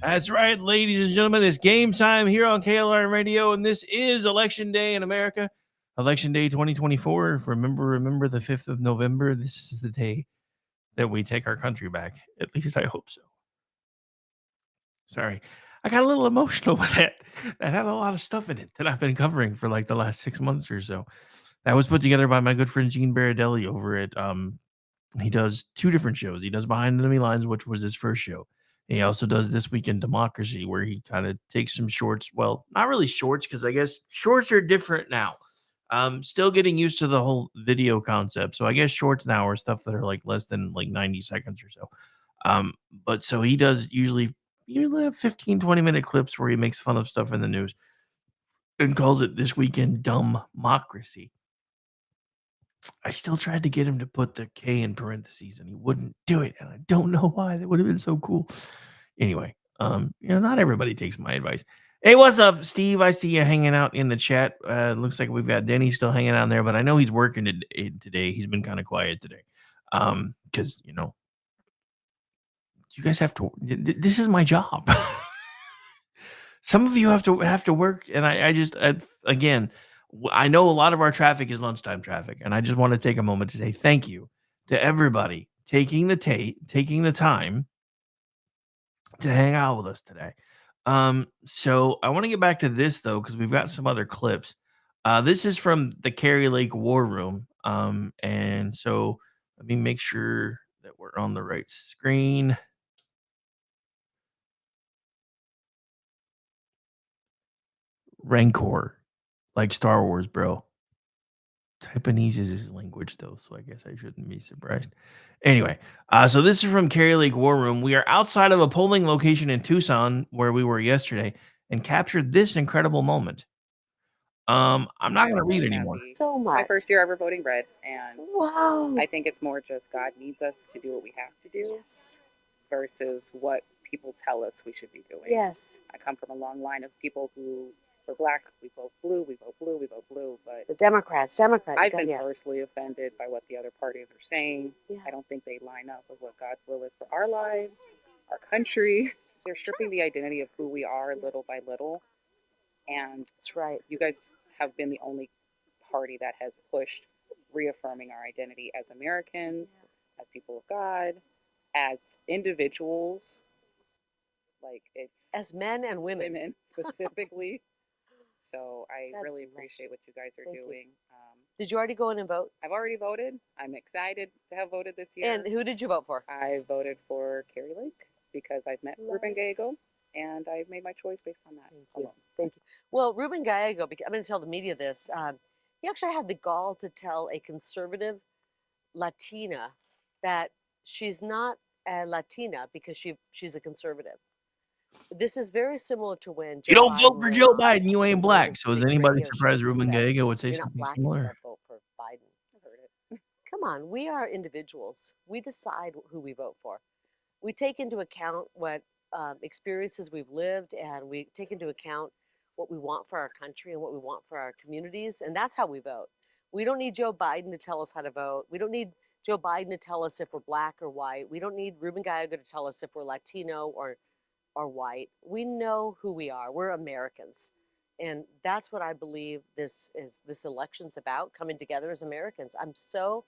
S1: That's right, ladies and gentlemen. It's game time here on KLRN Radio, and this is Election Day in America. Election Day 2024. Remember the 5th of November. This is the day that we take our country back. At least I hope so. Sorry. I got a little emotional with that. That had a lot of stuff in it that I've been covering for like the last 6 months or so. That was put together by my good friend Gene Baradelli over at he does 2 different shows. He does Behind Enemy Lines, which was his first show. He also does This Week in Democracy, where he kind of takes some shorts. Well, not really shorts, because I guess shorts are different now. Still getting used to the whole video concept. So I guess shorts now are stuff that are like less than like 90 seconds or so. But so he does usually have 15, 20-minute clips where he makes fun of stuff in the news and calls it This Week in Dumbmocracy. I still tried to get him to put the K in parentheses, and he wouldn't do it, and I don't know why. That would have been so cool. Anyway, not everybody takes my advice. Hey, what's up, Steve? I see you hanging out in the chat. Looks like we've got Denny still hanging out there, but I know he's working today. He's been kind of quiet today, because you guys have to. This is my job. Some of you have to work, and again, I know a lot of our traffic is lunchtime traffic, and I just want to take a moment to say thank you to everybody taking the time to hang out with us today. So I want to get back to this though, because we've got some other clips. This is from the Kerry Lake War Room, and so let me make sure that we're on the right screen. Rancor, like Star Wars, bro. Japanese is his language, though, so I guess I shouldn't be surprised. Anyway, so this is from Kerry Lake War Room. We are outside of a polling location in Tucson, where we were yesterday, and captured this incredible moment. I'm not going to read anymore.
S13: So much. My first year ever voting red, and I think it's more just God needs us to do what we have to do versus what people tell us we should be doing.
S16: Yes.
S13: I come from a long line of people who were black, we vote blue, we vote blue, we vote blue, but
S16: the Democrats.
S13: I've been personally offended by what the other parties are saying.
S16: Yeah.
S13: I don't think they line up with what God's will is for our lives, our country. They're stripping the identity of who we are little by little. And
S16: that's right.
S13: You guys have been the only party that has pushed reaffirming our identity as Americans, as people of God, as individuals. Like it's
S16: as men and women
S13: specifically. So I really appreciate what you guys are doing.
S16: Did you already go in and vote?
S13: I've already voted. I'm excited to have voted this year.
S16: And who did you vote for?
S13: I voted for Kerry Lake because I've met Ruben Gallego, and I've made my choice based on that.
S16: Thank you. Well, Ruben Gallego, I'm going to tell the media this. He actually had the gall to tell a conservative Latina that she's not a Latina because she's a conservative. This is very similar to when
S1: you don't vote for Joe Biden, you ain't black. So is anybody surprised Ruben Gallego would say
S16: you're not
S1: something
S16: black
S1: similar?
S16: If you don't vote for Biden.
S13: I heard it.
S16: Come on, we are individuals. We decide who we vote for. We take into account what experiences we've lived, and we take into account what we want for our country and what we want for our communities, and that's how we vote. We don't need Joe Biden to tell us how to vote. We don't need Joe Biden to tell us if we're black or white. We don't need Ruben Gallego to tell us if we're Latino or white. We know who we are. We're Americans. And that's what I believe this election's about, coming together as Americans. I'm so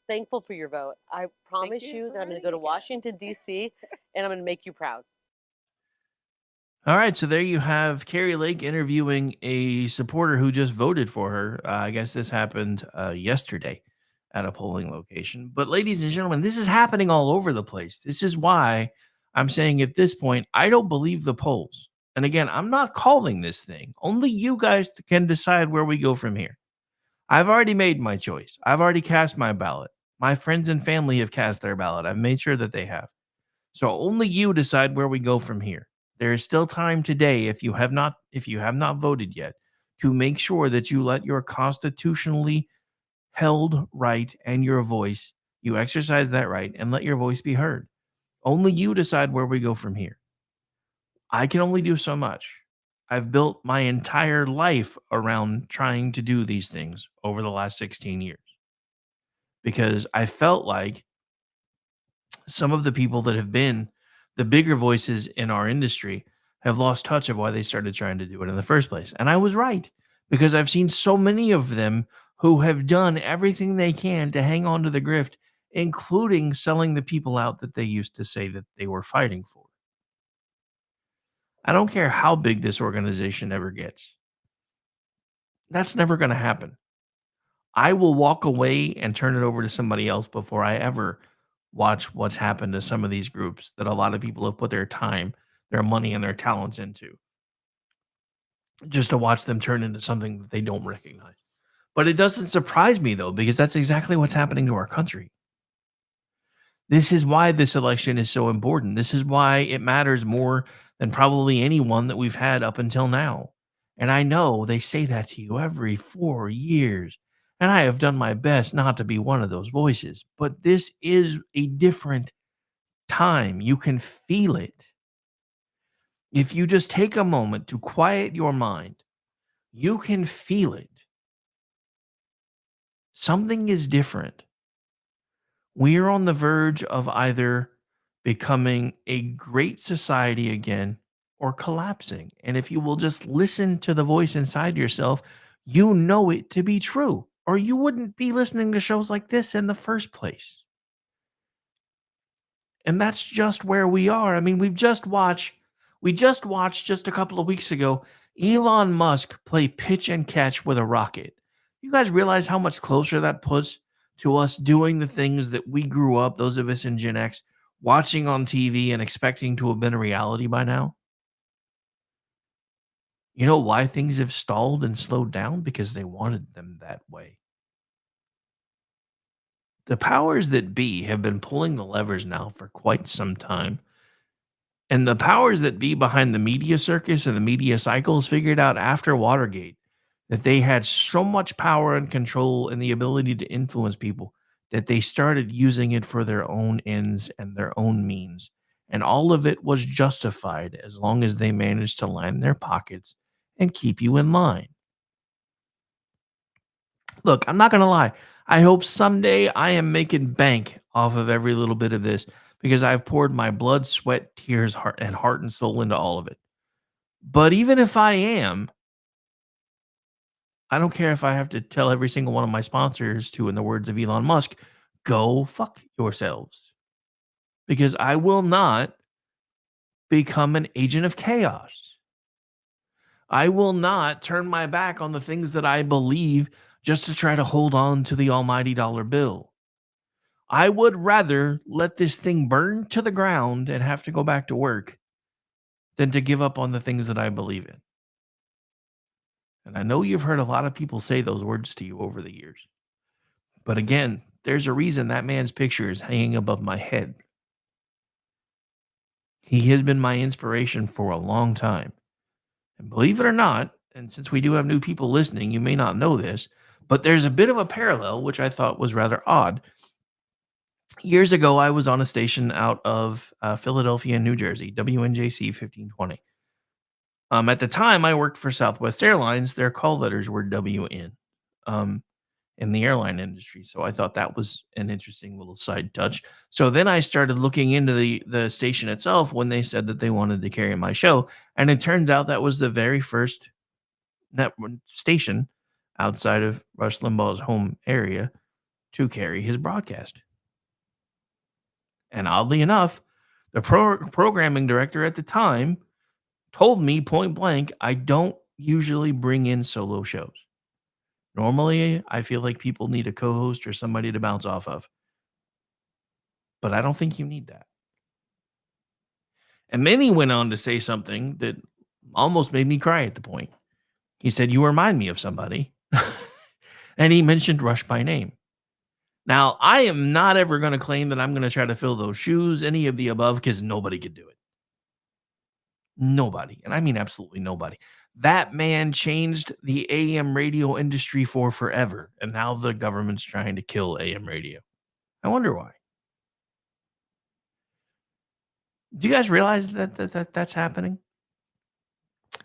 S16: thankful for your vote. I promise you that I'm going to go to Washington, D.C., and I'm going to make you proud.
S1: All right, so there you have Carrie Lake interviewing a supporter who just voted for her. I guess this happened yesterday at a polling location. But, ladies and gentlemen, this is happening all over the place. This is why I'm saying at this point, I don't believe the polls. And again, I'm not calling this thing. Only you guys can decide where we go from here. I've already made my choice. I've already cast my ballot. My friends and family have cast their ballot. I've made sure that they have. So only you decide where we go from here. There is still time today if you have not voted yet to make sure that you let your constitutionally held right and your voice, you exercise that right and let your voice be heard. Only you decide where we go from here. I can only do so much. I've built my entire life around trying to do these things over the last 16 years because I felt like some of the people that have been the bigger voices in our industry have lost touch of why they started trying to do it in the first place. And I was right because I've seen so many of them who have done everything they can to hang on to the grift, including selling the people out that they used to say that they were fighting for. I don't care how big this organization ever gets. That's never going to happen. I will walk away and turn it over to somebody else before I ever watch what's happened to some of these groups that a lot of people have put their time, their money, and their talents into just to watch them turn into something that they don't recognize. But it doesn't surprise me, though, because that's exactly what's happening to our country. This is why this election is so important. This is why it matters more than probably any one that we've had up until now. And I know they say that to you every 4 years. And I have done my best not to be one of those voices. But this is a different time. You can feel it. If you just take a moment to quiet your mind, you can feel it. Something is different. We are on the verge of either becoming a great society again or collapsing. And if you will just listen to the voice inside yourself, you know it to be true, or you wouldn't be listening to shows like this in the first place. And that's just where we are. I mean, we just watched just a couple of weeks ago Elon Musk play pitch and catch with a rocket. You guys realize how much closer that puts to us doing the things that we grew up, those of us in Gen X, watching on TV and expecting to have been a reality by now? You know why things have stalled and slowed down? Because they wanted them that way. The powers that be have been pulling the levers now for quite some time. And the powers that be behind the media circus and the media cycles figured out after Watergate that they had so much power and control and the ability to influence people that they started using it for their own ends and their own means. And all of it was justified as long as they managed to line their pockets and keep you in line. Look, I'm not going to lie. I hope someday I am making bank off of every little bit of this because I've poured my blood, sweat, tears, heart and soul into all of it. But even if I am, I don't care if I have to tell every single one of my sponsors to, in the words of Elon Musk, go fuck yourselves. Because I will not become an agent of chaos. I will not turn my back on the things that I believe just to try to hold on to the almighty dollar bill. I would rather let this thing burn to the ground and have to go back to work than to give up on the things that I believe in. And I know you've heard a lot of people say those words to you over the years. But again, there's a reason that man's picture is hanging above my head. He has been my inspiration for a long time. And believe it or not, and since we do have new people listening, you may not know this, but there's a bit of a parallel, which I thought was rather odd. Years ago, I was on a station out of Philadelphia, New Jersey, WNJC 1520. At the time, I worked for Southwest Airlines. Their call letters were WN in the airline industry. So I thought that was an interesting little side touch. So then I started looking into the station itself when they said that they wanted to carry my show. And it turns out that was the very first network station outside of Rush Limbaugh's home area to carry his broadcast. And oddly enough, the programming director at the time told me point blank, I don't usually bring in solo shows. Normally, I feel like people need a co-host or somebody to bounce off of. But I don't think you need that. And then he went on to say something that almost made me cry at the point. He said, "You remind me of somebody." And he mentioned Rush by name. Now, I am not ever going to claim that I'm going to try to fill those shoes, any of the above, because nobody could do it. Nobody. And I mean absolutely nobody. That man changed the AM radio industry for forever. And now the government's trying to kill AM radio. I wonder why. Do you guys realize that's happening?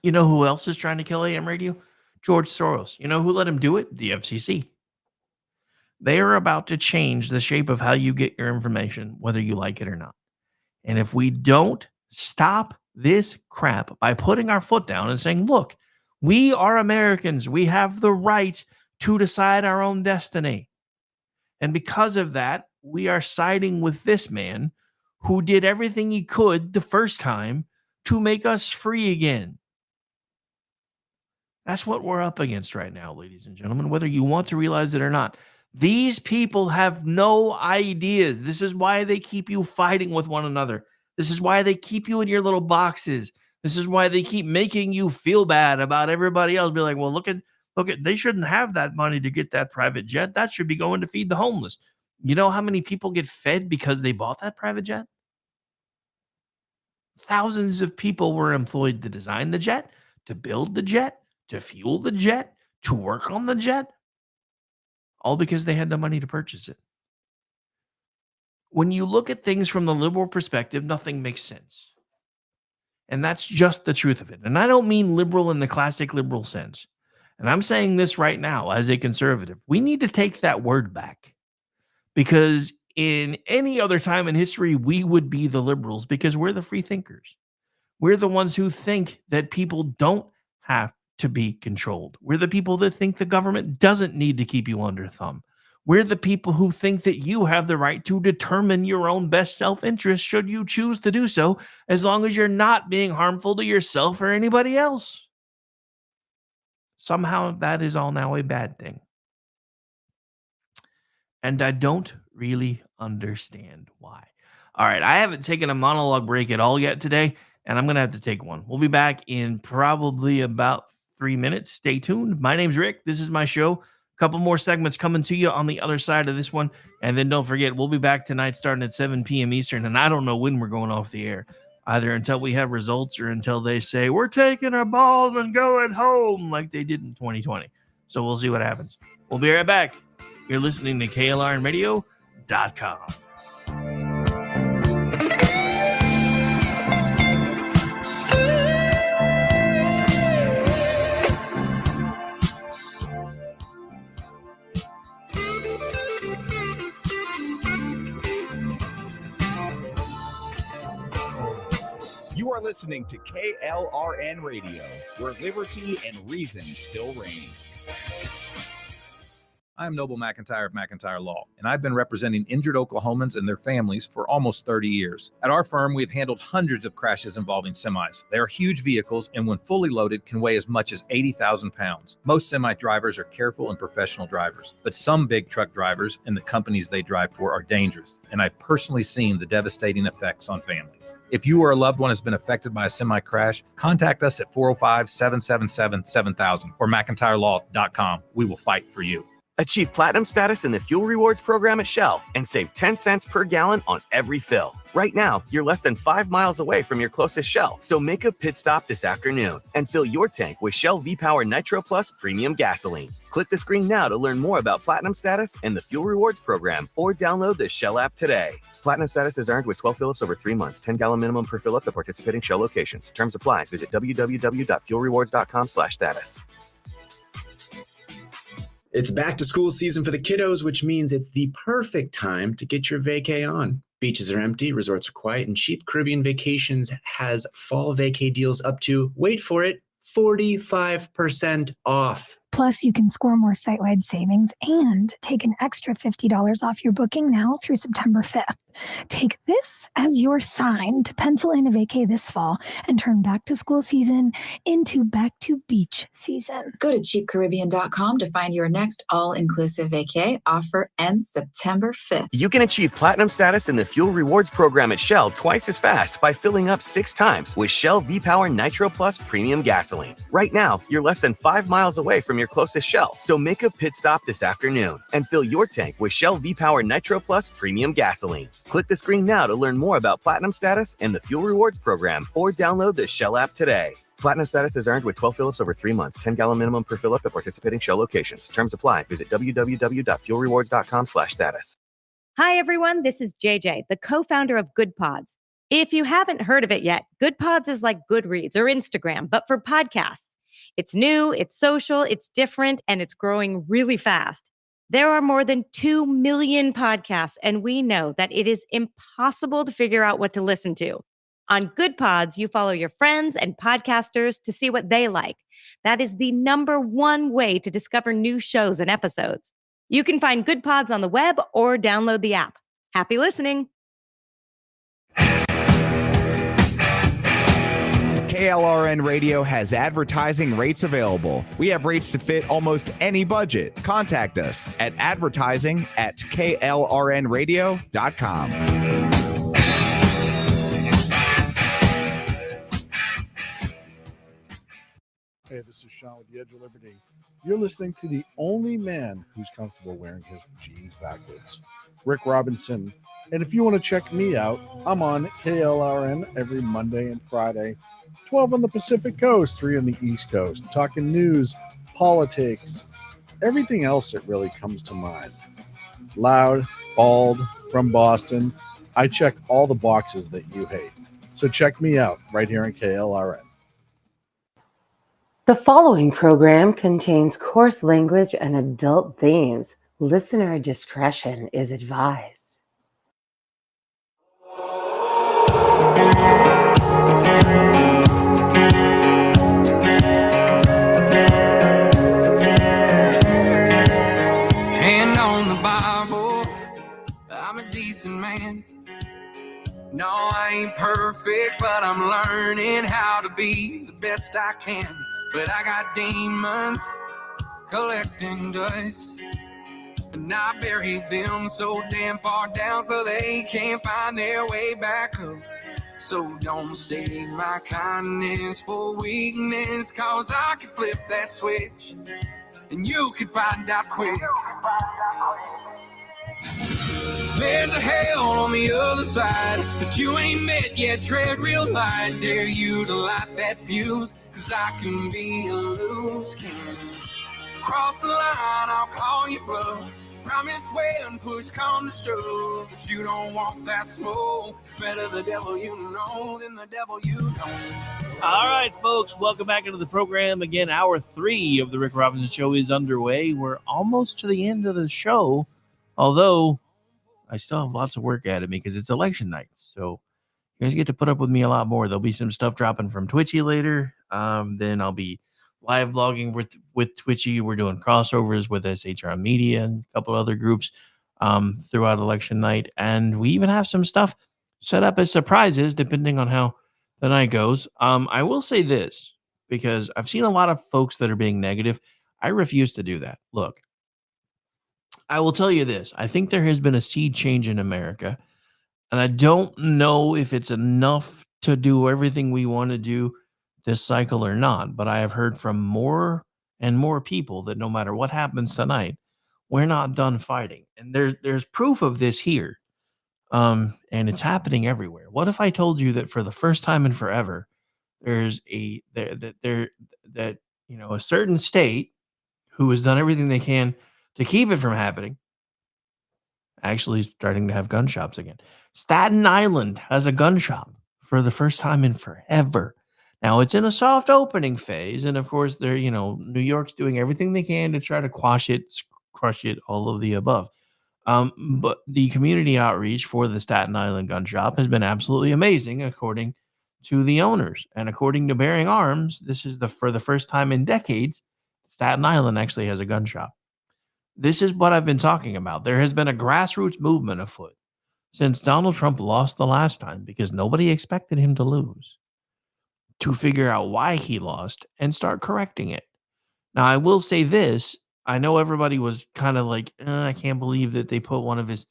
S1: You know who else is trying to kill AM radio? George Soros. You know who let him do it? The FCC. They are about to change the shape of how you get your information, whether you like it or not. And if we don't stop this crap by putting our foot down and saying, look, we are Americans. We have the right to decide our own destiny. And because of that, we are siding with this man who did everything he could the first time to make us free again. That's what we're up against right now, ladies and gentlemen, whether you want to realize it or not. These people have no ideas. This is why they keep you fighting with one another. This is why they keep you in your little boxes. This is why they keep making you feel bad about everybody else. Be like, well, look at, they shouldn't have that money to get that private jet. That should be going to feed the homeless. You know how many people get fed because they bought that private jet? Thousands of people were employed to design the jet, to build the jet, to fuel the jet, to work on the jet, all because they had the money to purchase it. When you look at things from the liberal perspective, nothing makes sense. And that's just the truth of it. And I don't mean liberal in the classic liberal sense. And I'm saying this right now as a conservative. We need to take that word back. Because in any other time in history, we would be the liberals because we're the free thinkers. We're the ones who think that people don't have to be controlled. We're the people that think the government doesn't need to keep you under thumb. We're the people who think that you have the right to determine your own best self-interest should you choose to do so, as long as you're not being harmful to yourself or anybody else. Somehow that is all now a bad thing. And I don't really understand why. All right, I haven't taken a monologue break at all yet today, and I'm going to have to take one. We'll be back in probably about 3 minutes. Stay tuned. My name's Rick. This is my show. A couple more segments coming to you on the other side of this one. And then don't forget, we'll be back tonight starting at 7 p.m. Eastern, and I don't know when we're going off the air, either until we have results or until they say, we're taking our balls and going home like they did in 2020. So we'll see what happens. We'll be right back. You're listening to KLRNradio.com.
S20: You are listening to KLRN Radio, where liberty and reason still reign. I'm Noble McIntyre of McIntyre Law, and I've been representing injured Oklahomans and their families for almost 30 years. At our firm, we have handled hundreds of crashes involving semis. They are huge vehicles, and when fully loaded, can weigh as much as 80,000 pounds. Most semi drivers are careful and professional drivers, but some big truck drivers and the companies they drive for are dangerous, and I've personally seen the devastating effects on families. If you or a loved one has been affected by a semi crash, contact us at 405-777-7000 or McIntyreLaw.com. We will fight for you.
S11: Achieve platinum status in the Fuel Rewards program at Shell and save 10 cents per gallon on every fill. Right now, you're less than 5 miles away from your closest Shell, so make a pit stop this afternoon and fill your tank with Shell V-Power Nitro Plus Premium Gasoline. Click the screen now to learn more about platinum status and the Fuel Rewards program, or download the Shell app today. Platinum status is earned with 12 fill-ups over 3 months, 10-gallon minimum per fill-up at participating Shell locations. Terms apply. Visit www.fuelrewards.com/status.
S21: It's back to school season for the kiddos, which means it's the perfect time to get your vacay on. Beaches are empty, resorts are quiet, and Cheap Caribbean Vacations has fall vacay deals up to, wait for it, 45% off.
S12: Plus, you can score more site-wide savings and take an extra $50 off your booking now through September 5th. Take this as your sign to pencil in a vacay this fall and turn back to school season into back to beach season.
S22: Go to cheapcaribbean.com to find your next all-inclusive vacay. Offer ends September 5th.
S11: You can achieve platinum status in the Fuel Rewards program at Shell twice as fast by filling up 6 times with Shell V-Power Nitro Plus Premium Gasoline. Right now, you're less than 5 miles away from your closest Shell, so make a pit stop this afternoon and fill your tank with Shell V-Power Nitro Plus Premium Gasoline. Click the screen now to learn more about platinum status and the Fuel Rewards program, or download the Shell app today. Platinum status is earned with 12 fill-ups over 3 months, 10-gallon minimum per fill-up at participating Shell locations. Terms apply. Visit www.fuelrewards.com/status.
S23: Hi, everyone. This is JJ, the co-founder of Good Pods. If you haven't heard of it yet, Good Pods is like Goodreads or Instagram, but for podcasts. It's new, it's social, it's different, and it's growing really fast. There are more than 2 million podcasts, and we know that it is impossible to figure out what to listen to. On Good Pods, you follow your friends and podcasters to see what they like. That is the #1 way to discover new shows and episodes. You can find Good Pods on the web or download the app. Happy listening.
S24: KLRN Radio has advertising rates available. We have rates to fit almost any budget. Contact us at advertising@klrnradio.com.
S25: Hey, this is Sean with the Edge of Liberty. You're listening to the only man who's comfortable wearing his jeans backwards, Rick Robinson. And if you want to check me out, I'm on KLRN every Monday and Friday, 12 on the Pacific Coast, 3 on the East Coast, talking news, politics, everything else that really comes to mind. Loud, bald, from Boston. I check all the boxes that you hate. So check me out right here on KLRN.
S26: The following program contains coarse language and adult themes. Listener discretion is advised.
S27: Hand on the Bible, I'm a decent man. No, I ain't perfect, but I'm learning how to be the best I can. But I got demons collecting dust, and I buried them so damn far down so they can't find their way back up. So don't mistake my kindness for weakness, cause I can flip that switch and you can find out quick. There's a hell on the other side that you ain't met yet. Tread real light, dare you to light that fuse, cause I can be a loose cannon. Cross the line, I'll call you bluff. Promise when push come to shove, but you don't want that smoke. Better the devil you know than the devil you don't.
S1: All right, folks, welcome back into the program. Again, hour 3 of the Rick Robinson Show is underway. We're almost to the end of the show, although I still have lots of work ahead of me because it's election night. So you guys get to put up with me a lot more. There'll be some stuff dropping from Twitchy later. Then I'll be live blogging with Twitchy. We're doing crossovers with SHR Media and a couple other groups throughout election night. And we even have some stuff set up as surprises depending on how the night goes. I will say this, because I've seen a lot of folks that are being negative. I refuse to do that. Look, I will tell you this. I think there has been a sea change in America, and I don't know if it's enough to do everything we want to do this cycle or not, but I have heard from more and more people that no matter what happens tonight, we're not done fighting. And there's proof of this here. And it's happening everywhere. What if I told you that for the first time in forever, there's a certain state who has done everything they can to keep it from happening, actually starting to have gun shops again. Staten Island has a gun shop for the first time in forever. Now it's in a soft opening phase, and of course, New York's doing everything they can to try to quash it, crush it, all of the above. But the community outreach for the Staten Island gun shop has been absolutely amazing, according to the owners. And according to Bearing Arms, this is for the first time in decades, Staten Island actually has a gun shop. This is what I've been talking about. There has been a grassroots movement afoot since Donald Trump lost the last time because nobody expected him to lose, to figure out why he lost and start correcting it. Now, I will say this. I know everybody was kind of like, I can't believe that they put one of his,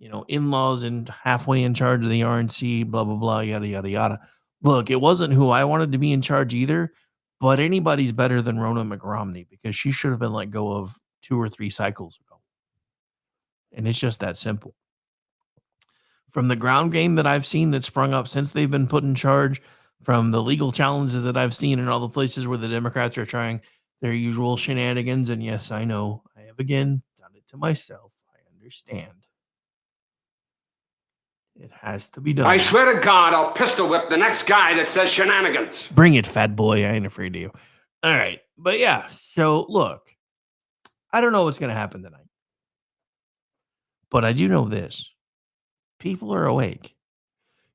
S1: in-laws in halfway in charge of the RNC, blah, blah, blah, yada, yada, yada. Look, it wasn't who I wanted to be in charge either, but anybody's better than Rona McRomney because she should have been let go of 2 or 3 cycles ago. And it's just that simple. From the ground game that I've seen that sprung up since they've been put in charge, from the legal challenges that I've seen in all the places where the Democrats are trying their usual shenanigans, and yes, I know, I have again done it to myself. I understand. It has to be done.
S2: I swear to God, I'll pistol whip the next guy that says shenanigans.
S1: Bring it, fat boy. I ain't afraid of you. All right. But yeah, so look, I don't know what's going to happen tonight. But I do know this. People are awake.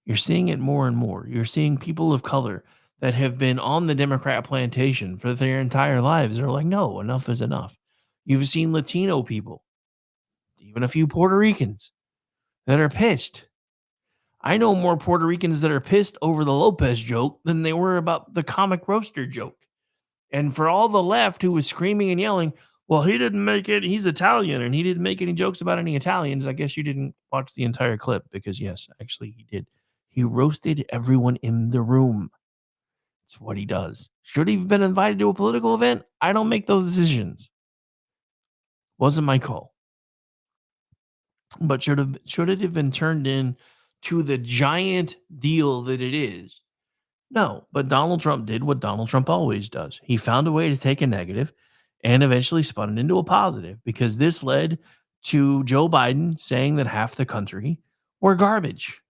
S1: You're seeing it more and more. You're seeing people of color that have been on the Democrat plantation for their entire lives. They're like, no, enough is enough. You've seen Latino people, even a few Puerto Ricans that are pissed. I know more Puerto Ricans that are pissed over the Lopez joke than they were about the comic roaster joke. And for all the left who was screaming and yelling, well, he didn't make it. He's Italian and he didn't make any jokes about any Italians. I guess you didn't watch the entire clip because, yes, actually he did. He roasted everyone in the room. It's what he does. Should he have been invited to a political event? I don't make those decisions. Wasn't my call. But should it have been turned in to the giant deal that it is? No, but Donald Trump did what Donald Trump always does. He found a way to take a negative and eventually spun it into a positive because this led to Joe Biden saying that half the country were garbage.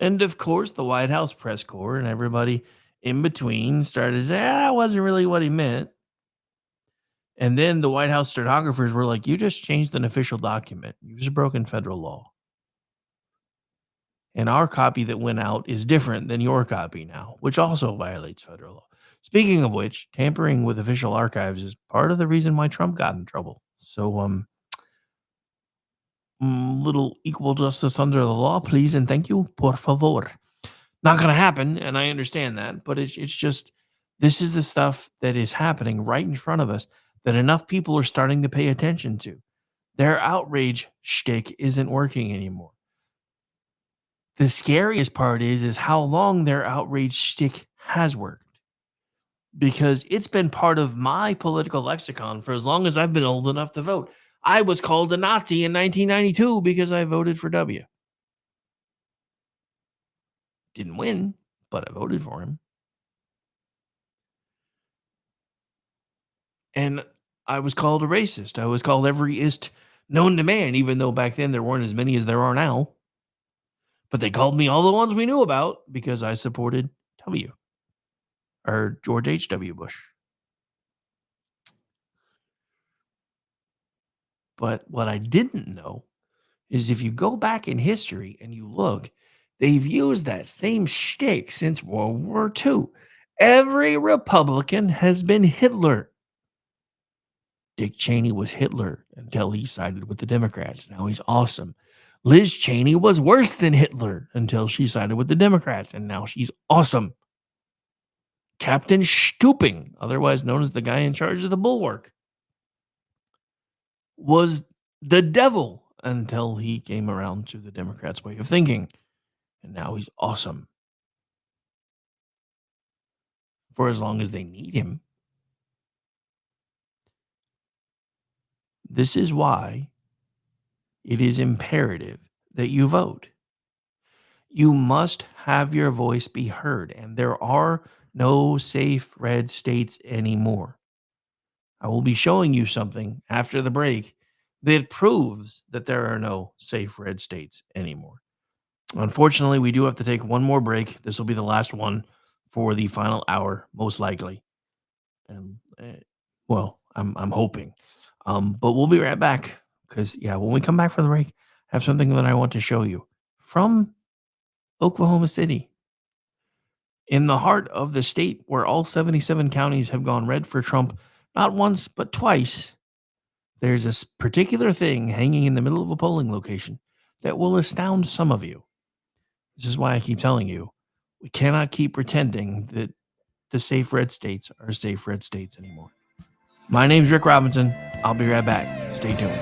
S1: And of course, the White House press corps and everybody in between started to say, that wasn't really what he meant. And then the White House stenographers were like, you just changed an official document. You just broken federal law. And our copy that went out is different than your copy now, which also violates federal law. Speaking of which, tampering with official archives is part of the reason why Trump got in trouble. So, little equal justice under the law, please, and thank you, por favor. Not going to happen, and I understand that, but it's just, this is the stuff that is happening right in front of us that enough people are starting to pay attention to. Their outrage shtick isn't working anymore. The scariest part is how long their outrage shtick has worked. Because it's been part of my political lexicon for as long as I've been old enough to vote. I was called a Nazi in 1992 because I voted for W. Didn't win, but I voted for him. And I was called a racist. I was called every ist known to man, even though back then there weren't as many as there are now. But they called me all the ones we knew about because I supported W. Or George H.W. Bush. But what I didn't know is if you go back in history and you look, they've used that same shtick since World War II. Every Republican has been Hitler. Dick Cheney was Hitler until he sided with the Democrats. Now he's awesome. Liz Cheney was worse than Hitler until she sided with the Democrats, and now she's awesome. Captain Stooping, otherwise known as the guy in charge of the Bulwark, was the devil until he came around to the Democrats' way of thinking. And now he's awesome. For as long as they need him. This is why it is imperative that you vote. You must have your voice be heard, and there are no safe red states anymore. I will be showing you something after the break that proves that there are no safe red states anymore. Unfortunately, we do have to take one more break. This will be the last one for the final hour, most likely. And well, I'm hoping. But we'll be right back because, when we come back from the break, I have something that I want to show you from Oklahoma City. In the heart of the state where all 77 counties have gone red for Trump not once but twice, there's a particular thing hanging in the middle of a polling location that will astound some of you. This is why I keep telling you, we cannot keep pretending that the safe red states are safe red states anymore. My name's Rick Robinson. I'll be right back. Stay tuned.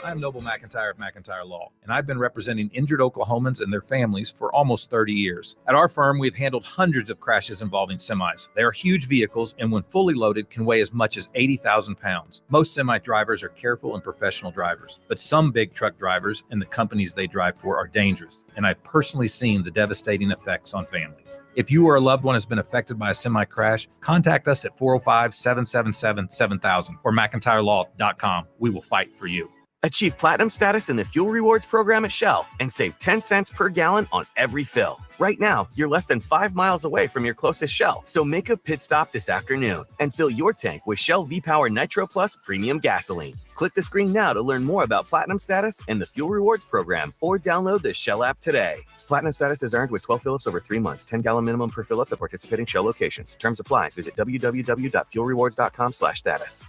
S20: I'm Noble McIntyre of McIntyre Law, and I've been representing injured Oklahomans and their families for almost 30 years. At our firm, we've handled hundreds of crashes involving semis. They are huge vehicles and when fully loaded can weigh as much as 80,000 pounds. Most semi drivers are careful and professional drivers, but some big truck drivers and the companies they drive for are dangerous, and I've personally seen the devastating effects on families. If you or a loved one has been affected by a semi crash, contact us at 405-777-7000 or McIntyreLaw.com. We will fight for you.
S11: Achieve platinum status in the fuel rewards program at Shell and save 10 cents per gallon on every fill. Right now, you're less than 5 miles away from your closest Shell, so make a pit stop this afternoon and fill your tank with Shell V-Power Nitro Plus Premium Gasoline. Click the screen now to learn more about platinum status and the fuel rewards program or download the Shell app today. Platinum status is earned with 12 fill-ups over 3 months, 10-gallon minimum per fill-up at participating Shell locations. Terms apply. Visit www.fuelrewards.com/status.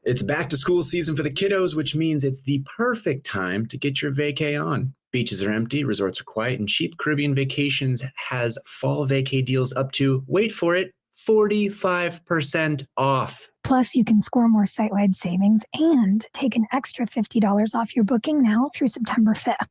S21: It's back to school season for the kiddos, which means it's the perfect time to get your vacay on. Beaches are empty, resorts are quiet, and Cheap Caribbean Vacations has fall vacay deals up to, wait for it, 45% off.
S12: Plus, you can score more site-wide savings and take an extra $50 off your booking now through September 5th.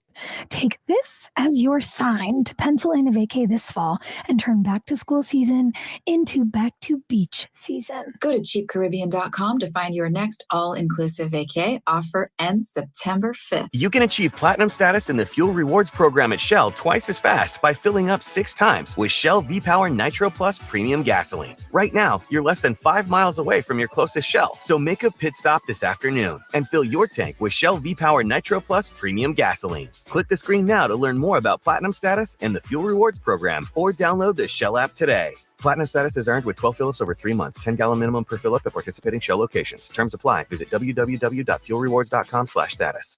S12: Take this as your sign to pencil in a vacay this fall and turn back to school season into back to beach season.
S22: Go to cheapcaribbean.com to find your next all-inclusive vacay. Offer ends September 5th.
S11: You can achieve platinum status in the fuel rewards program at Shell twice as fast by filling up 6 times with Shell V-Power Nitro Plus Premium Gasoline. Right now, you're less than 5 miles away from your closest Shell, so make a pit stop this afternoon and fill your tank with Shell V-Power Nitro Plus Premium Gasoline. Click the screen now to learn more about platinum status and the fuel rewards program or download the Shell app today. Platinum status is earned with 12 fill-ups over 3 months, 10-gallon minimum per fill-up at participating Shell locations. Terms apply. Visit www.fuelrewards.com/status.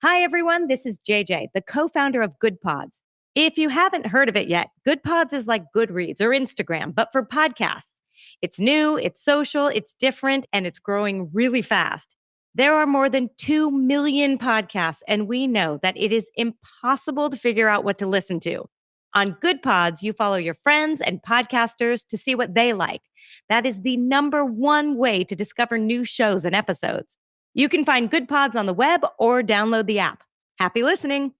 S23: Hi, everyone. This is JJ, the co-founder of Good Pods. If you haven't heard of it yet, Good Pods is like Goodreads or Instagram, but for podcasts. It's new, it's social, it's different, and it's growing really fast. There are more than 2 million podcasts, and we know that it is impossible to figure out what to listen to. On Good Pods, you follow your friends and podcasters to see what they like. That is the #1 way to discover new shows and episodes. You can find Good Pods on the web or download the app. Happy listening.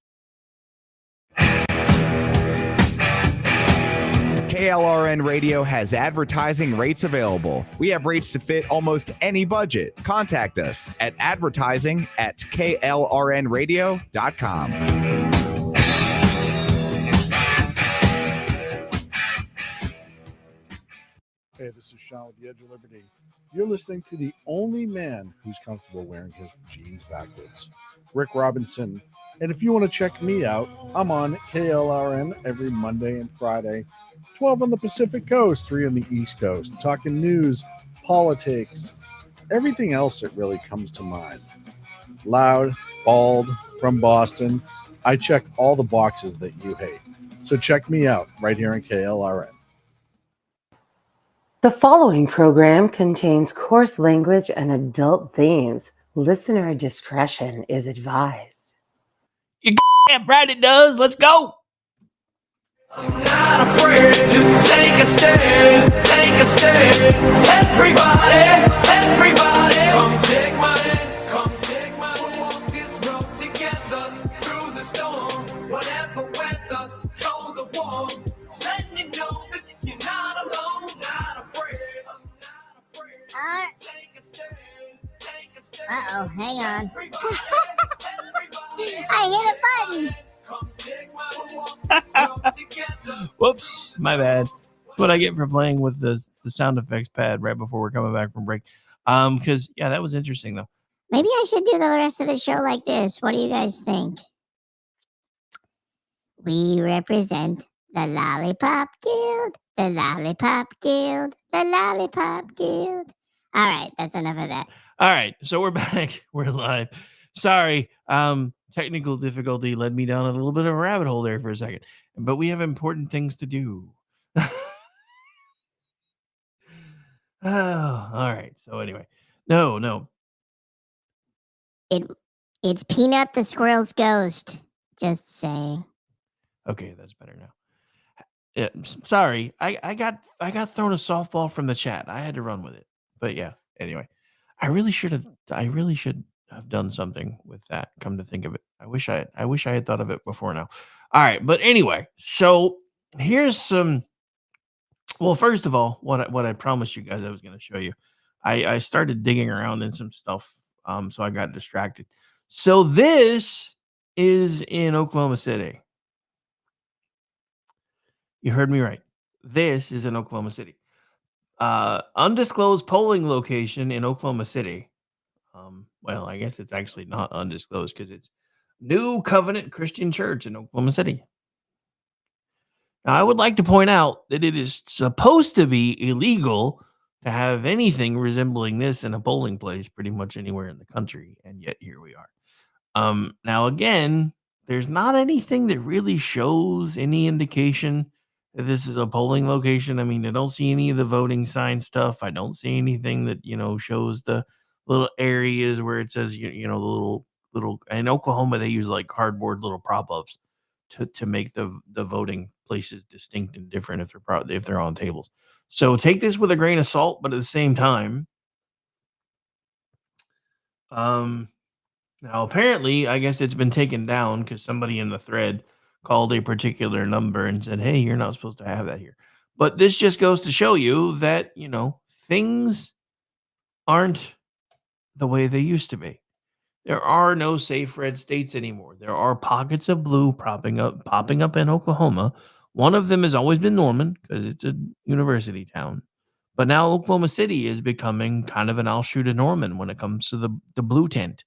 S24: KLRN Radio has advertising rates available. We have rates to fit almost any budget. Contact us at advertising@klrnradio.com.
S25: Hey, this is Sean with the Edge of Liberty. You're listening to the only man who's comfortable wearing his jeans backwards, Rick Robinson. And if you want to check me out, I'm on KLRN every Monday and Friday, 12 on the Pacific Coast, 3 on the East Coast, talking news, politics, everything else that really comes to mind. Loud, bald, from Boston. I check all the boxes that you hate. So check me out right here on KLRN.
S26: The following program contains coarse language and adult themes. Listener discretion is advised.
S1: You damn right it does. Let's go.
S27: Not afraid to take a stand, take a stand. Everybody, come take my hand, come take my hand. We'll walk this road together through the storm, whatever weather, cold or warm. Just letting you know that you're not alone, not afraid. Take a stand, take a stand.
S3: Uh-oh, hang on. I hit a button.
S1: Whoops, my bad. That's what I get for playing with the sound effects pad right before we're coming back from break. Because yeah, that was interesting though.
S3: Maybe I should do the rest of the show like this. What do you guys think? We represent the Lollipop Guild. The Lollipop Guild. The Lollipop Guild. All right, that's enough of that.
S1: All right, so we're back. We're live. Sorry, technical difficulty led me down a little bit of a rabbit hole there for a second, but we have important things to do. Oh, all right. So anyway, no.
S3: It's Peanut the Squirrel's ghost. Just saying.
S1: Okay, that's better now. Yeah, sorry, I got thrown a softball from the chat. I had to run with it, but yeah. Anyway, I really should have done something with that. Come to think of it, I wish I had thought of it before now. All right, but anyway, so here's some. Well, first of all, what I promised you guys I was going to show you, I started digging around in some stuff, so I got distracted. So this is in Oklahoma City. You heard me right. This is in Oklahoma City. Undisclosed polling location in Oklahoma City. Well, I guess it's actually not undisclosed because it's New Covenant Christian Church in Oklahoma City. Now, I would like to point out that it is supposed to be illegal to have anything resembling this in a polling place pretty much anywhere in the country, and yet here we are. Now, again, there's not anything that really shows any indication that this is a polling location. I mean, I don't see any of the voting sign stuff. I don't see anything that, shows the little areas where it says, the little, in Oklahoma, they use like cardboard little prop ups to make the voting places distinct and different if they're on tables. So take this with a grain of salt, but at the same time, now apparently, I guess it's been taken down because somebody in the thread called a particular number and said, "Hey, you're not supposed to have that here." But this just goes to show you that things aren't the way they used to be. There are no safe red states anymore. There are pockets of blue popping up in Oklahoma. One of them has always been Norman because it's a university town. But now Oklahoma City is becoming kind of an offshoot of Norman when it comes to the blue tent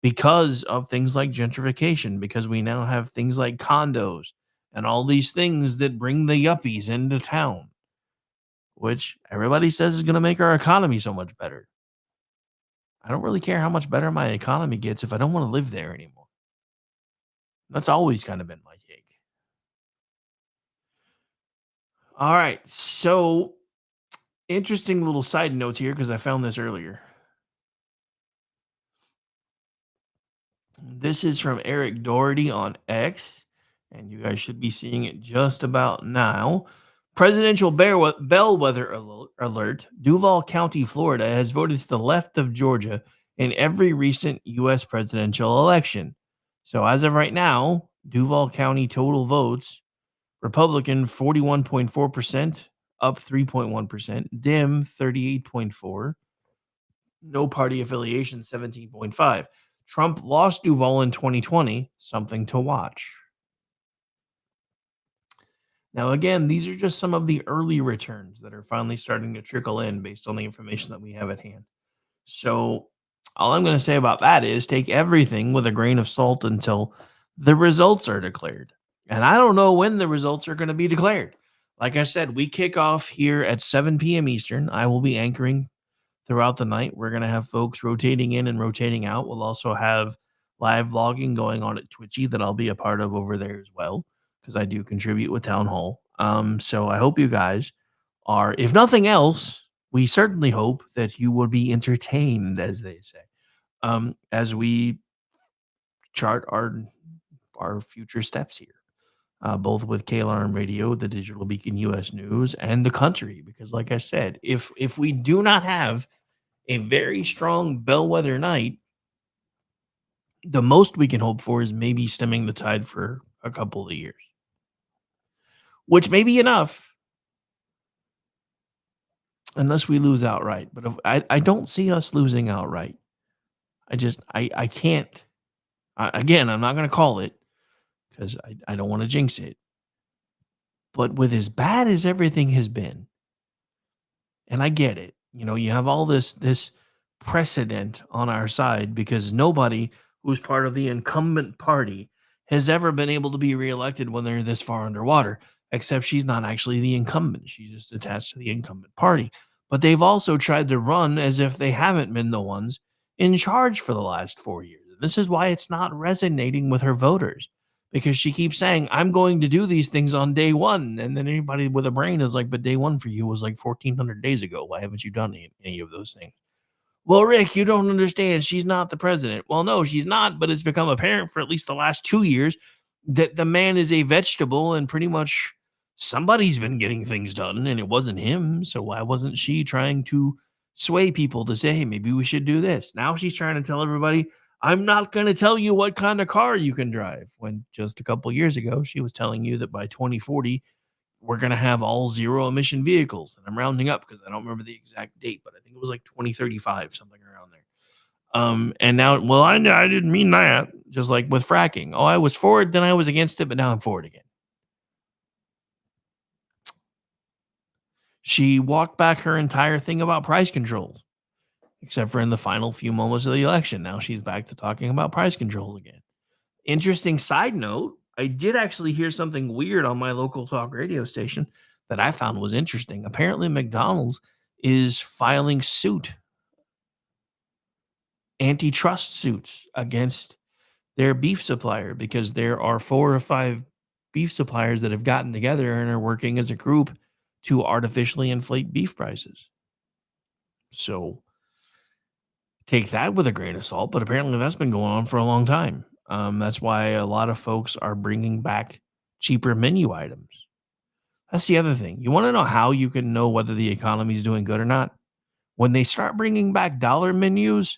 S1: because of things like gentrification, because we now have things like condos and all these things that bring the yuppies into town, which everybody says is going to make our economy so much better. I don't really care how much better my economy gets if I don't want to live there anymore. That's always kind of been my take. All right. So, interesting little side notes here because I found this earlier. This is from Eric Doherty on X, and you guys should be seeing it just about now. Presidential bellwether alert. Duval County, Florida has voted to the left of Georgia in every recent U.S. presidential election. So as of right now, Duval County total votes, Republican 41.4%, up 3.1%, Dim 38.4%, no party affiliation 17.5%. Trump lost Duval in 2020, something to watch. Now, again, these are just some of the early returns that are finally starting to trickle in based on the information that we have at hand. So, all I'm going to say about that is take everything with a grain of salt until the results are declared. And I don't know when the results are going to be declared. Like I said, we kick off here at 7 p.m. Eastern. I will be anchoring throughout the night. We're going to have folks rotating in and rotating out. We'll also have live vlogging going on at Twitchy that I'll be a part of over there as well, because I do contribute with Town Hall. So I hope you guys are, if nothing else, we certainly hope that you will be entertained, as they say, as we chart our future steps here, both with KLRM Radio, the Digital Beacon US News, and the country. Because like I said, if we do not have a very strong bellwether night, the most we can hope for is maybe stemming the tide for a couple of years, which may be enough unless we lose outright. But I don't see us losing outright. I can't. Again, I'm not going to call it because I don't want to jinx it. But with as bad as everything has been, and I get it, you have all this precedent on our side because nobody who's part of the incumbent party has ever been able to be reelected when they're this far underwater. except she's not actually the incumbent. She's just attached to the incumbent party. But they've also tried to run as if they haven't been the ones in charge for the last 4 years. This is why it's not resonating with her voters, because she keeps saying, I'm going to do these things on day one. And then anybody with a brain is like, but day one for you was like 1,400 days ago. Why haven't you done any of those things? Well, Rick, you don't understand. She's not the president. Well, no, she's not, but it's become apparent for at least the last 2 years that the man is a vegetable and pretty much somebody's been getting things done and it wasn't him. So why wasn't she trying to sway people to say, hey, maybe we should do this? Now she's trying to tell everybody, I'm not going to tell you what kind of car you can drive. When just a couple years ago, she was telling you that by 2040, we're going to have all zero emission vehicles. And I'm rounding up because I don't remember the exact date, but I think it was like 2035, something around there. And now, well, I didn't mean that. Just like with fracking. Oh, I was for it, then I was against it, but now I'm for it again. She walked back her entire thing about price controls, except for in the final few moments of the election. Now she's back to talking about price controls again. Interesting side note, I did actually hear something weird on my local talk radio station that I found was interesting. Apparently, McDonald's is filing antitrust suits against their beef supplier because there are 4 or 5 beef suppliers that have gotten together and are working as a group to artificially inflate beef prices. So take that with a grain of salt, but apparently that's been going on for a long time. That's why a lot of folks are bringing back cheaper menu items. That's the other thing. You want to know how you can know whether the economy is doing good or not? When they start bringing back dollar menus,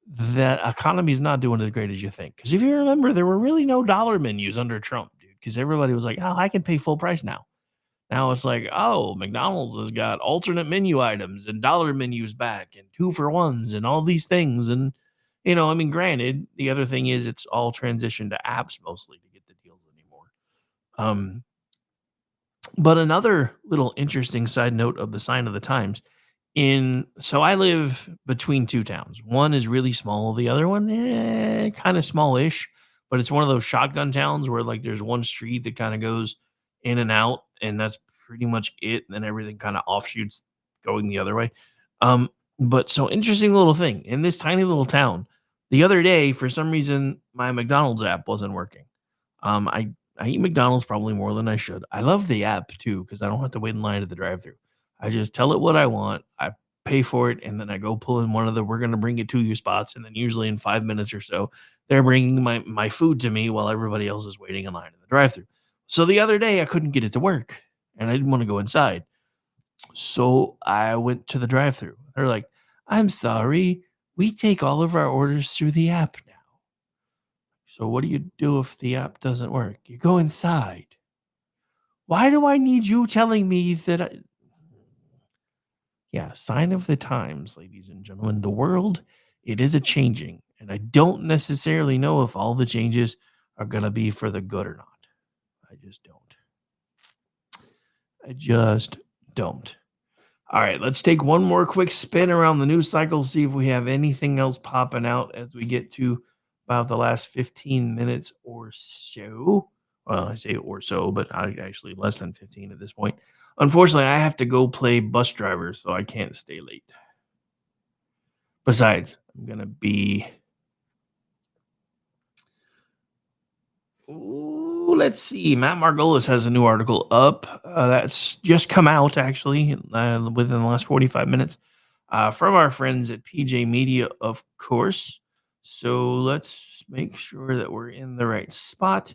S1: that economy is not doing as great as you think. Because if you remember, there were really no dollar menus under Trump, dude, because everybody was like, oh, I can pay full price now. Now it's like, oh, McDonald's has got alternate menu items and dollar menus back and 2-for-1s and all these things. And, I mean, granted, the other thing is it's all transitioned to apps mostly to get the deals anymore. But another little interesting side note of the sign of the times so I live between 2 towns. One is really small. The other one, kind of smallish, but it's one of those shotgun towns where like there's one street that kind of goes in and out, and that's pretty much it. And then everything kind of offshoots going the other way. But so interesting little thing in this tiny little town. The other day, for some reason, my McDonald's app wasn't working. I eat McDonald's probably more than I should. I love the app too because I don't have to wait in line at the drive-thru. I just tell it what I want. I pay for it, and then I go pull in one of the "we're going to bring it to you" spots, and then usually in 5 minutes or so, they're bringing my food to me while everybody else is waiting in line in the drive-thru. So the other day, I couldn't get it to work, and I didn't want to go inside. So I went to the drive-thru. They're like, I'm sorry, we take all of our orders through the app now. So what do you do if the app doesn't work? You go inside. Why do I need you telling me that Yeah, sign of the times, ladies and gentlemen. The world, it is a changing, and I don't necessarily know if all the changes are going to be for the good or not. I just don't. I just don't. All right, let's take one more quick spin around the news cycle, see if we have anything else popping out as we get to about the last 15 minutes or so. Well, I say or so, but actually less than 15 at this point. Unfortunately, I have to go play bus driver, so I can't stay late. Besides, I'm going to be... Ooh, let's see. Matt Margolis has a new article up that's just come out, actually, within the last 45 minutes from our friends at PJ Media, of course. So let's make sure that we're in the right spot.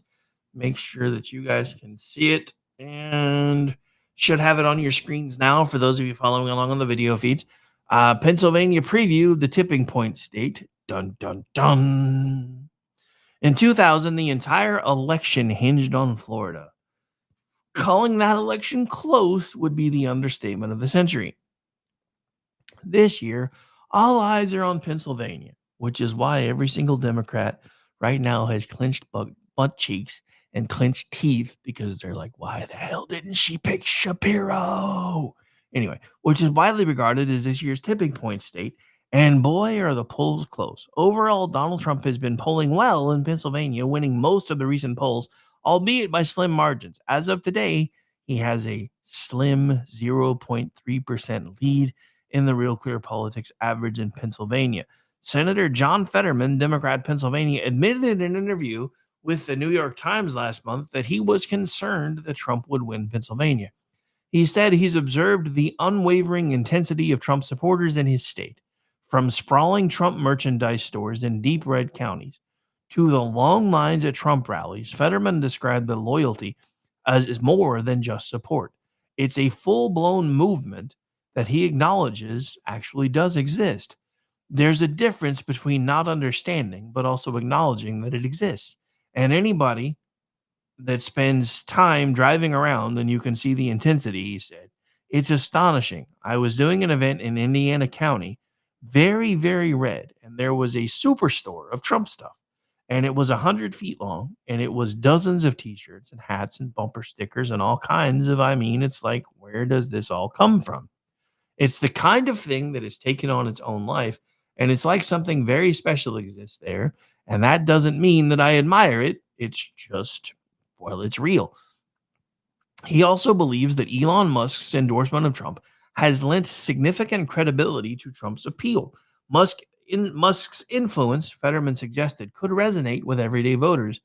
S1: Make sure that you guys can see it, and should have it on your screens now for those of you following along on the video feeds. Pennsylvania preview, the tipping point state. Dun, dun, dun. In 2000, the entire election hinged on Florida. Calling that election close would be the understatement of the century. This year, all eyes are on Pennsylvania, which is why every single Democrat right now has clenched butt cheeks and clenched teeth because they're like, why the hell didn't she pick Shapiro? Anyway, which is widely regarded as this year's tipping point state. And boy, are the polls close. Overall, Donald Trump has been polling well in Pennsylvania, winning most of the recent polls, albeit by slim margins. As of today, he has a slim 0.3% lead in the Real Clear Politics average in Pennsylvania. Senator John Fetterman, Democrat, Pennsylvania, admitted in an interview with the New York Times last month that he was concerned that Trump would win Pennsylvania. He said he's observed the unwavering intensity of Trump supporters in his state, from sprawling Trump merchandise stores in deep red counties to the long lines at Trump rallies. Fetterman described the loyalty as more than just support. It's a full-blown movement that he acknowledges actually does exist. There's a difference between not understanding, but also acknowledging that it exists. And anybody that spends time driving around and you can see the intensity, he said, it's astonishing. I was doing an event in Indiana County, very, very red, and there was a superstore of Trump stuff. And it was 100 feet long, and it was dozens of t-shirts and hats and bumper stickers and all kinds of, it's like, where does this all come from? It's the kind of thing that has taken on its own life, and it's like something very special exists there. And that doesn't mean that I admire it. It's just, well, it's real. He also believes that Elon Musk's endorsement of Trump has lent significant credibility to Trump's appeal. Musk's influence, Fetterman suggested, could resonate with everyday voters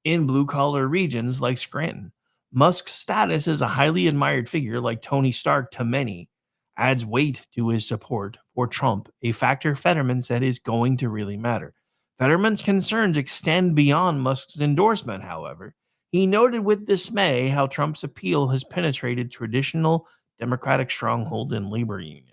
S1: in blue-collar regions like Scranton. Musk's status as a highly admired figure like Tony Stark to many adds weight to his support for Trump, a factor Fetterman said is going to really matter. Fetterman's concerns extend beyond Musk's endorsement, however. He noted with dismay how Trump's appeal has penetrated traditional Democratic strongholds and labor unions.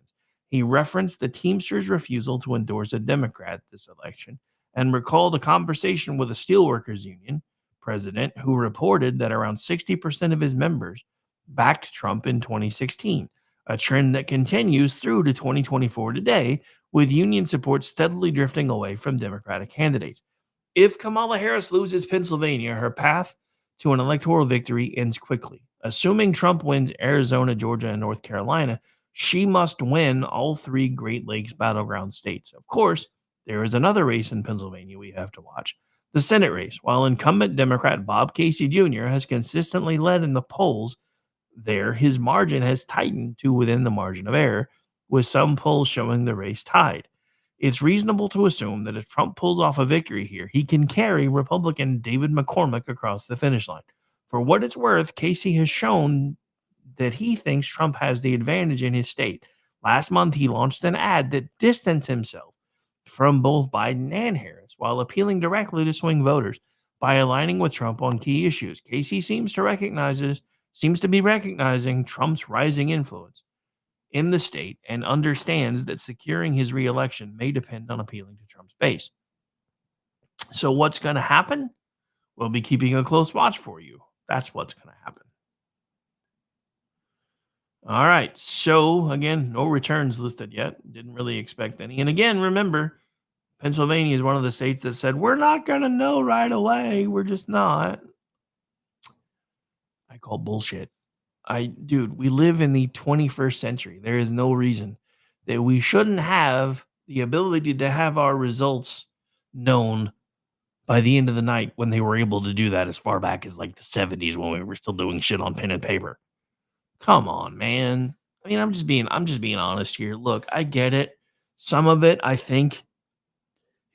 S1: He referenced the Teamsters' refusal to endorse a Democrat this election and recalled a conversation with a steelworkers union president who reported that around 60% of his members backed Trump in 2016, a trend that continues through to 2024 today, with union support steadily drifting away from Democratic candidates. If Kamala Harris loses Pennsylvania, her path to an electoral victory ends quickly. Assuming Trump wins Arizona, Georgia, and North Carolina, she must win all three Great Lakes battleground states. Of course, there is another race in Pennsylvania we have to watch, the Senate race. While incumbent Democrat Bob Casey Jr. has consistently led in the polls there, his margin has tightened to within the margin of error, with some polls showing the race tied. It's reasonable to assume that if Trump pulls off a victory here, he can carry Republican David McCormick across the finish line. For what it's worth, Casey has shown that he thinks Trump has the advantage in his state. Last month, he launched an ad that distanced himself from both Biden and Harris while appealing directly to swing voters by aligning with Trump on key issues. Casey seems to be recognizing Trump's rising influence in the state and understands that securing his reelection may depend on appealing to Trump's base. So what's going to happen? We'll be keeping a close watch for you. That's what's going to happen. All right. So again, no returns listed yet. Didn't really expect any. And again, remember, Pennsylvania is one of the states that said, we're not going to know right away. We're just not. I call bullshit. Dude, we live in the 21st century. There is no reason that we shouldn't have the ability to have our results known by the end of the night, when they were able to do that as far back as like the 70s when we were still doing shit on pen and paper. Come on, man. I mean, I'm just being honest here. Look, I get it. Some of it, I think,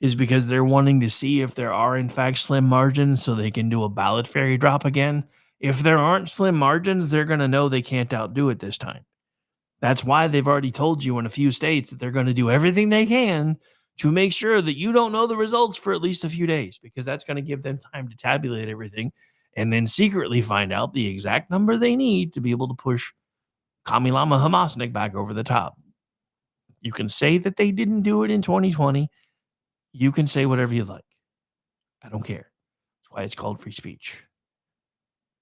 S1: is because they're wanting to see if there are in fact slim margins so they can do a ballot fairy drop again. If there aren't slim margins, they're going to know they can't outdo it this time. That's why they've already told you in a few states that they're going to do everything they can to make sure that you don't know the results for at least a few days, because that's going to give them time to tabulate everything and then secretly find out the exact number they need to be able to push Kamilama Hamasnik back over the top. You can say that they didn't do it in 2020. You can say whatever you like. I don't care. That's why it's called free speech.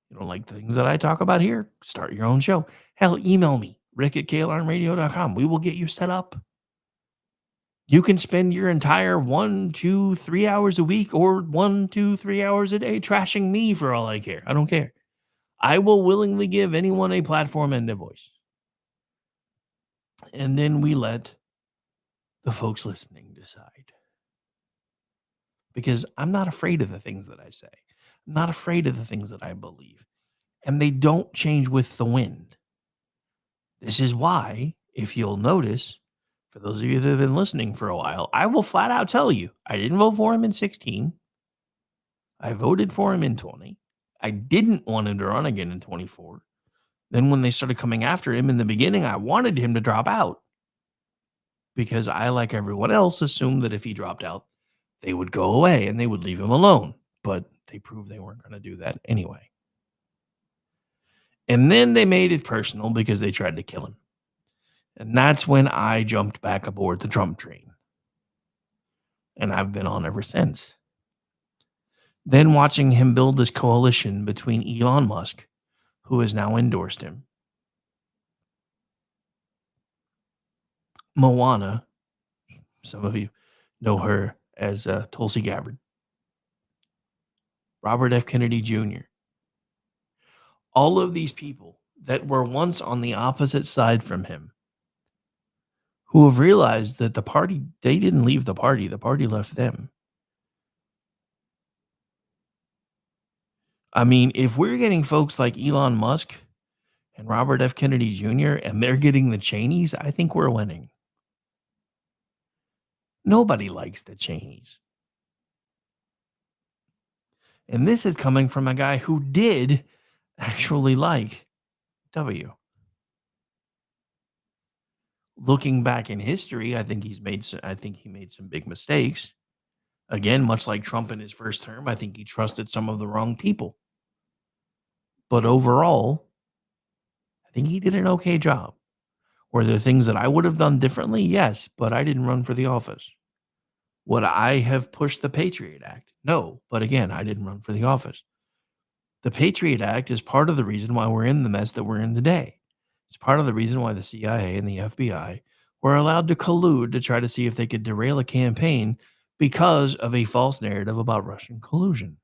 S1: You don't like the things that I talk about here? Start your own show. Hell, email me, rick@klaronradio.com. We will get you set up. You can spend your entire 1, 2, 3 hours a week or 1, 2, 3 hours a day trashing me for all I care. I don't care. I will willingly give anyone a platform and a voice. And then we let the folks listening decide. because I'm not afraid of the things that I say. I'm not afraid of the things that I believe. And they don't change with the wind. This is why, if you'll notice, for those of you that have been listening for a while, I will flat out tell you, I didn't vote for him in 16. I voted for him in 20. I didn't want him to run again in 24. Then when they started coming after him in the beginning, I wanted him to drop out because I, like everyone else, assumed that if he dropped out, they would go away and they would leave him alone. But they proved they weren't going to do that anyway. And then they made it personal because they tried to kill him. And that's when I jumped back aboard the Trump train. And I've been on ever since. Then watching him build this coalition between Elon Musk, who has now endorsed him, Moana, some of you know her as Tulsi Gabbard, Robert F. Kennedy Jr., all of these people that were once on the opposite side from him, who have realized that the party, they didn't leave the party left them. I mean, if we're getting folks like Elon Musk and Robert F. Kennedy Jr., and they're getting the Cheneys, I think we're winning. Nobody likes the Cheneys. And this is coming from a guy who did actually like W. Looking back in history, I think he made some big mistakes. Again, much like Trump in his first term, I think he trusted some of the wrong people. But overall, I think he did an okay job. Were there things that I would have done differently? Yes, but I didn't run for the office. Would I have pushed the Patriot Act? No, but again, I didn't run for the office. The Patriot Act is part of the reason why we're in the mess that we're in today. It's part of the reason why the CIA and the FBI were allowed to collude to try to see if they could derail a campaign because of a false narrative about Russian collusion.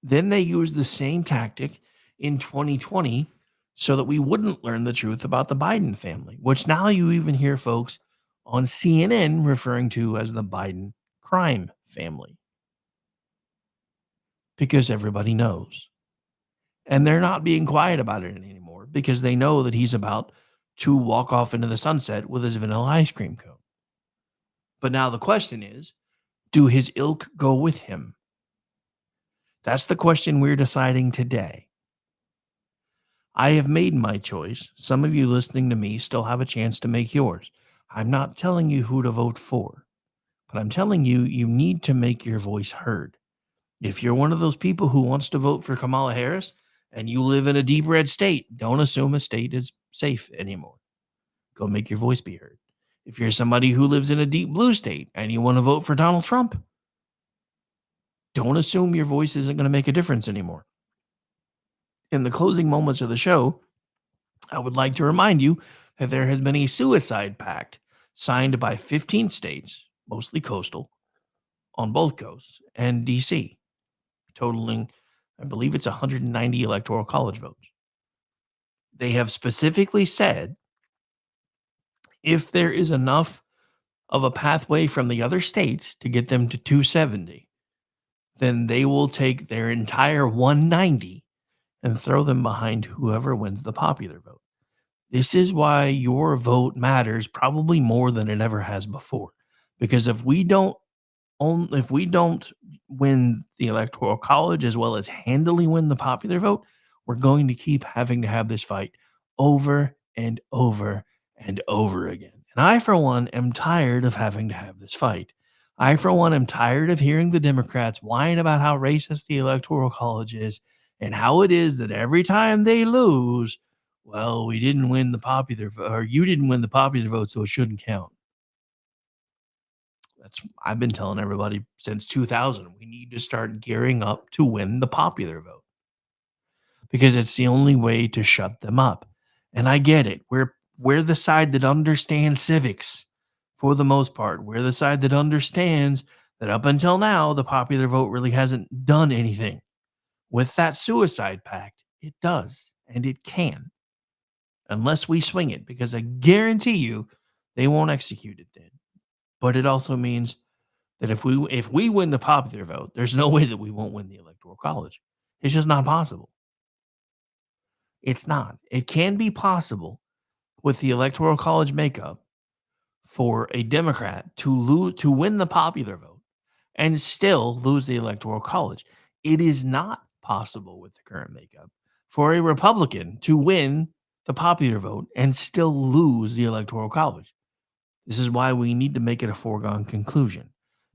S1: Then they used the same tactic in 2020 so that we wouldn't learn the truth about the Biden family, which now you even hear folks on CNN referring to as the Biden crime family. Because everybody knows. And they're not being quiet about it anymore because they know that he's about to walk off into the sunset with his vanilla ice cream cone. But now the question is, do his ilk go with him? That's the question we're deciding today. I have made my choice. Some of you listening to me still have a chance to make yours. I'm not telling you who to vote for, but I'm telling you, you need to make your voice heard. If you're one of those people who wants to vote for Kamala Harris and you live in a deep red state, don't assume a state is safe anymore. Go make your voice be heard. If you're somebody who lives in a deep blue state and you want to vote for Donald Trump, don't assume your voice isn't going to make a difference anymore. In the closing moments of the show, I would like to remind you that there has been a suicide pact signed by 15 states, mostly coastal, on both coasts, and D.C., totaling, I believe it's 190 electoral college votes. They have specifically said if there is enough of a pathway from the other states to get them to 270, then they will take their entire 190 and throw them behind whoever wins the popular vote. This is why your vote matters probably more than it ever has before. Because if we don't win the electoral college as well as handily win the popular vote, we're going to keep having to have this fight over and over and over again. And I, for one, am tired of having to have this fight. I, for one, am tired of hearing the Democrats whine about how racist the electoral college is and how it is that every time they lose, well, we didn't win the popular vote, or you didn't win the popular vote, so it shouldn't count. I've been telling everybody since 2000, we need to start gearing up to win the popular vote because it's the only way to shut them up. And I get it. We're the side that understands civics for the most part. We're the side that understands that up until now, the popular vote really hasn't done anything. With that suicide pact, it does, and it can, unless we swing it, because I guarantee you they won't execute it then. But it also means that if we win the popular vote, there's no way that we won't win the Electoral College. It's just not possible. It's not. It can be possible with the Electoral College makeup for a Democrat to win the popular vote and still lose the Electoral College. It is not possible with the current makeup for a Republican to win the popular vote and still lose the Electoral College. This is why we need to make it a foregone conclusion,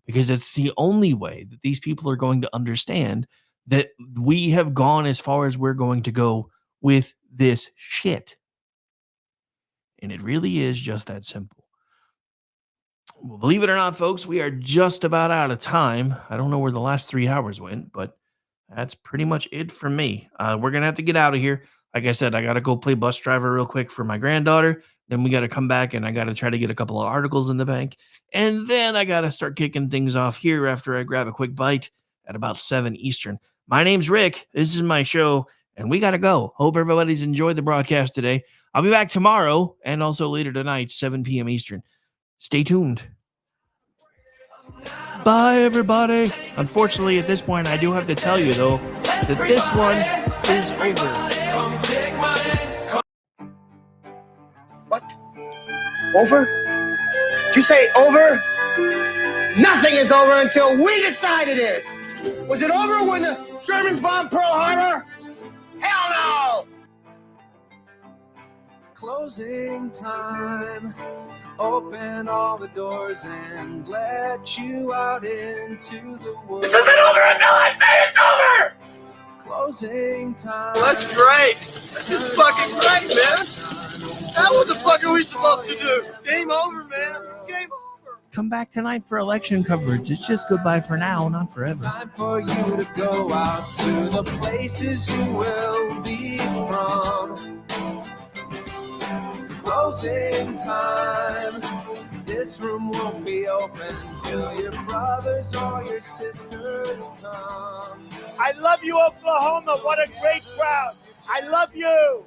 S1: because it's the only way that these people are going to understand that we have gone as far as we're going to go with this shit. And it really is just that simple. Well, believe it or not, folks, we are just about out of time. I don't know where the last 3 hours went, but that's pretty much it for me. We're going to have to get out of here. Like I said, I got to go play bus driver real quick for my granddaughter. Then we got to come back and I got to try to get a couple of articles in the bank. And then I got to start kicking things off here after I grab a quick bite at about 7 Eastern. My name's Rick. This is my show, and we got to go. Hope everybody's enjoyed the broadcast today. I'll be back tomorrow and also later tonight, 7 p.m. Eastern. Stay tuned. Bye, everybody. Unfortunately, at this point, I do have to tell you, though, that this one is over.
S4: What? Over? Did you say over? Nothing is over until we decide it is. Was it over when the Germans bombed Pearl Harbor? Hell no!
S27: Closing time. Open all the doors and let you out into the woods.
S4: This isn't over until I say it's over!
S27: Closing time.
S4: Well, that's great. That's just fucking great, man. Now what the fuck are we supposed to do? Game over, man. It's game over.
S1: Come back tonight for election coverage. It's just goodbye for now, not forever.
S27: Time for you to go out to the places you will be from. Closing time. This room won't be open till your brothers or your sisters come.
S4: I love you, Oklahoma. What a great crowd. I love you.